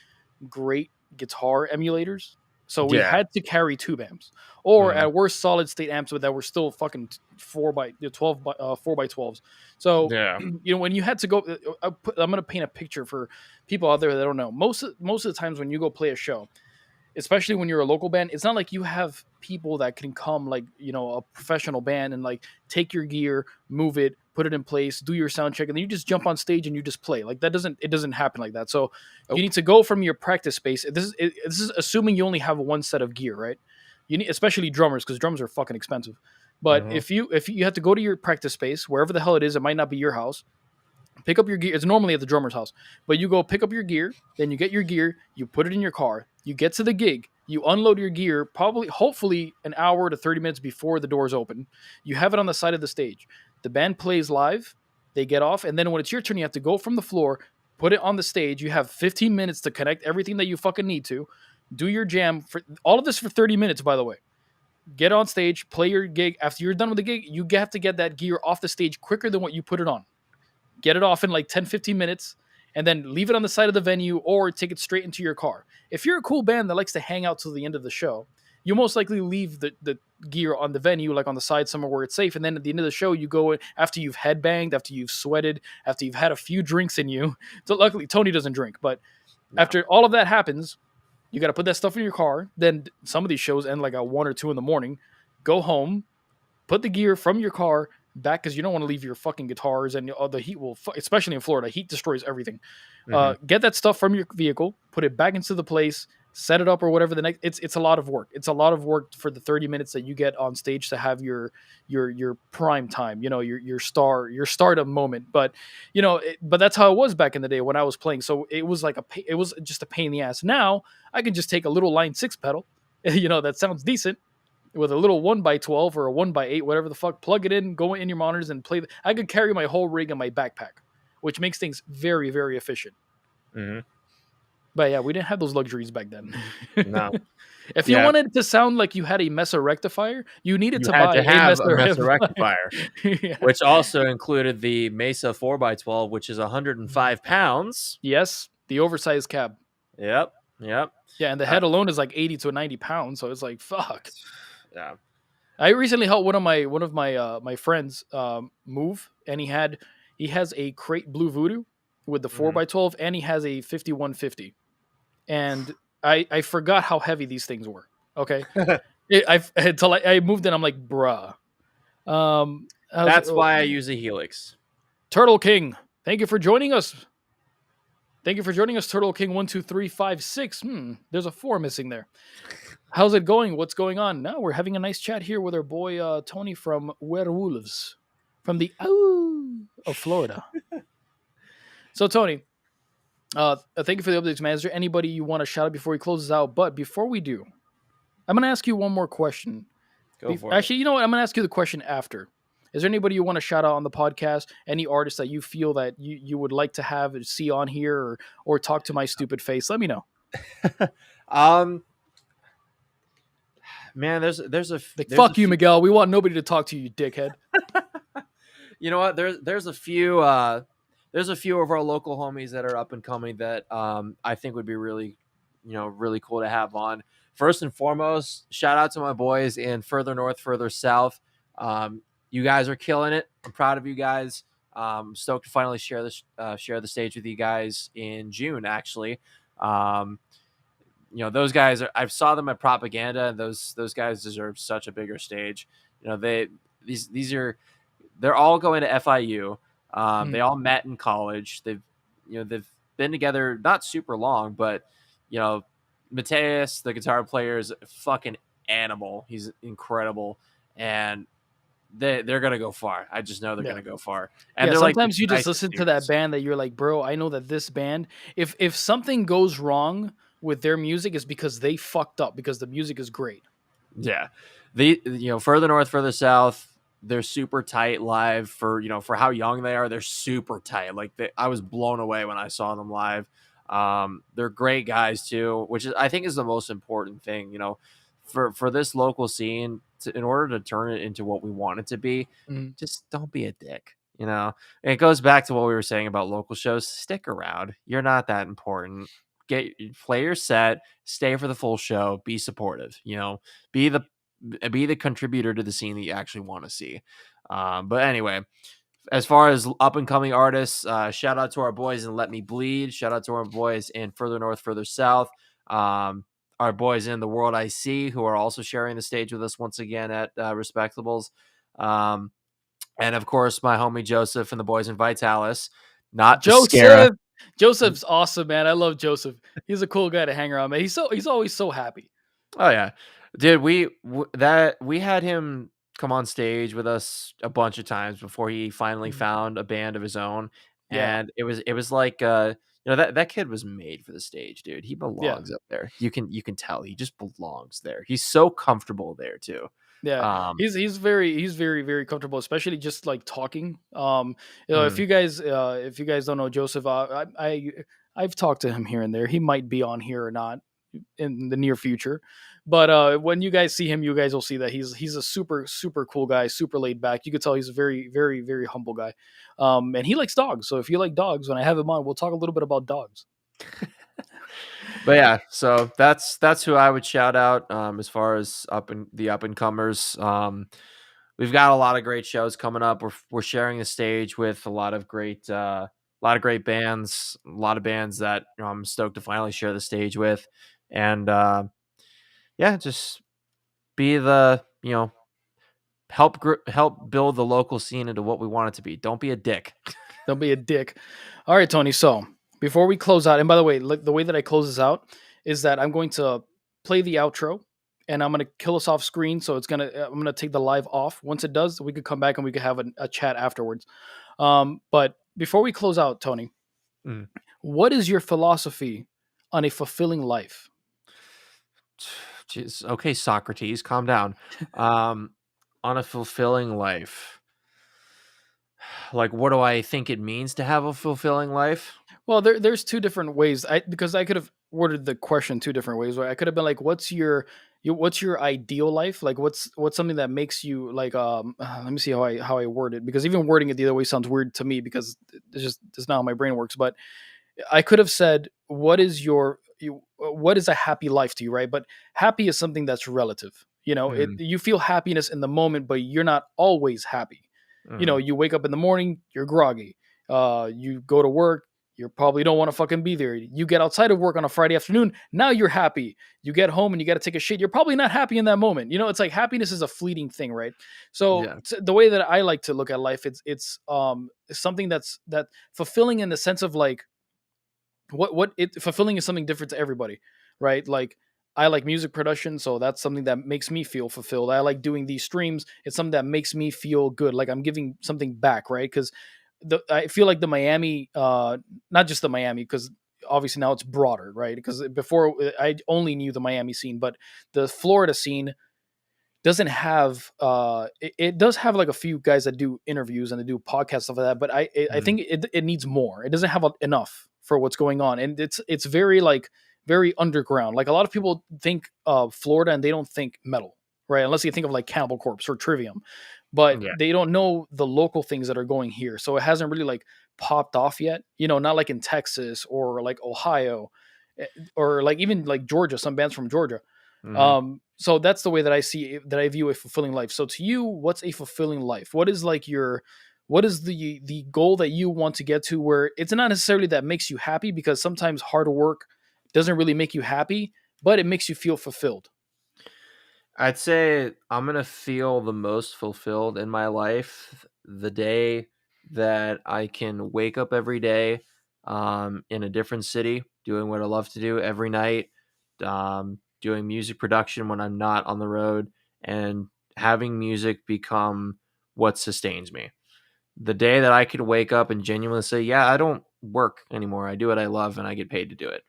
great guitar emulators. So we had to carry tube amps, or at worst solid state amps that were still fucking 4x12s. So when you had to go, I'm gonna paint a picture for people out there that don't know. Most of the times when you go play a show, especially when you're a local band, it's not like you have people that can come like, a professional band and like take your gear, move it, put it in place, do your sound check, and then you just jump on stage and you just play. Like it doesn't happen like that. So you need to go from your practice space. This is assuming you only have one set of gear, right? You need, especially drummers, because drums are fucking expensive. But if you have to go to your practice space, wherever the hell it is, it might not be your house. Pick up your gear. It's normally at the drummer's house, but you go pick up your gear, then you get your gear, you put it in your car, you get to the gig, you unload your gear, hopefully an hour to 30 minutes before the doors open. You have it on the side of the stage. The band plays live, they get off, and then when it's your turn, you have to go from the floor, put it on the stage. You have 15 minutes to connect everything that you fucking need to, do your jam, for all of this for 30 minutes, by the way. Get on stage, play your gig. After you're done with the gig, you have to get that gear off the stage quicker than what you put it on. Get it off in like 10, 15 minutes, and then leave it on the side of the venue or take it straight into your car. If you're a cool band that likes to hang out till the end of the show, you most likely leave the gear on the venue, like on the side somewhere where it's safe. And then at the end of the show, you go in after you've headbanged, after you've sweated, after you've had a few drinks in you. So luckily, Tony doesn't drink, but after all of that happens, you got to put that stuff in your car. Then some of these shows end like at 1 or 2 in the morning. Go home, put the gear from your car back, because you don't want to leave your fucking guitars, and the heat will, especially in Florida, heat destroys everything. Get that stuff from your vehicle, put it back into the place, set it up or whatever. It's a lot of work. It's a lot of work for the 30 minutes that you get on stage to have your prime time, your stardom moment. But but that's how it was back in the day when I was playing. So it was like it was just a pain in the ass. Now I can just take a little Line 6 pedal, that sounds decent, with a little 1x12 or a 1x8, whatever the fuck, plug it in, go in your monitors and play. I could carry my whole rig in my backpack, which makes things very, very efficient. But yeah, we didn't have those luxuries back then. No. If you wanted to sound like you had a Mesa rectifier, you needed to had buy to have a a Mesa rectifier, Yeah. which also included the Mesa 4x12, which is 105 pounds. Yes, the oversized cab. Yep. Yeah, and the head alone is like 80 to 90 pounds, so it's like fuck. Yeah. I recently helped one of my friends move, and he has a Crate Blue Voodoo with the 4x12, and he has a 5150. And I forgot how heavy these things were. Okay, until I moved in, I'm like, bruh. That's why I use a Helix. Turtle King, thank you for joining us. Thank you for joining us, Turtle King 12356. There's a 4 missing there. How's it going? What's going on? Now we're having a nice chat here with our boy Tony from Werewolves, from the of Florida. So Tony, thank you for the updates, man. Is there anybody you want to shout out before we close this out? But before we do, I'm going to ask you one more question. Go for it. Actually, you know what? I'm going to ask you the question after. Is there anybody you want to shout out on the podcast? Any artist that you feel that you would like to have see on here or talk to my stupid face? Let me know. Man, there's fuck you, Miguel. We want nobody to talk to you, dickhead. You know what? There's a few of our local homies that are up and coming that I think would be really cool to have on. First and foremost, shout out to my boys in Further North, Further South. You guys are killing it. I'm proud of you guys. I'm stoked to finally share the stage with you guys in June. Actually, those guys I saw them at Propaganda, and those guys deserve such a bigger stage. They're all going to FIU. They all met in college. They've been together not super long, but Mateus, the guitar player, is a fucking animal. He's incredible, and they're gonna go far. I just know they're gonna go far. And sometimes you just listen to that band that you're like, bro, I know that this band, if something goes wrong with their music, is because they fucked up, because the music is great. Yeah, Further North, Further South, they're super tight live for how young they are. They're super tight. I was blown away when I saw them live. They're great guys too, which I think is the most important thing. For this local scene, in order to turn it into what we want it to be, just don't be a dick. And it goes back to what we were saying about local shows. Stick around. You're not that important. Play your set, stay for the full show, be supportive. Be the contributor to the scene that you actually want to see. But anyway, as far as up and coming artists, shout out to our boys in Let Me Bleed. Shout out to our boys in Further North, Further South. our boys in The World I See, who are also sharing the stage with us once again at Respectables. And of course, my homie Joseph and the boys in Vitalis. Not the Scara. Joseph's awesome, man. I love Joseph. He's a cool guy to hang around, man. He's always so happy. Oh yeah, dude. We had him come on stage with us a bunch of times before he finally found a band of his own, Yeah. and it was like that kid was made for the stage, dude. He Yeah. belongs up there. You can tell he just belongs there. He's so comfortable there too. Yeah, Um, he's very comfortable, especially just like talking. mm, If you guys don't know Joseph, I've talked to him here and there. He might be on here or not in the near future, but when you guys see him, you guys will see that he's a super cool guy, super laid back. You could tell he's a very humble guy, and he likes dogs. So if you like dogs, when I have him on, we'll talk a little bit about dogs. but yeah, so that's who I would shout out as far as up and comers. We've got a lot of great shows coming up. We're sharing the stage with a lot of great bands, a lot of bands that I'm stoked to finally share the stage with, and yeah, just be the help build the local scene into what we want it to be. Don't be a dick. Don't be a dick. All right, Tony. So before we close out, and by the way, the way that I close this out is that I'm going to play the outro, and I'm going to kill us off screen. So I'm going to take the live off. Once it does, we could come back and we could have a chat afterwards. But before we close out, Tony, Mm. what is your philosophy on a fulfilling life? Jeez. Okay, Socrates, calm down. On a fulfilling life, like, what do I think it means to have a fulfilling life? Well, there's two different ways. Because I could have worded the question two different ways. Where I could have been like, what's your ideal life? Like, what's something that makes you like? Let me see how I word it, because even wording it the other way sounds weird to me because it's not how my brain works. But I could have said, what is a happy life to you, right? But happy is something that's relative. Mm, You feel happiness in the moment, but you're not always happy. mm, You wake up in the morning, you're groggy. You go to work, you probably don't want to fucking be there. You get outside of work on a Friday afternoon, now you're happy. You get home and you got to take a shit. You're probably not happy in that moment. It's like happiness is a fleeting thing, right? So yeah. the way that I like to look at life, it's something that fulfilling in the sense of like what it fulfilling is something different to everybody, right? Like I like music production, so that's something that makes me feel fulfilled. I like doing these streams. It's something that makes me feel good, like I'm giving something back, right? Because I feel like the Miami, not just the Miami, because obviously now it's broader, right? Because before I only knew the Miami scene, but the Florida scene doesn't have it does have like a few guys that do interviews and they do podcasts, stuff like that, but I Mm, think it needs more. It doesn't have enough for what's going on, and it's very like very underground. Like a lot of people think of Florida and they don't think metal, right? Unless you think of like Cannibal Corpse or Trivium, but yeah. they don't know the local things that are going here, so it hasn't really like popped off yet, not like in Texas or like Ohio, or like even like Georgia, some bands from Georgia. Hmm. So that's the way that I view a fulfilling life. So to you, what's a fulfilling life? What is like what is the goal that you want to get to, where it's not necessarily that makes you happy, because sometimes hard work doesn't really make you happy, but it makes you feel fulfilled. I'd say I'm gonna feel the most fulfilled in my life the day that I can wake up every day in a different city, doing what I love to do every night, doing music production when I'm not on the road, and having music become what sustains me. The day that I could wake up and genuinely say, "Yeah, I don't work anymore. I do what I love, and I get paid to do it."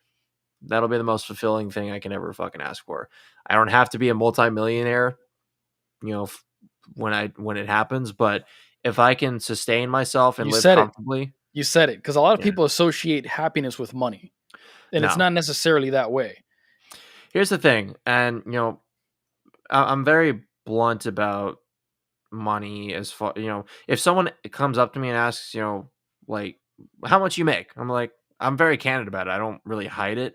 That'll be the most fulfilling thing I can ever fucking ask for. I don't have to be a multimillionaire, you know, when it happens, but if I can sustain myself and You live said it. comfortably, You said it, because a lot of yeah. people associate happiness with money, and it's No. not necessarily that way. Here's the thing, and I'm very blunt about money as far, if someone comes up to me and asks, like how much you make, I'm like, I'm very candid about it. I don't really hide it.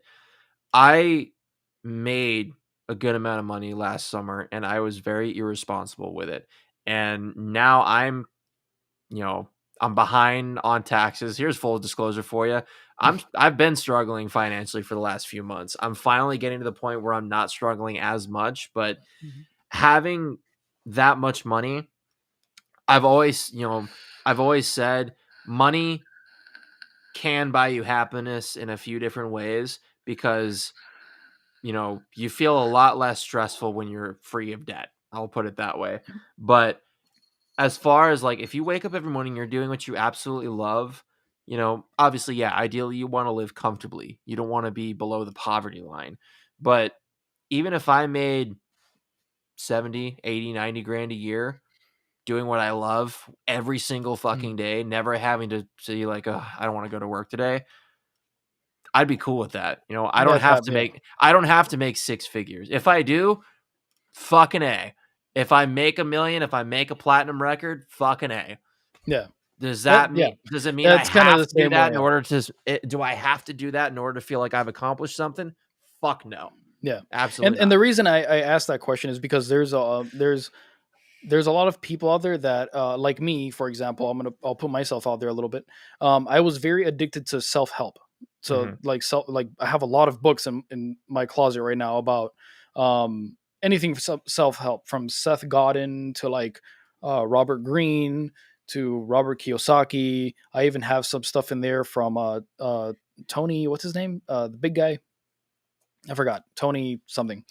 I made a good amount of money last summer and I was very irresponsible with it. And now you know, I'm behind on taxes. Here's full disclosure for you. I've been struggling financially for the last few months. I'm finally getting to the point where I'm not struggling as much, but having that much money, I've always said money can buy you happiness in a few different ways because you feel a lot less stressful when you're free of debt. I'll put it that way. But as far as like if you wake up every morning, you're doing what you absolutely love, obviously, yeah, ideally you want to live comfortably. You don't want to be below the poverty line. But even if I made 70, 80, 90 grand a year doing what I love every single fucking day, never having to say like, I don't want to go to work today, I'd be cool with that. I don't have to make six figures. If I do, fucking A. If I make $1 million, if I make a platinum record, fucking A. Yeah. Does that mean? Yeah. Does it mean That's I kind of have the to do same that way, in order to? Do I have to do that in order to feel like I've accomplished something? Fuck no. Yeah. Absolutely. And the reason I asked that question is because there's a lot of people out there that like me, for example. I'll put myself out there a little bit. I was very addicted to self-help. So like I have a lot of books in my closet right now about anything self-help, from Seth Godin to like Robert Greene to Robert Kiyosaki. I even have some stuff in there from Tony, what's his name, the big guy, I forgot, Tony something.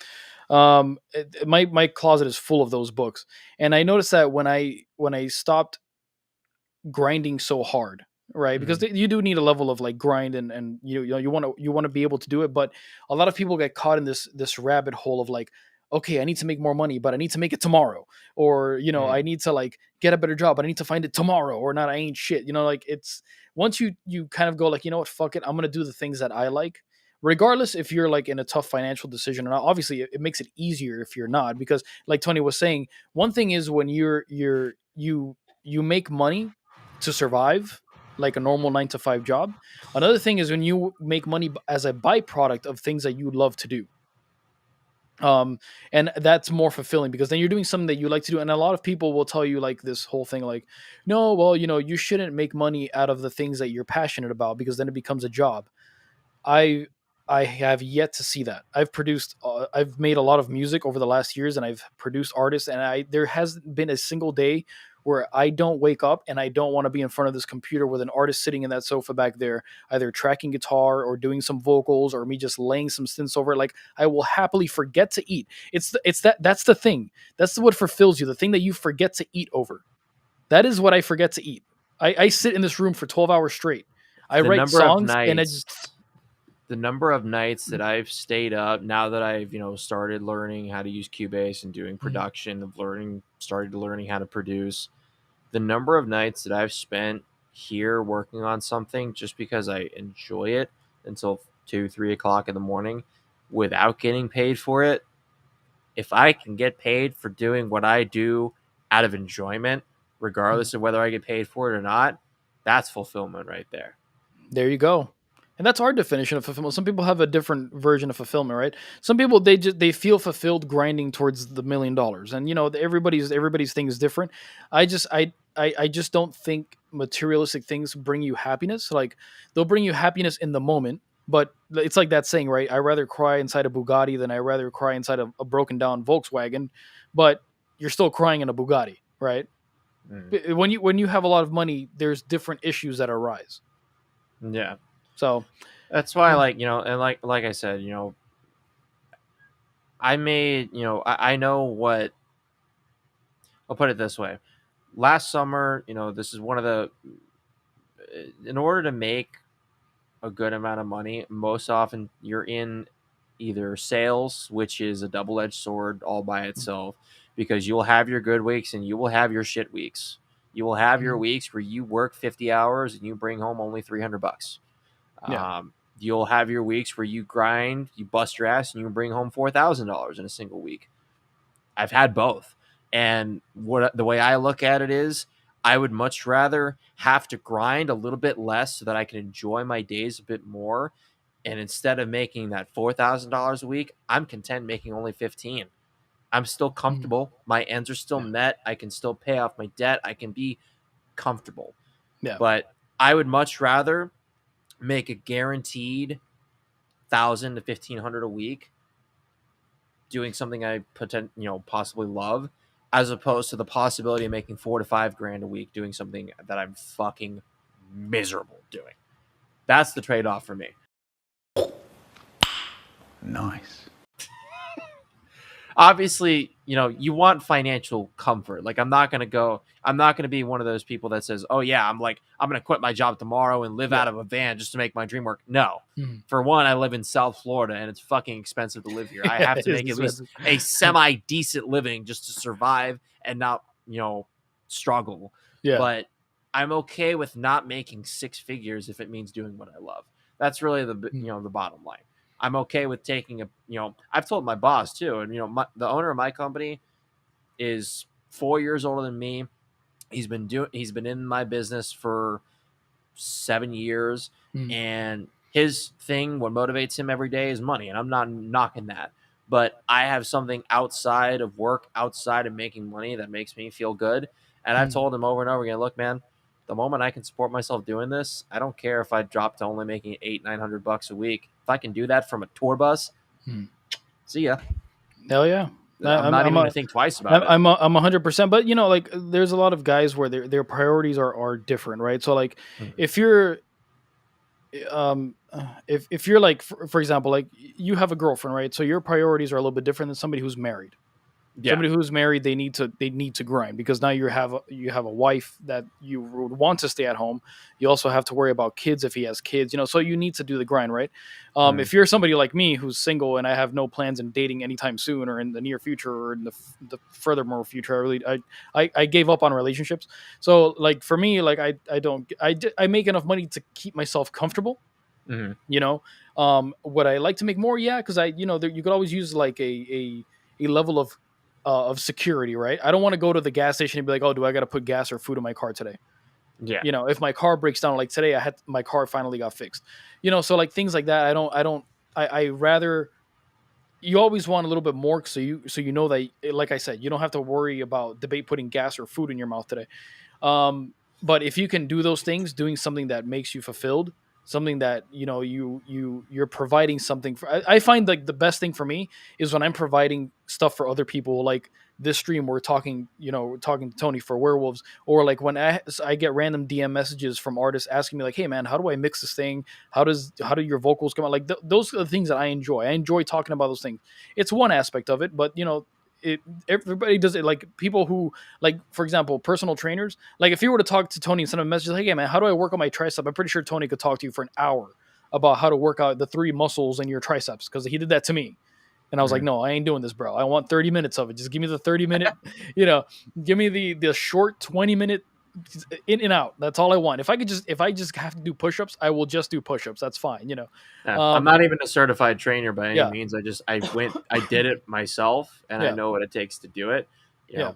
My closet is full of those books, and I noticed that when I stopped grinding so hard, right? Because you do need a level of like grind, and you want to be able to do it, but a lot of people get caught in this rabbit hole of like, okay, I need to make more money, but I need to make it tomorrow, or I need to like get a better job, but I need to find it tomorrow, or not, I ain't shit. Like, it's once you kind of go like, what, fuck it, I'm gonna do the things that I like, regardless if you're like in a tough financial decision or not. Obviously, it makes it easier if you're not, because like Tony was saying, one thing is when you make money to survive, like a normal 9 to 5 job. Another thing is when you make money as a byproduct of things that you love to do. And that's more fulfilling because then you're doing something that you like to do. And a lot of people will tell you like this whole thing, like, no, well, you shouldn't make money out of the things that you're passionate about because then it becomes a job. I I have yet to see that. I've made a lot of music over the last years, and I've produced artists, and there hasn't been a single day where I don't wake up and I don't want to be in front of this computer with an artist sitting in that sofa back there, either tracking guitar or doing some vocals or me just laying some synths over it. Like, I will happily forget to eat. That's the thing. That's what fulfills you. The thing that you forget to eat over. That is what I forget to eat. I sit in this room for 12 hours straight. I write songs the number of nights that I've stayed up now that I've, started learning how to use Cubase and doing production started learning how to produce, the number of nights that I've spent here working on something just because I enjoy it until 2-3 o'clock in the morning without getting paid for it. If I can get paid for doing what I do out of enjoyment, regardless of whether I get paid for it or not, that's fulfillment right there. There you go. And that's our definition of fulfillment. Some people have a different version of fulfillment, right? Some people, they feel fulfilled grinding towards the $1 million, and everybody's thing is different. I just don't think materialistic things bring you happiness. Like, they'll bring you happiness in the moment, but it's like that saying, right? I rather cry inside a Bugatti than I rather cry inside a broken down Volkswagen. But you're still crying in a Bugatti, right? When you have a lot of money, there's different issues that arise. Yeah. So that's why, and like I said, I made, I know what, I'll put it this way. Last summer, this is one of the, in order to make a good amount of money, most often you're in either sales, which is a double-edged sword all by itself, because you'll have your good weeks and you will have your shit weeks. You will have your weeks where you work 50 hours and you bring home only $300. Yeah. You'll have your weeks where you grind, you bust your ass, and you bring home $4,000 in a single week. I've had both. And the way I look at it is, I would much rather have to grind a little bit less so that I can enjoy my days a bit more. And instead of making that $4,000 a week, I'm content making only $15,000. I'm still comfortable. My ends are still met. I can still pay off my debt. I can be comfortable. Yeah. But I would much rather make a guaranteed 1,000 to 1,500 a week doing something I possibly love, as opposed to the possibility of making 4 to 5 grand a week doing something that I'm fucking miserable doing. That's the trade-off for me. Nice. Obviously, you want financial comfort. Like, I'm not going to be one of those people that says, oh yeah, I'm going to quit my job tomorrow and live out of a van just to make my dream work. No. Mhm. For one, I live in South Florida and it's fucking expensive to live here. I have to It is make at least expensive. a semi-decent living just to survive and not, struggle. Yeah. But I'm okay with not making 6 figures if it means doing what I love. That's really the bottom line. I'm okay with taking I've told my boss too, and the owner of my company is 4 years older than me. He's been in my business for 7 years, and his thing, what motivates him every day, is money, and I'm not knocking that. But I have something outside of work, outside of making money, that makes me feel good. And I've told him over and over again, look, man, the moment I can support myself doing this, I don't care if I drop to only making $800-900 a week. If I can do that from a tour bus, see ya. Hell yeah. I'm not even going to think twice about it. I'm 100%, but like there's a lot of guys where their priorities are different, right? So like if you're if you're like for example, like you have a girlfriend, right? So your priorities are a little bit different than somebody who's married. Yeah. Somebody who's married, they need to grind, because now you have a wife that you would want to stay at home. You also have to worry about kids if he has kids, so you need to do the grind, right? If you're somebody like me who's single and I have no plans in dating anytime soon or in the near future or in the furthermore future, I gave up on relationships. So like for me, like I make enough money to keep myself comfortable. Would I like to make more? Yeah, because you could always use like a level of security, right? I don't want to go to the gas station and be like, oh, do I got to put gas or food in my car today? Yeah. If my car breaks down, like today, my car finally got fixed. So like things like that, I rather, you always want a little bit more, so you know that, like I said, you don't have to worry about debate putting gas or food in your mouth today. But if you can do those things, doing something that makes you fulfilled, something that you're providing something for. I find like the best thing for me is when I'm providing stuff for other people, like this stream we're talking to Tony for Werewolves, or like when I get random DM messages from artists asking me like, hey man, how do I mix this thing, how do your vocals come out, like those are the things that I enjoy talking about those things. It's one aspect of it, but everybody does it. Like people who, like for example, personal trainers, like if you were to talk to Tony and send him a message like, hey man, how do I work on my tricep, I'm pretty sure Tony could talk to you for an hour about how to work out the 3 muscles in your triceps, because he did that to me. And I was like, no, I ain't doing this, bro. I want 30 minutes of it. Just give me the 30 minute, give me the short 20-minute in and out. That's all I want. If I just have to do push-ups, I will just do push-ups. That's fine. I'm not even a certified trainer by any means. I did it myself, and I know what it takes to do it.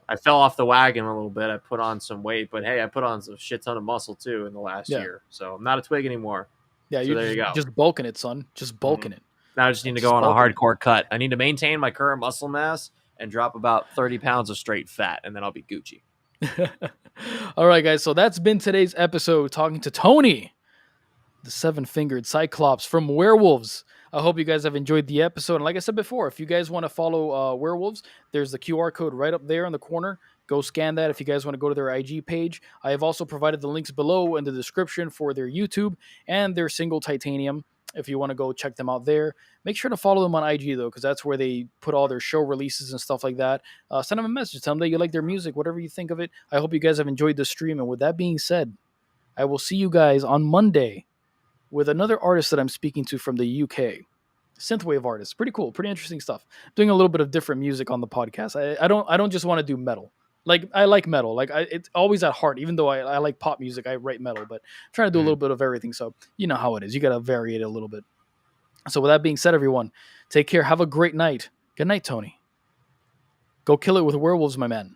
I fell off the wagon a little bit. I put on some weight, but hey, I put on some shit ton of muscle too in the last year. So I'm not a twig anymore. Yeah, so there you go. Just bulking it, son. Just bulking it. Now I just need to go on a hardcore cut. I need to maintain my current muscle mass and drop about 30 pounds of straight fat, and then I'll be Gucci. All right, guys. So that's been today's episode, talking to Tony, the 7-fingered Cyclops from Werewolves. I hope you guys have enjoyed the episode. And like I said before, if you guys want to follow Werewolves, there's the QR code right up there in the corner. Go scan that if you guys want to go to their IG page. I have also provided the links below in the description for their YouTube and their single Titanium, if you want to go check them out there. Make sure to follow them on IG, though, because that's where they put all their show releases and stuff like that. Send them a message. Tell them that you like their music, whatever you think of it. I hope you guys have enjoyed the stream. And with that being said, I will see you guys on Monday with another artist that I'm speaking to from the UK. Synthwave artist. Pretty cool. Pretty interesting stuff. Doing a little bit of different music on the podcast. I don't just want to do metal. Like, I like metal. Like, it's always at heart. Even though I like pop music, I write metal. But I'm trying to do a little bit of everything. So you know how it is. You got to vary it a little bit. So with that being said, everyone, take care. Have a great night. Good night, Tony. Go kill it with werewolves, my man.